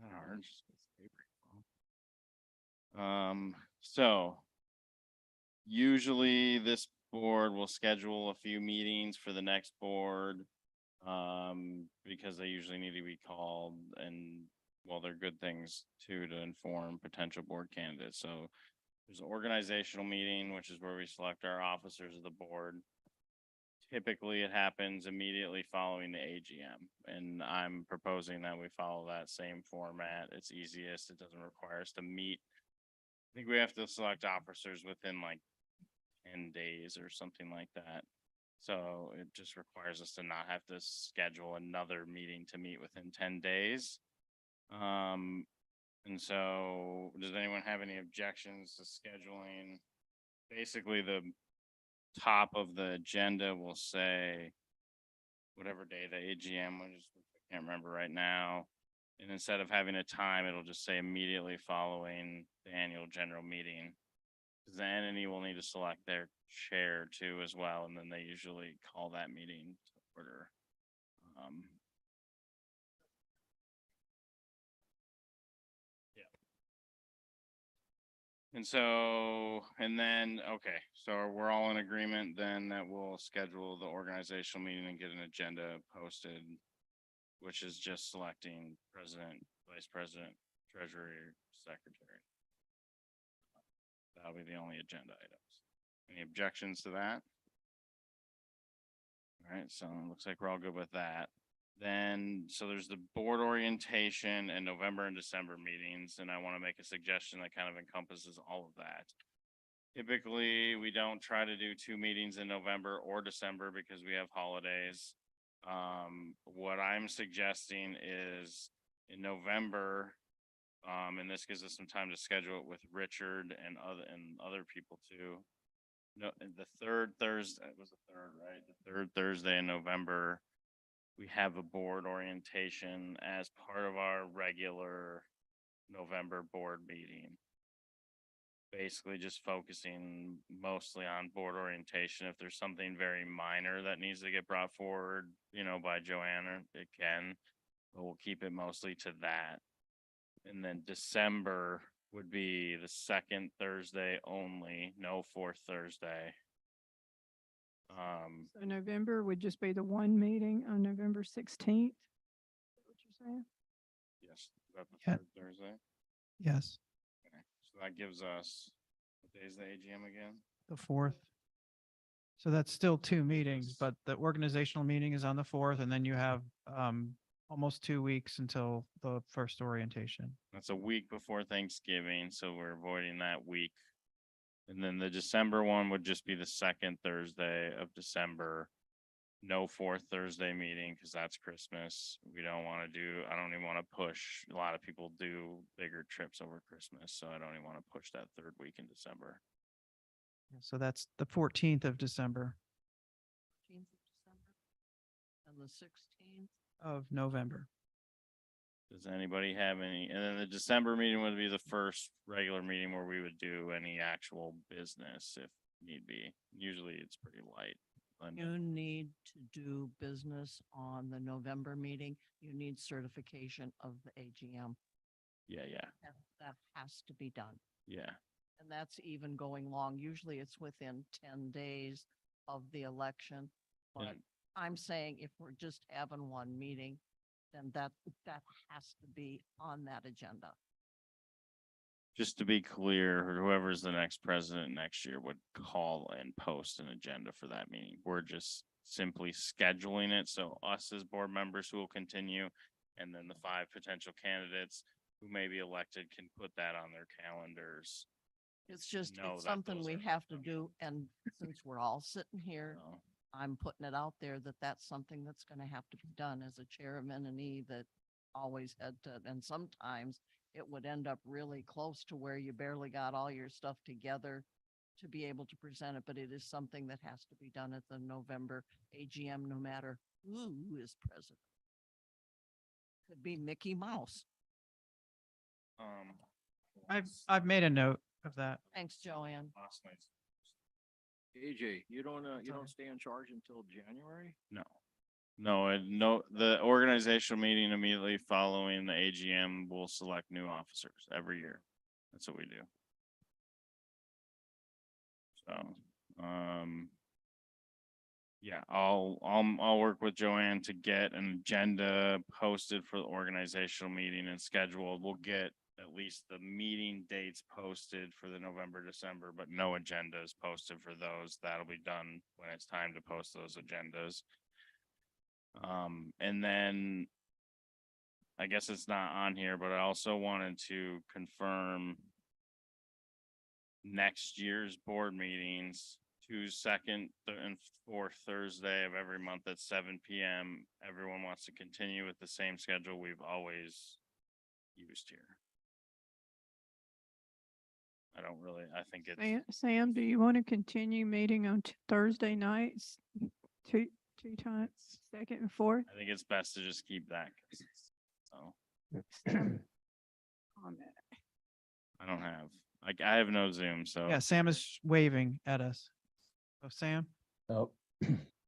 Not hard. So usually this board will schedule a few meetings for the next board. Because they usually need to be called and, well, they're good things too, to inform potential board candidates. So there's an organizational meeting, which is where we select our officers of the board. Typically, it happens immediately following the AGM, and I'm proposing that we follow that same format. It's easiest. It doesn't require us to meet. I think we have to select officers within like 10 days or something like that. So it just requires us to not have to schedule another meeting to meet within 10 days. And so does anyone have any objections to scheduling? Basically, the top of the agenda will say whatever day the AGM was, I can't remember right now. And instead of having a time, it'll just say immediately following the annual general meeting. The entity will need to select their chair too as well, and then they usually call that meeting to order. Yeah. And so, and then, okay, so we're all in agreement then that we'll schedule the organizational meeting and get an agenda posted, which is just selecting president, vice president, treasurer, secretary. That'll be the only agenda items. Any objections to that? All right, so it looks like we're all good with that. Then, so there's the board orientation and November and December meetings, and I want to make a suggestion that kind of encompasses all of that. Typically, we don't try to do 2 meetings in November or December because we have holidays. What I'm suggesting is in November, and this gives us some time to schedule it with Richard and other people too. No, the third Thursday, it was the third, right? The third Thursday in November, we have a board orientation as part of our regular November board meeting. Basically just focusing mostly on board orientation. If there's something very minor that needs to get brought forward, you know, by Joanna, it can, but we'll keep it mostly to that. And then December would be the second Thursday only, no 4th Thursday. So November would just be the one meeting on November 16th. Is that what you're saying? Yes, is that the Yeah. 3rd Thursday? Yes, Okay, so that gives us, what day is the AGM again? the 4th. So that's still 2 meetings, but the organizational meeting is on the 4th, and then you have almost 2 weeks until the first orientation. That's a week before Thanksgiving, so we're avoiding that week. And then the December one would just be the second Thursday of December. No 4th Thursday meeting because that's Christmas. We don't want to do, I don't even want to push. A lot of people do bigger trips over Christmas, so I don't even want to push that 3rd week in December. So that's the 14th of December 14th of December and the 16th. of November. Does anybody have any? And then the December meeting would be the first regular meeting where we would do any actual business if need be. Usually it's pretty light. You need to do business on the November meeting. You need certification of the AGM. Yeah, That has to be done. yeah. And that's even going long. Usually it's within 10 days of the election. But And- I'm saying if we're just having one meeting, then that has to be on that agenda. Just to be clear, whoever's the next president next year would call and post an agenda for that meeting. We're just simply scheduling it. So us as board members who will continue, and then the 5 potential candidates who may be elected can put that on their calendars. It's just, know it's that something those we are have to do. And since we're all sitting here, So, I'm putting it out there that that's something that's going to have to be done as a chair of M&E that always had to, and sometimes it would end up really close to where you barely got all your stuff together to be able to present it, but it is something that has to be done at the November AGM, no matter who is president. Could be Mickey Mouse. I've made a note of that. Thanks, Joanne. last night's- AJ, you don't stay in charge until January? No. No, the organizational meeting immediately following the AGM will select new officers every year. That's what we do. So So, yeah, I'll work with Joanne to get an agenda posted for the organizational meeting and scheduled. We'll get at least the meeting dates posted for the November, December, but no agendas posted for those. That'll be done when it's time to post those agendas. And then I guess it's not on here, but I also wanted to confirm next year's board meetings, second and fourth Thursday of every month at 7 PM. Everyone wants to continue with the same schedule we've always used here. I think it's, Sam, do you want to continue meeting on Thursday nights? Two times, second and fourth? I think it's best to just keep that. So Comment. I have no Zoom, so. Yeah, Sam is waving at us. Oh, Sam? Oh,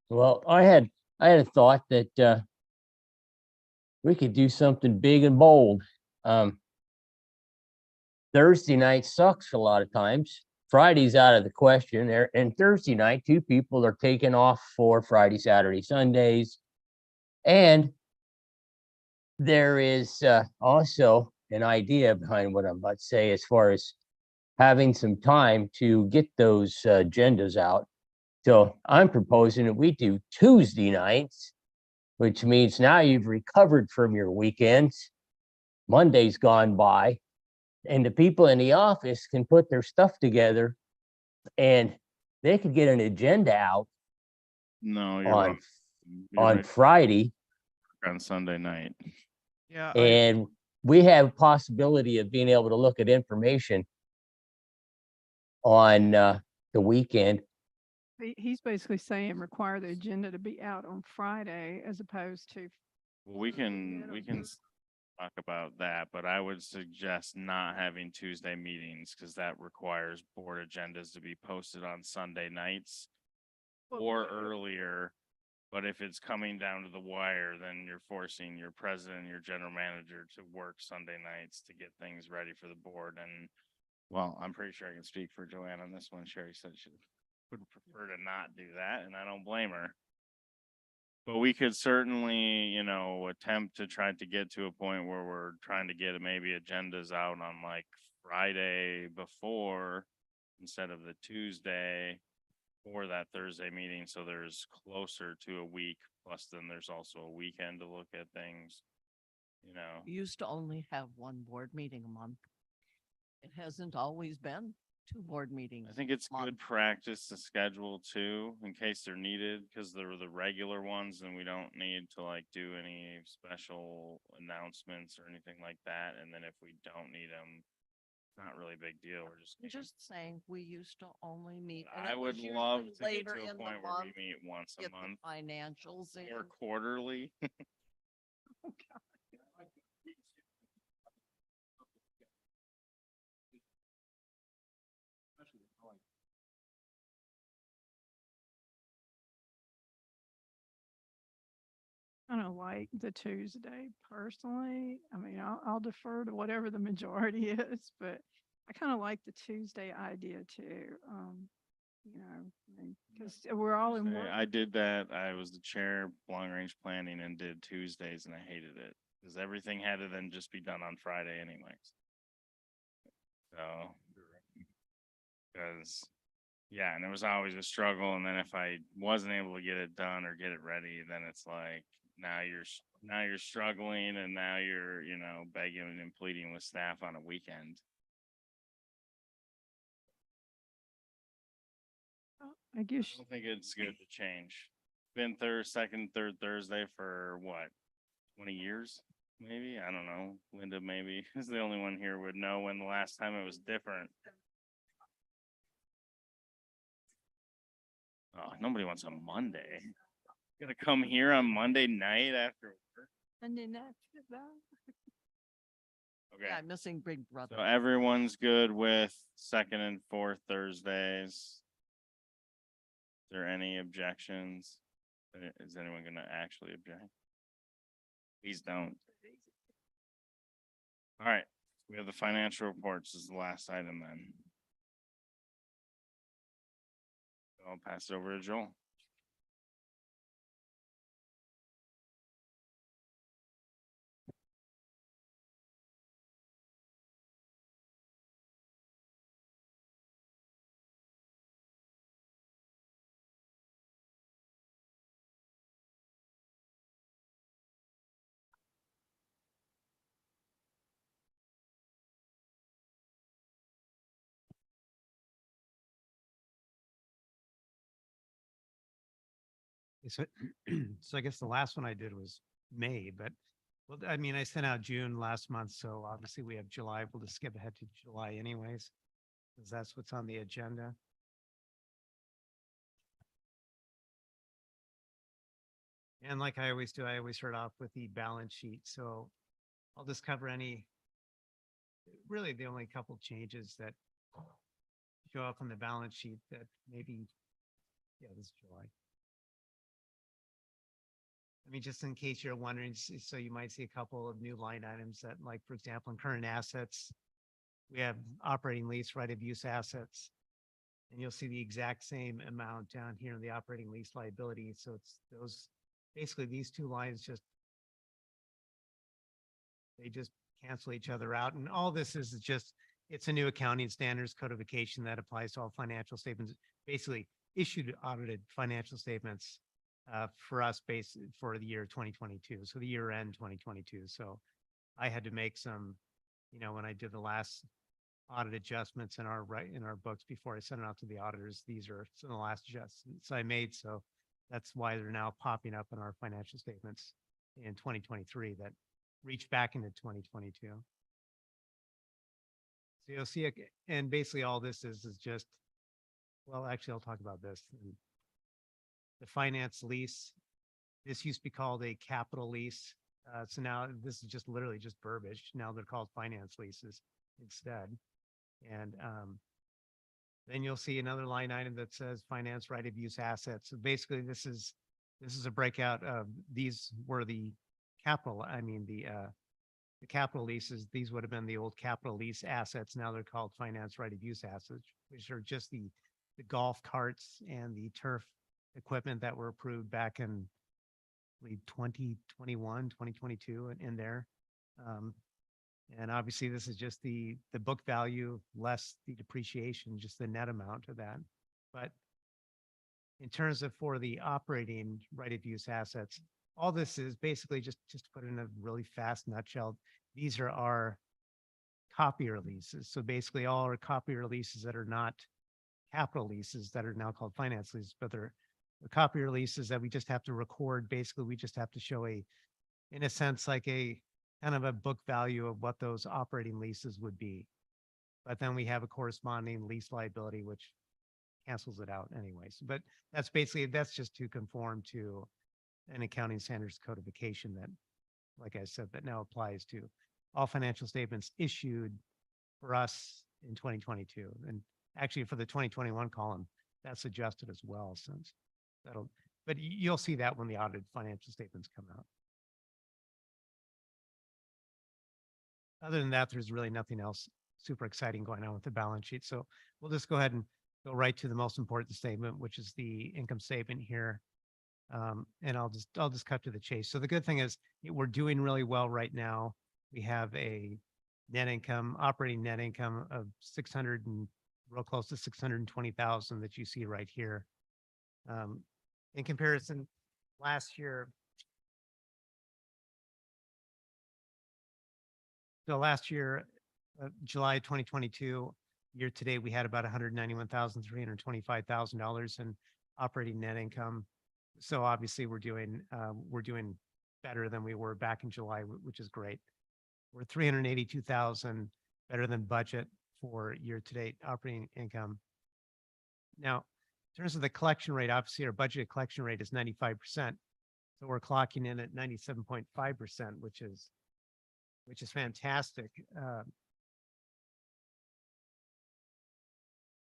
well, I had a thought that we could do something big and bold. Thursday night sucks a lot of times. Friday's out of the question there. And Thursday night, 2 people are taking off for Friday, Saturday, Sundays. And there is also an idea behind what I'm about to say as far as having some time to get those agendas out. So I'm proposing that we do Tuesday nights, which means now you've recovered from your weekends. Monday's gone by, and the people in the office can put their stuff together and they could get an agenda out No, you're on wrong. You're on right, Friday. on Sunday night. Yeah, And we have possibility of being able to look at information on the weekend. He's basically saying require the agenda to be out on Friday as opposed to. Well, we can talk about that, but I would suggest not having Tuesday meetings because that requires board agendas to be posted on Sunday nights or earlier. But if it's coming down to the wire, then you're forcing your president, your general manager to work Sunday nights to get things ready for the board. And well, I'm pretty sure I can speak for Joanne on this one. Sherry said she would prefer to not do that, and I don't blame her. But we could certainly, attempt to try to get to a point where we're trying to get maybe agendas out on like Friday before instead of the Tuesday or that Thursday meeting. So there's closer to a week. Plus then there's also a weekend to look at things, We used to only have one board meeting a month. It hasn't always been 2 board meetings. I think it's a month. good practice to schedule too, in case they're needed, because they're the regular ones and we don't need to like do any special announcements or anything like that. And then if we don't need them, not really a big deal. We're just. I'm just saying, we used to only meet. and I it would was love usually to get later to a in the point where we month, meet once a get the month Financials in. or quarterly. Kind of like the Tuesday personally. I mean, I'll defer to whatever the majority is, but I kind of like the Tuesday idea too. Because we're all in work. I did that. I was the chair long range planning and did Tuesdays and I hated it because everything had to then just be done on Friday anyways. So, because yeah, and it was always a struggle. And then if I wasn't able to get it done or get it ready, then it's like, now you're struggling and now you're, begging and pleading with staff on a weekend. I guess I don't think it's good to change. Been third Thursday for what, 20 years? Maybe, I don't know. Linda maybe is the only one here would know when the last time it was different. Oh, nobody wants a Monday. Gonna come here on Monday night after work? and then that's Okay. Yeah, I'm missing Big Brother. So everyone's good with second and fourth Thursdays. Is there any objections? Is anyone gonna actually object? Please don't. All right, we have the financial reports is the last item then. I'll pass it over to Joel. So, so I guess the last one I did was May, but well, I mean, I sent out June last month, so obviously we have July. We'll just skip ahead to July anyways, because that's what's on the agenda. And like I always do, I always start off with the balance sheet. So I'll just cover really the only couple changes that show up on the balance sheet that maybe, yeah, this is July. I mean, just in case you're wondering, so you might see a couple of new line items that, like, for example, in current assets, we have operating lease right of use assets. And you'll see the exact same amount down here in the operating lease liability. So it's those, basically these two lines they just cancel each other out. And all this is just, it's a new accounting standards codification that applies to all financial statements, basically issued audited financial statements for us based for the year 2022. So the year end 2022. So I had to make some, when I did the last audit adjustments in our books before I sent it out to the auditors, these are some of the last adjustments I made. So that's why they're now popping up in our financial statements in 2023 that reach back into 2022. So you'll see it, and basically all this is just, well, actually, I'll talk about this. The finance lease, this used to be called a capital lease. So now this is just literally just verbiage. Now they're called finance leases instead. And then you'll see another line item that says finance right of use assets. So basically this is a breakout of, these were the capital, the capital leases. These would have been the old capital lease assets. Now they're called finance right of use assets, which are just the golf carts and the turf equipment that were approved back in, I believe, 2021, 2022 in there. And obviously this is just the book value less the depreciation, just the net amount of that. But in terms of for the operating right of use assets, all this is basically just to put it in a really fast nutshell, these are our copier leases. So basically all our copier leases that are not capital leases that are now called finance leases, but they're the copier leases that we just have to record. Basically, we just have to show in a sense, like a kind of a book value of what those operating leases would be. But then we have a corresponding lease liability, which cancels it out anyways. But that's just to conform to an accounting standards codification that, like I said, that now applies to all financial statements issued for us in 2022. And actually for the 2021 column, that's adjusted as well, since but you'll see that when the audited financial statements come out. Other than that, there's really nothing else super exciting going on with the balance sheet. So we'll just go ahead and go right to the most important statement, which is the income statement here. And I'll just cut to the chase. So the good thing is we're doing really well right now. We have a operating net income of 600 and real close to 620,000 that you see right here. In comparison, last year, July 2022, year to date, we had about $191,325,000 in operating net income. So obviously we're doing better than we were back in July, which is great. We're 382,000 better than budget for year to date operating income. Now, in terms of the collection rate, obviously our budgeted collection rate is 95%. So we're clocking in at 97.5%, which is fantastic.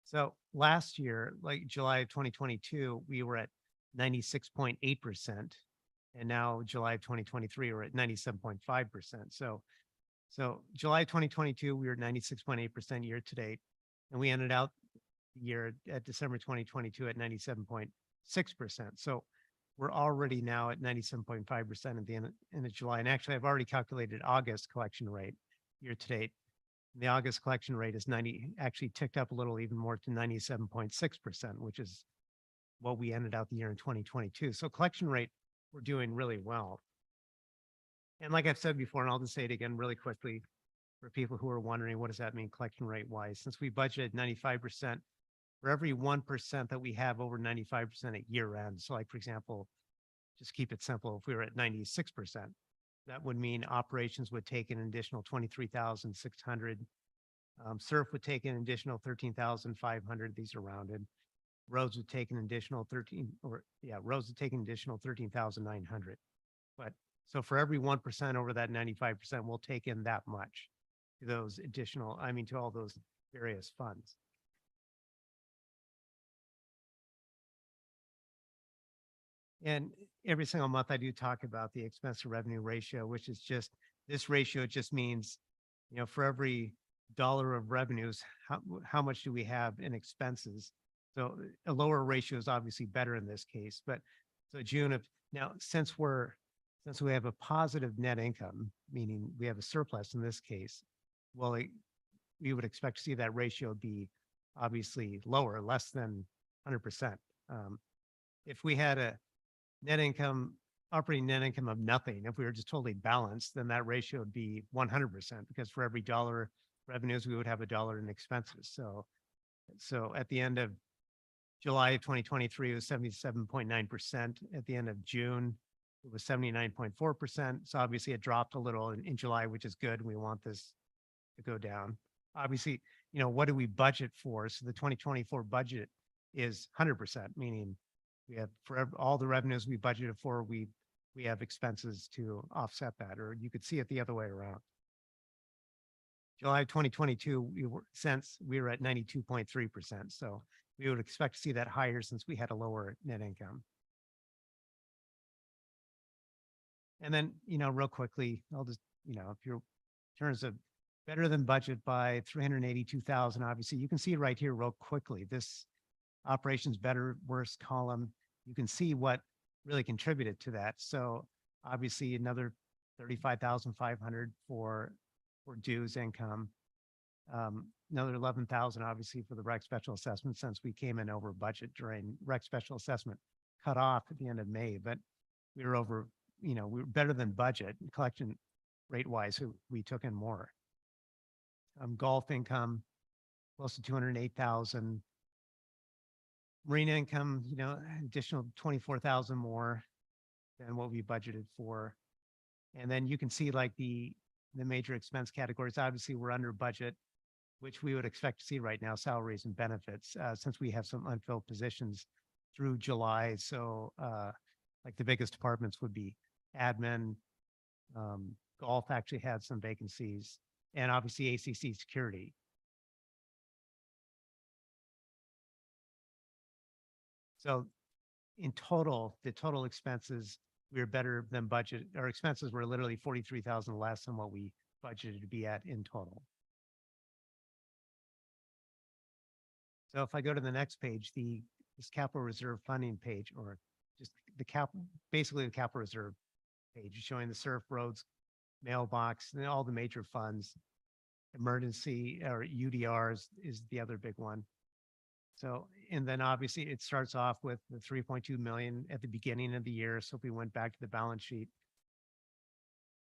So last year, like July of 2022, we were at 96.8%. And now July of 2023, we're at 97.5%. So July 2022, we were 96.8% year to date. And we ended out year at December 2022 at 97.6%. So we're already now at 97.5% at the end of July. And actually, I've already calculated August collection rate year to date. The August collection rate is actually ticked up a little even more to 97.6%, which is what we ended out the year in 2022. So collection rate, we're doing really well. And like I've said before, and I'll just say it again really quickly for people who are wondering, what does that mean collection rate wise? Since we budgeted 95%, for every 1% that we have over 95% at year end. So like, for example, just keep it simple. If we were at 96%, that would mean operations would take an additional 23,600. Surf would take an additional 13,500. These are rounded. Roads would take an additional 13,900. But so for every 1% over that 95%, we'll take in that much to those additional, to all those various funds. And every single month I do talk about the expense to revenue ratio, which is just, this ratio just means, for every dollar of revenues, how much do we have in expenses? So a lower ratio is obviously better in this case, but so since we have a positive net income, meaning we have a surplus in this case, well, we would expect to see that ratio be obviously lower, less than 100%. If we had a operating net income of nothing, if we were just totally balanced, then that ratio would be 100%, because for every dollar revenues, we would have $1 in expenses. So at the end of July of 2023, it was 77.9%. At the end of June, it was 79.4%. So obviously it dropped a little in July, which is good. We want this to go down. Obviously, what do we budget for? So the 2024 budget is 100%, meaning we have for all the revenues we budgeted for, we have expenses to offset that, or you could see it the other way around. July 2022, we were at 92.3%. So we would expect to see that higher since we had a lower net income. And then, real quickly, I'll just, if you're in terms of better than budget by 382,000, obviously you can see right here real quickly, this operations better, worse column, you can see what really contributed to that. So obviously another 35,500 for dues income, another 11,000 obviously for the rec special assessment, since we came in over budget during rec special assessment cut off at the end of May, but we were over, we were better than budget collection rate wise, we took in more. Golf income, close to 208,000. Marine income, additional 24,000 more than what we budgeted for. And then you can see like the major expense categories, obviously we're under budget, which we would expect to see right now, salaries and benefits, since we have some unfilled positions through July. So like the biggest departments would be admin, golf actually had some vacancies, and obviously ACC security. So in total, the total expenses, we were better than budget. Our expenses were literally 43,000 less than what we budgeted to be at in total. So if I go to the next page, this capital reserve funding page, or just basically the capital reserve page, showing the surf, roads, mailbox, and all the major funds. Emergency or UDRs is the other big one. So, and then obviously it starts off with the 3.2 million at the beginning of the year. So if we went back to the balance sheet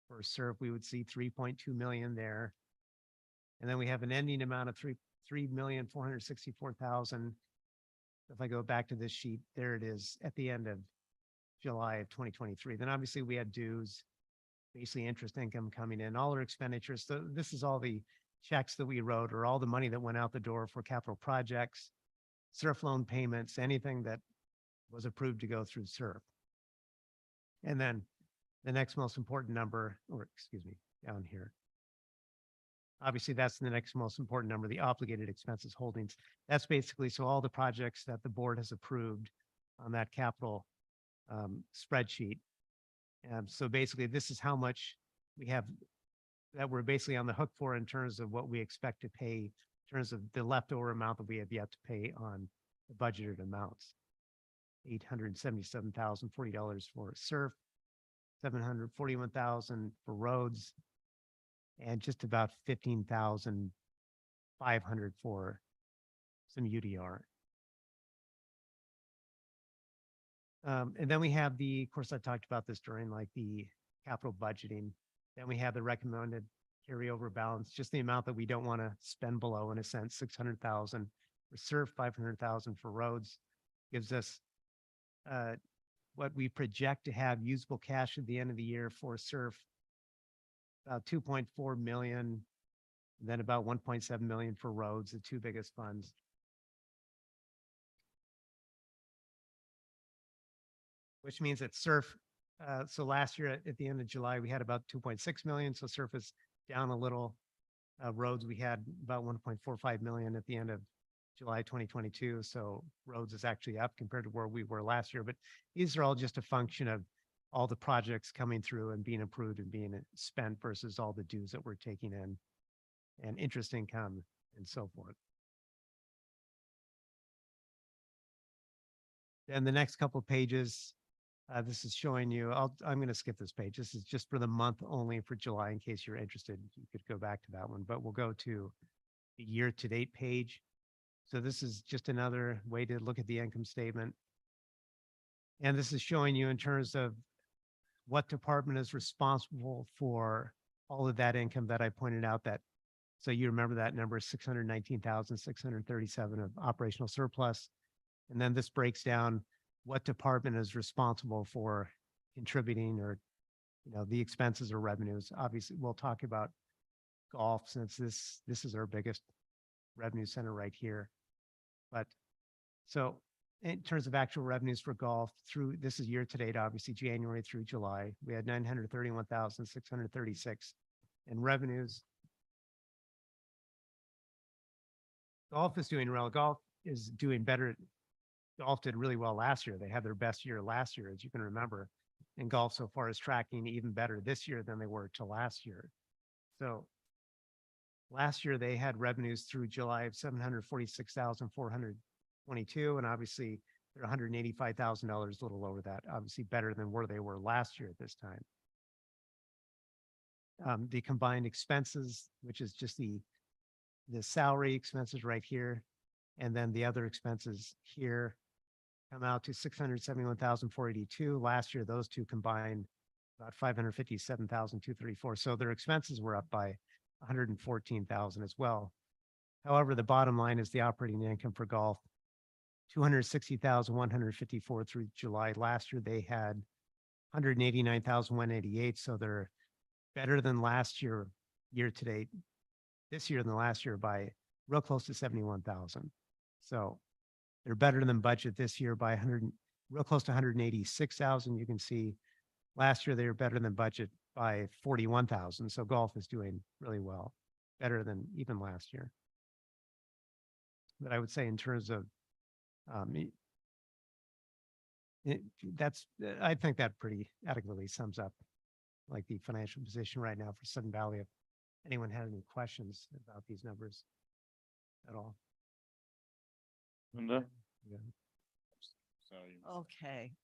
for SURF, we would see 3.2 million there. And then we have an ending amount of 3,464,000. If I go back to this sheet, there it is at the end of July of 2023. Then obviously we had dues, basically interest income coming in, all our expenditures. So this is all the checks that we wrote, or all the money that went out the door for capital projects, SURF loan payments, anything that was approved to go through SURF. And then the next most important number, or excuse me, down here. Obviously, that's the next most important number, the obligated expenses holdings. That's basically, so all the projects that the board has approved on that capital spreadsheet. So basically, this is how much we have that we're basically on the hook for in terms of what we expect to pay terms of the leftover amount that we have yet to pay on the budgeted amounts. $877,040 for SURF, $741,000 for roads, and just about $15,500 for some UDR. And then we have of course, I talked about this during like the capital budgeting. Then we have the recommended carryover balance, just the amount that we don't want to spend below, in a sense, 600,000 for SURF, 500,000 for roads, gives us what we project to have usable cash at the end of the year for SURF, about 2.4 million, then about 1.7 million for roads, the two biggest funds. Which means that SURF, so last year at the end of July, we had about 2.6 million. So SURF is down a little. Roads, we had about 1.45 million at the end of July 2022. So roads is actually up compared to where we were last year. But these are all just a function of all the projects coming through and being approved and being spent versus all the dues that we're taking in and interest income and so forth. Then the next couple of pages, this is showing you, I'm going to skip this page. This is just for the month only for July, in case you're interested. You could go back to that one, but we'll go to the year-to-date page. So this is just another way to look at the income statement. And this is showing you in terms of what department is responsible for all of that income that I pointed out. That, so you remember that number, 619,637 of operational surplus. And then this breaks down what department is responsible for contributing, or, the expenses or revenues. Obviously, we'll talk about golf, since this is our biggest revenue center right here. But so in terms of actual revenues for golf, this is year to date, obviously January through July, we had 931,636 in revenues. Golf is doing well. Golf is doing better. Golf did really well last year. They had their best year last year, as you can remember. And golf so far is tracking even better this year than they were to last year. So last year they had revenues through July of 746,422, and obviously they're $185,000, a little over that. Obviously better than where they were last year at this time. The combined expenses, which is just the salary expenses right here, and then the other expenses here, come out to 671,482. Last year, those two combined about 557,234. So their expenses were up by 114,000 as well. However, the bottom line is the operating income for golf, 260,154 through July. Last year, they had 189,188. So they're better than last year, year to date, this year than last year by real close to 71,000. So they're better than budget this year by real close to 186,000. You can see last year they were better than budget by 41,000. So golf is doing really well, better than even last year. But I would say in terms of, I think that pretty adequately sums up like the financial position right now for Sudden Valley. If anyone had any questions about these numbers at all. Linda? Yeah. So you- Okay.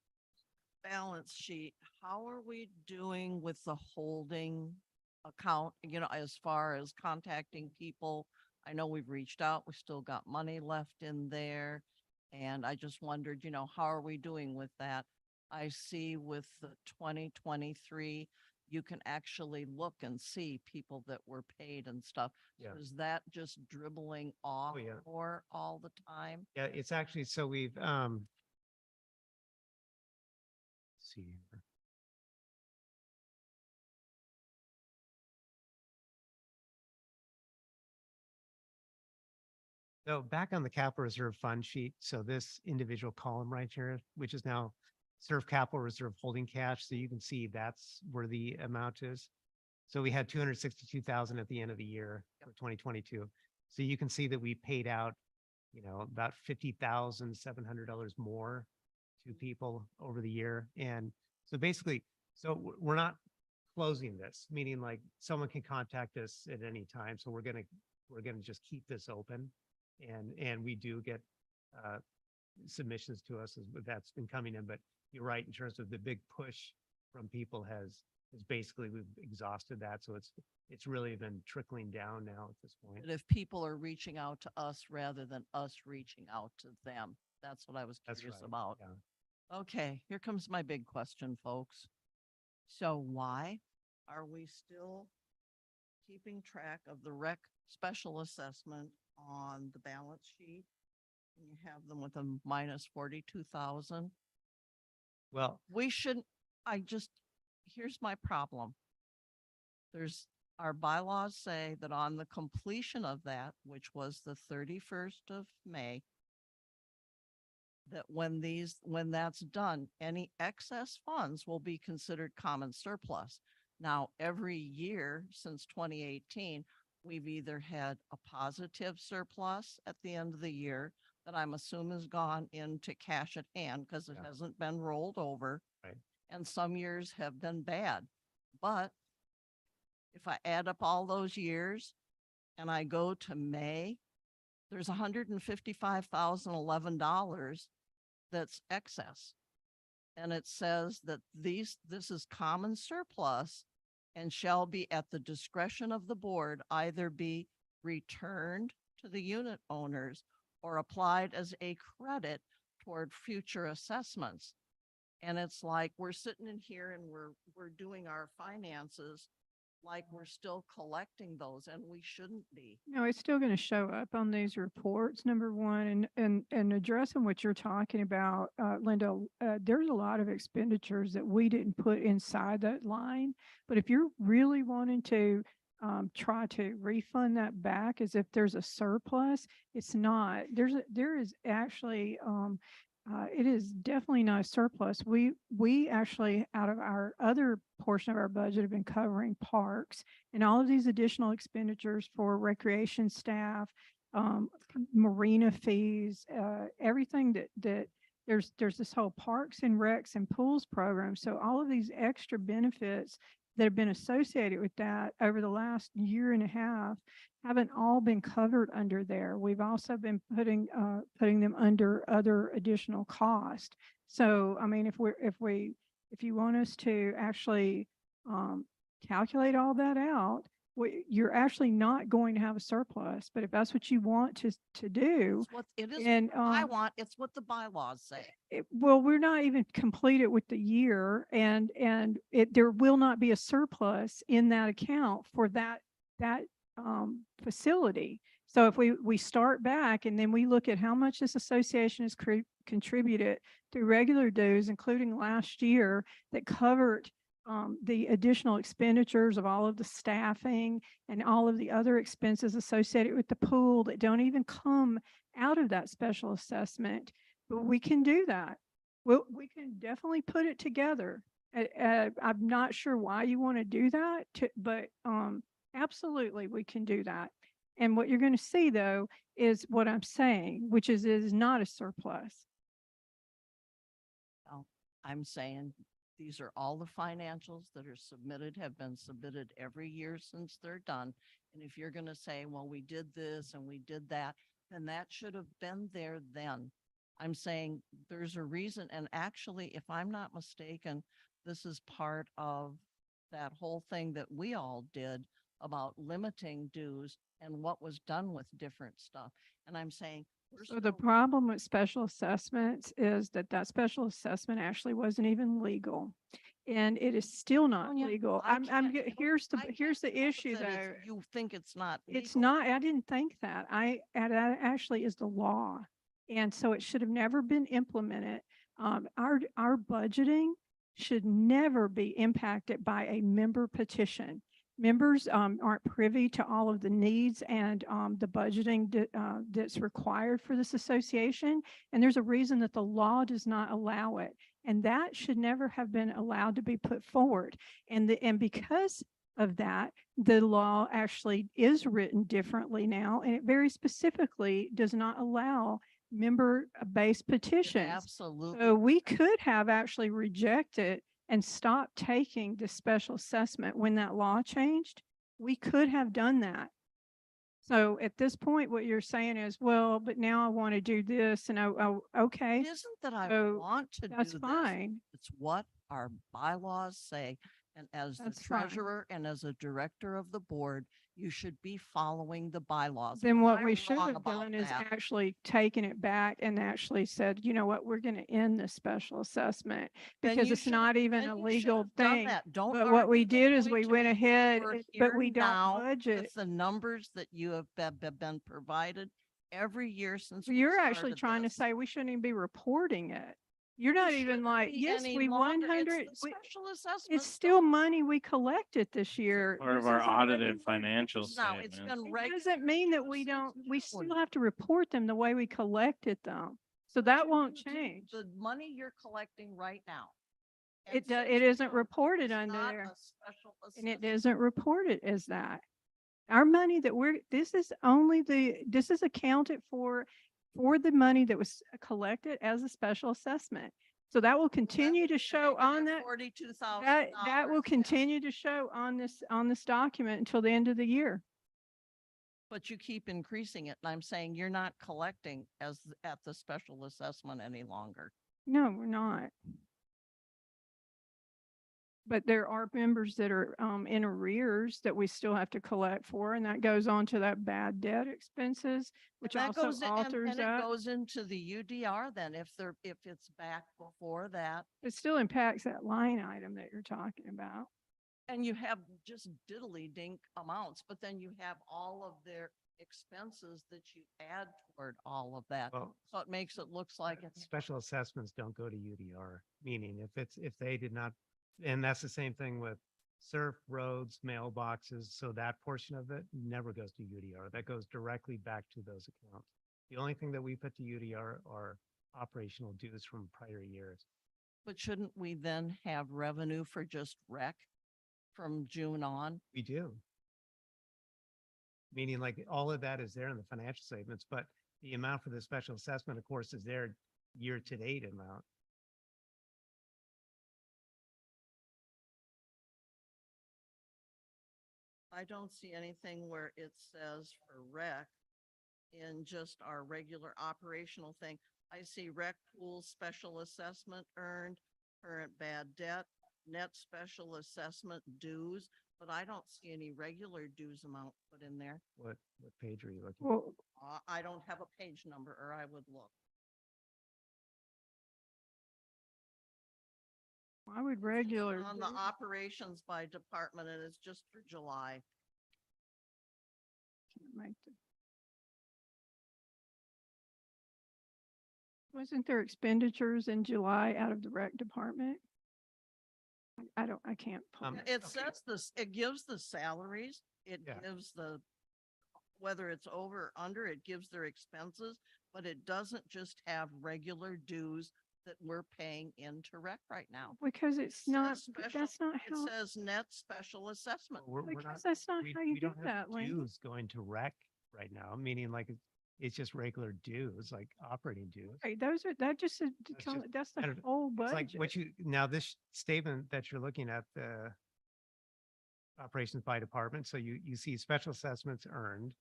Balance sheet, how are we doing with the holding account, as far as contacting people? I know we've reached out, we still got money left in there. And I just wondered, how are we doing with that? I see with the 2023, you can actually look and see people that were paid and stuff. Yeah. Is that just dribbling off yeah. or all the time? Yeah, it's actually, so we've, let's see here. So back on the capital reserve fund sheet, so this individual column right here, which is now Surf Capital Reserve Holding Cash, so you can see that's where the amount is. So we had 262,000 at the end of the year for 2022. So you can see that we paid out, about $50,700 more to people over the year. And so basically, so we're not closing this, meaning like someone can contact us at any time. So we're going to we're going to just keep this open. And we do get submissions to us that's been coming in, but you're right, in terms of the big push from people has basically, we've exhausted that. So it's really been trickling down now at this point. But if people are reaching out to us rather than us reaching out to them, that's what I was That's curious right. about. Yeah. Okay, here comes my big question, folks. So why are we still keeping track of the rec special assessment on the balance sheet? And you have them with a minus 42,000. Well, We shouldn't, here's my problem. Our bylaws say that on the completion of that, which was the 31st of May, that when that's done, any excess funds will be considered common surplus. Now, every year since 2018, we've either had a positive surplus at the end of the year that I'm assuming has gone into cash at hand because it Yeah. hasn't been rolled over. Right. And some years have been bad. But if I add up all those years and I go to May, there's $155,011 that's excess. And it says that this is common surplus and shall be at the discretion of the board, either be returned to the unit owners or applied as a credit toward future assessments. And it's like, we're sitting in here and we're doing our finances like we're still collecting those, and we shouldn't be. No, it's still going to show up on these reports, number one, and addressing what you're talking about, Linda, there's a lot of expenditures that we didn't put inside that line. But if you're really wanting to try to refund that back as if there's a surplus, it's not. There is actually, it is definitely not a surplus. We actually, out of our other portion of our budget, have been covering parks and all of these additional expenditures for recreation staff, marina fees, everything that there's this whole parks and recs and pools program. So all of these extra benefits that have been associated with that over the last year and a half haven't all been covered under there. We've also been putting them under other additional cost. So, I mean, if you want us to actually calculate all that out, you're actually not going to have a surplus. But if that's what you want to do, It's what it is. and I want, it's what the bylaws say. well, we're not even completed with the year, and there will not be a surplus in that account for that facility. So if we start back and then we look at how much this association has contributed through regular dues, including last year, that covered the additional expenditures of all of the staffing and all of the other expenses associated with the pool that don't even come out of that special assessment. But we can do that. We can definitely put it together. I'm not sure why you want to do that, but absolutely we can do that. And what you're going to see, though, is what I'm saying, which is not a surplus. Well, I'm saying these are all the financials that are submitted, have been submitted every year since they're done. And if you're going to say, well, we did this and we did that, then that should have been there then. I'm saying there's a reason. And actually, if I'm not mistaken, this is part of that whole thing that we all did about limiting dues and what was done with different stuff. And I'm saying, So the problem with special assessments is that special assessment actually wasn't even legal. And it is still not Sonia, legal. I can't help- Here's I the can't help issue, that though. You think it's not It's legal. not, I didn't think that. That actually is the law. And so it should have never been implemented. Our budgeting should never be impacted by a member petition. Members aren't privy to all of the needs and the budgeting that's required for this association. And there's a reason that the law does not allow it. And that should never have been allowed to be put forward. And because of that, the law actually is written differently now, and it very specifically does not allow member-based petitions. Absolutely. So we could have actually rejected and stopped taking the special assessment when that law changed. We could have done that. So at this point, what you're saying is, well, but now I want to do this and okay, It isn't that I so want to do that's this. fine. It's what our bylaws say. And as the That's fine. treasurer and as a director of the board, you should be following the bylaws. Then Am what I we should wrong have about done is that? actually taken it back and actually said, you know what, we're going to end the special assessment Then because you it's should- not even then a you should legal have done thing. that. Don't But what we argue the did is point we to went me. ahead, We're but here we don't now budget. with the numbers that you have been provided every year since. So we you're actually started trying to this. say we shouldn't even be reporting it. You're It not even shouldn't like, be yes, any we longer. It's 100, the special it's assessment. still money we collected this year. Part of This our isn't audited regular. financial Now, it's statements. been It regular. doesn't mean that we since don't, we June. still have to report them the way we collected them. So that You won't do change. The money you're collecting right now. and It since isn't June reported is under not there. a special And it assessment. isn't reported as that. Our money that this is only this is accounted for the money that was collected as a special assessment. So that will continue to show on that, $42,000. that will continue to show on this document until the end of the year. But you keep increasing it, and I'm saying you're not collecting at the special assessment any longer. No, we're not. But there are members that are in arrears that we still have to collect for, and that goes on to that bad debt expenses, which And that also goes in- alters and it that. goes into the UDR then if it's back before that. It still impacts that line item that you're talking about. And you have just diddly dink amounts, but then you have all of their expenses that you add toward all of that. Well, So it makes it looks like it's. special assessments don't go to UDR, meaning if they did not, and that's the same thing with surf roads, mailboxes. So that portion of it never goes to UDR. That goes directly back to those accounts. The only thing that we put to UDR are operational dues from prior years. But shouldn't we then have revenue for just rec from June on? We do. Meaning like all of that is there in the financial statements, but the amount for the special assessment, of course, is their year-to-date amount. I don't see anything where it says for rec in just our regular operational thing. I see rec pool special assessment earned, current bad debt, net special assessment dues, but I don't see any regular dues amount put in there. What page are you looking? Well, I don't have a page number, or I would look. I would regular. On the operations by department, and it's just for July. Wasn't there expenditures in July out of the rec department? I can't. pull Um, it. It Okay. says this, it gives the salaries, it Yeah. gives whether it's over or under, it gives their expenses, but it doesn't just have regular dues that we're paying into rec right now. Because it's says not, special- that's not It how, says net special assessment. We're because not, that's not we how you do don't have that, Lynn. dues going to rec right now, meaning like it's just regular dues, like operating dues. Right, those are, that just is, just that's kind the of- whole It's like budget. what now this statement that you're looking at, the operations by department. So you see special assessments earned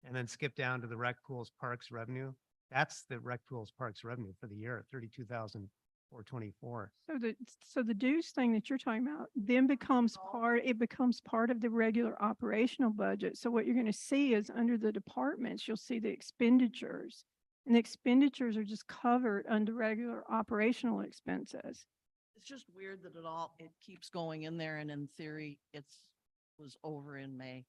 and then skip down to the rec pools parks revenue. That's the rec pools parks revenue for the year, 32,424. So the dues thing that you're talking about then becomes it becomes part of the regular operational budget. So what you're going to see is under the departments, you'll see the expenditures. And the expenditures are just covered under regular operational expenses. It's just weird that it keeps going in there, and in theory, was over in May.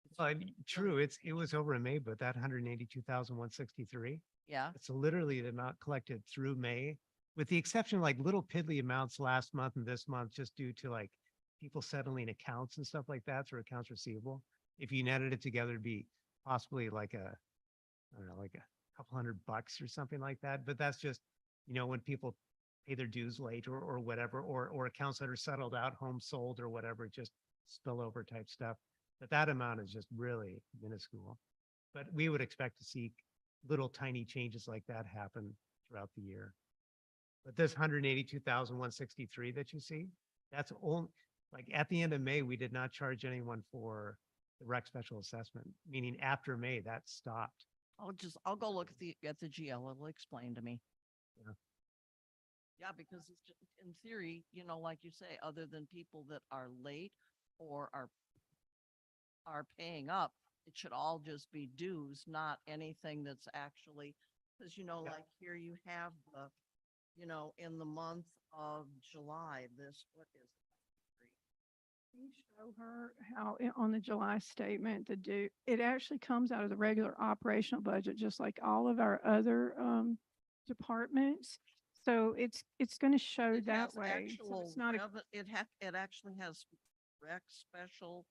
It's Well, really true, it was over in May, but that 182,163, Yeah, it's literally the amount collected through May, with the exception of like little piddly amounts last month and this month, just due to like people settling accounts and stuff like that through accounts receivable. If you netted it together, it'd be possibly like I don't know, like a couple $100 or something like that. But that's just, when people pay their dues late or whatever, or accounts that are settled out, homes sold or whatever, just spillover type stuff. But that amount is just really minuscule. But we would expect to see little tiny changes like that happen throughout the year. But this 182,163 that you see, that's only like at the end of May, we did not charge anyone for the rec special assessment, meaning after May, that stopped. I'll go look at the GL. It'll explain to me. Yeah. Yeah, because it's just, in theory, you know, like you say, other than people that are late or are paying up, it should all just be dues, not anything that's actually, because you know, Yeah. like here you have the, you know, in the month of July, this, what is it? Can you show her how on the July statement, it actually comes out of the regular operational budget, just like all of our other departments. So it's going to show It that has way. So actual it's not a, it actually has rec special,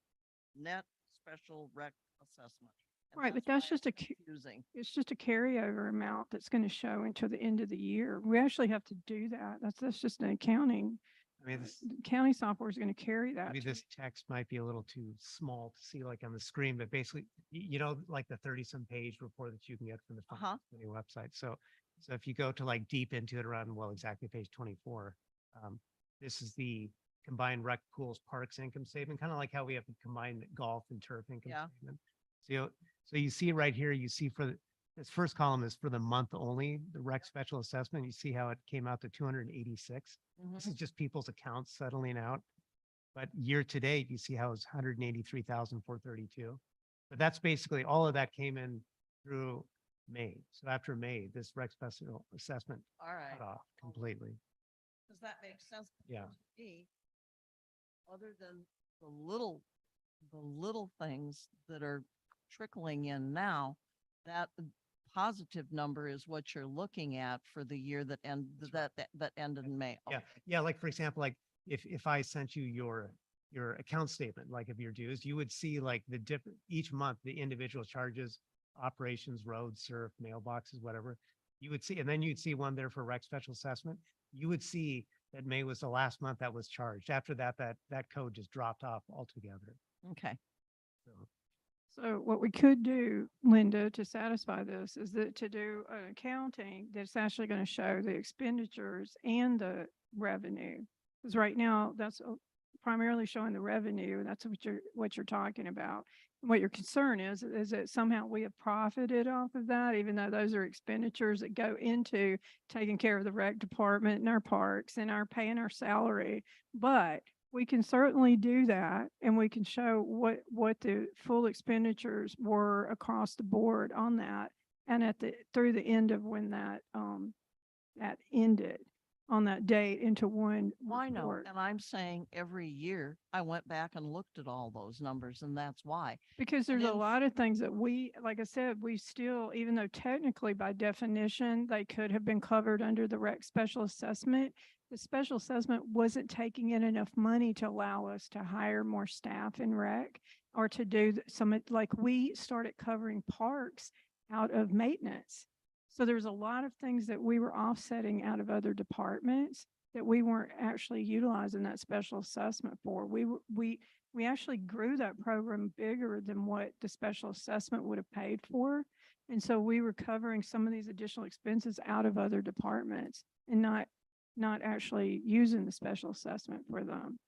net special rec assessment. And right, but why that's just it's a confusing. it's just a carryover amount that's going to show until the end of the year. We actually have to do that. That's just an accounting. I mean, this, The county software is going to carry that. maybe to- this text might be a little too small to see like on the screen, but basically, you know, like the 30-some page report that you can get from the Uh-huh. finance committee website. So if you go to like deep into it around, well, exactly page 24, this is the combined rec pools parks income statement, kind of like how we have the combined golf and turf income Yeah. statement. So you see right here, you see this first column is for the month only, the rec special assessment. You see how it came out to 286. This Mhm. is just people's accounts settling out. But year to date, you see how it's 183,432. But that's basically all of that came in through May. So after May, this rec special assessment All right. cut off completely. Does that make sense? Yeah. to me? Other than the little things that are trickling in now, that positive number is what you're looking at for the year that that ended in May. Yeah. Okay. Yeah. Like, for example, like if I sent you your account statement, like of your dues, you would see like the different, each month, the individual charges, operations, roads, surf, mailboxes, whatever. You would see, and then you'd see one there for rec special assessment. You would see that May was the last month that was charged. After that, that code just dropped off altogether. Okay. So So what we could do, Linda, to satisfy this is that to do an accounting that's actually going to show the expenditures and the revenue. Because right now that's primarily showing the revenue. And that's what you're talking about. And what your concern is that somehow we have profited off of that, even though those are expenditures that go into taking care of the rec department and our parks and our paying our salary. But we can certainly do that, and we can show what the full expenditures were across the board on that, and through the end of when that ended on that date into one Why no? report. And I'm saying every year I went back and looked at all those numbers, and that's why. Because And there's a in- lot of things that like I said, we still, even though technically by definition, they could have been covered under the rec special assessment, the special assessment wasn't taking in enough money to allow us to hire more staff in rec or to do like we started covering parks out of maintenance. So there's a lot of things that we were offsetting out of other departments that we weren't actually utilizing that special assessment for. We actually grew that program bigger than what the special assessment would have paid for. And so we were covering some of these additional expenses out of other departments and not actually using the special assessment for them.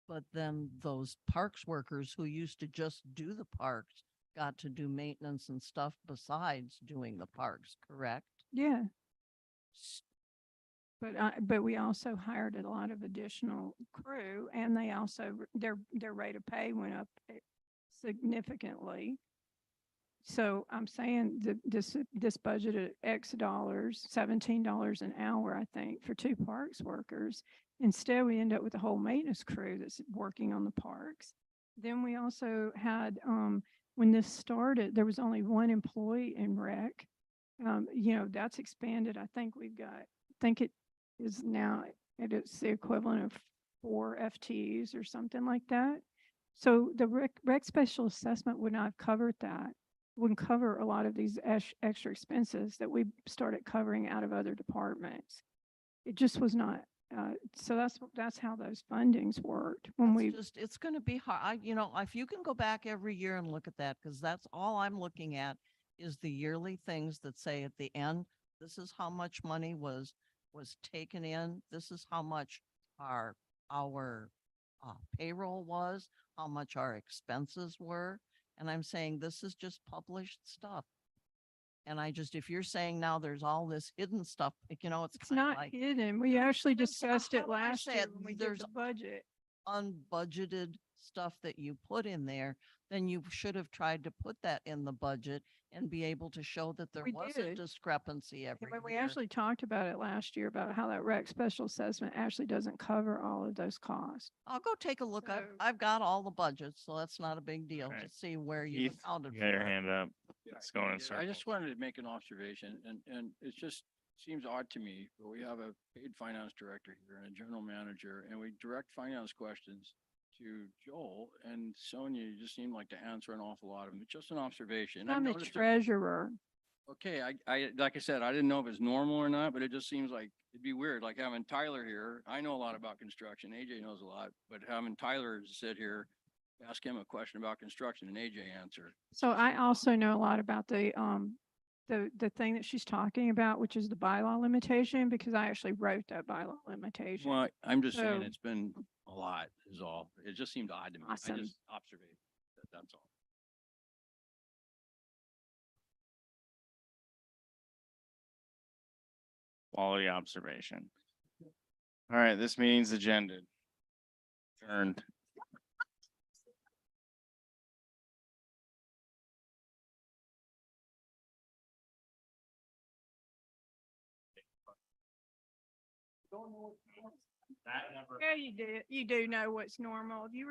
But then those parks workers who used to just do the parks got to do maintenance and stuff besides doing the parks, correct? Yeah. But we also hired a lot of additional crew, and they also, their rate of pay went up significantly. So I'm saying that this budget at X dollars, $17 an hour, I think, for 2 parks workers. Instead, we end up with a whole maintenance crew that's working on the parks. Then we also had, when this started, there was only 1 employee in rec. That's expanded. I think it is now, it's the equivalent of 4 FTEs or something like that. So the rec special assessment would not have covered that. Wouldn't cover a lot of these extra expenses that we started covering out of other departments. It just was not. So that's how those fundings worked when It's going to be hard. If you can go back every year and look at that, because that's all I'm looking at is the yearly things that say at the end, this is how much money was taken in. This is how much our payroll was. how much our expenses were. And I'm saying this is just published stuff. And if you're saying now there's all this hidden stuff, like, it's It's kind of not like hidden. We actually There's- discussed how it do I last say year it? when we did There's the budget. unbudgeted stuff that you put in there, then you should have tried to put that in the budget and be able to show that there We was a did. discrepancy every When we year. actually talked about it last year, about how that rec special assessment actually doesn't cover all of those costs. I'll go take a look. So- I've got all the budgets, so that's not a big deal to Right. see where you Keith, accounted you for got your it. hand up. It's going in I circles. just wanted to make an observation and it just seems odd to me, but we have a paid finance director here and a general manager and we direct finance questions to Joel and Sonia. You just seem like to answer an awful lot of them. It's just an observation. I've I'm the noticed it- treasurer. Okay, like I said, I didn't know if it's normal or not, but it just seems like it'd be weird, like having Tyler here. I know a lot about construction. AJ knows a lot, but having Tyler sit here, ask him a question about construction and AJ answer. So I also know a lot about the thing that she's talking about, which is the bylaw limitation, because I actually wrote that bylaw limitation. Well, I'm just saying So- it's been a lot is all. It just seemed odd to me. I Awesome. just observed that's all. Quality observation. All right, this meeting's agenda. Adjourned. Yeah, you do know what's normal. You were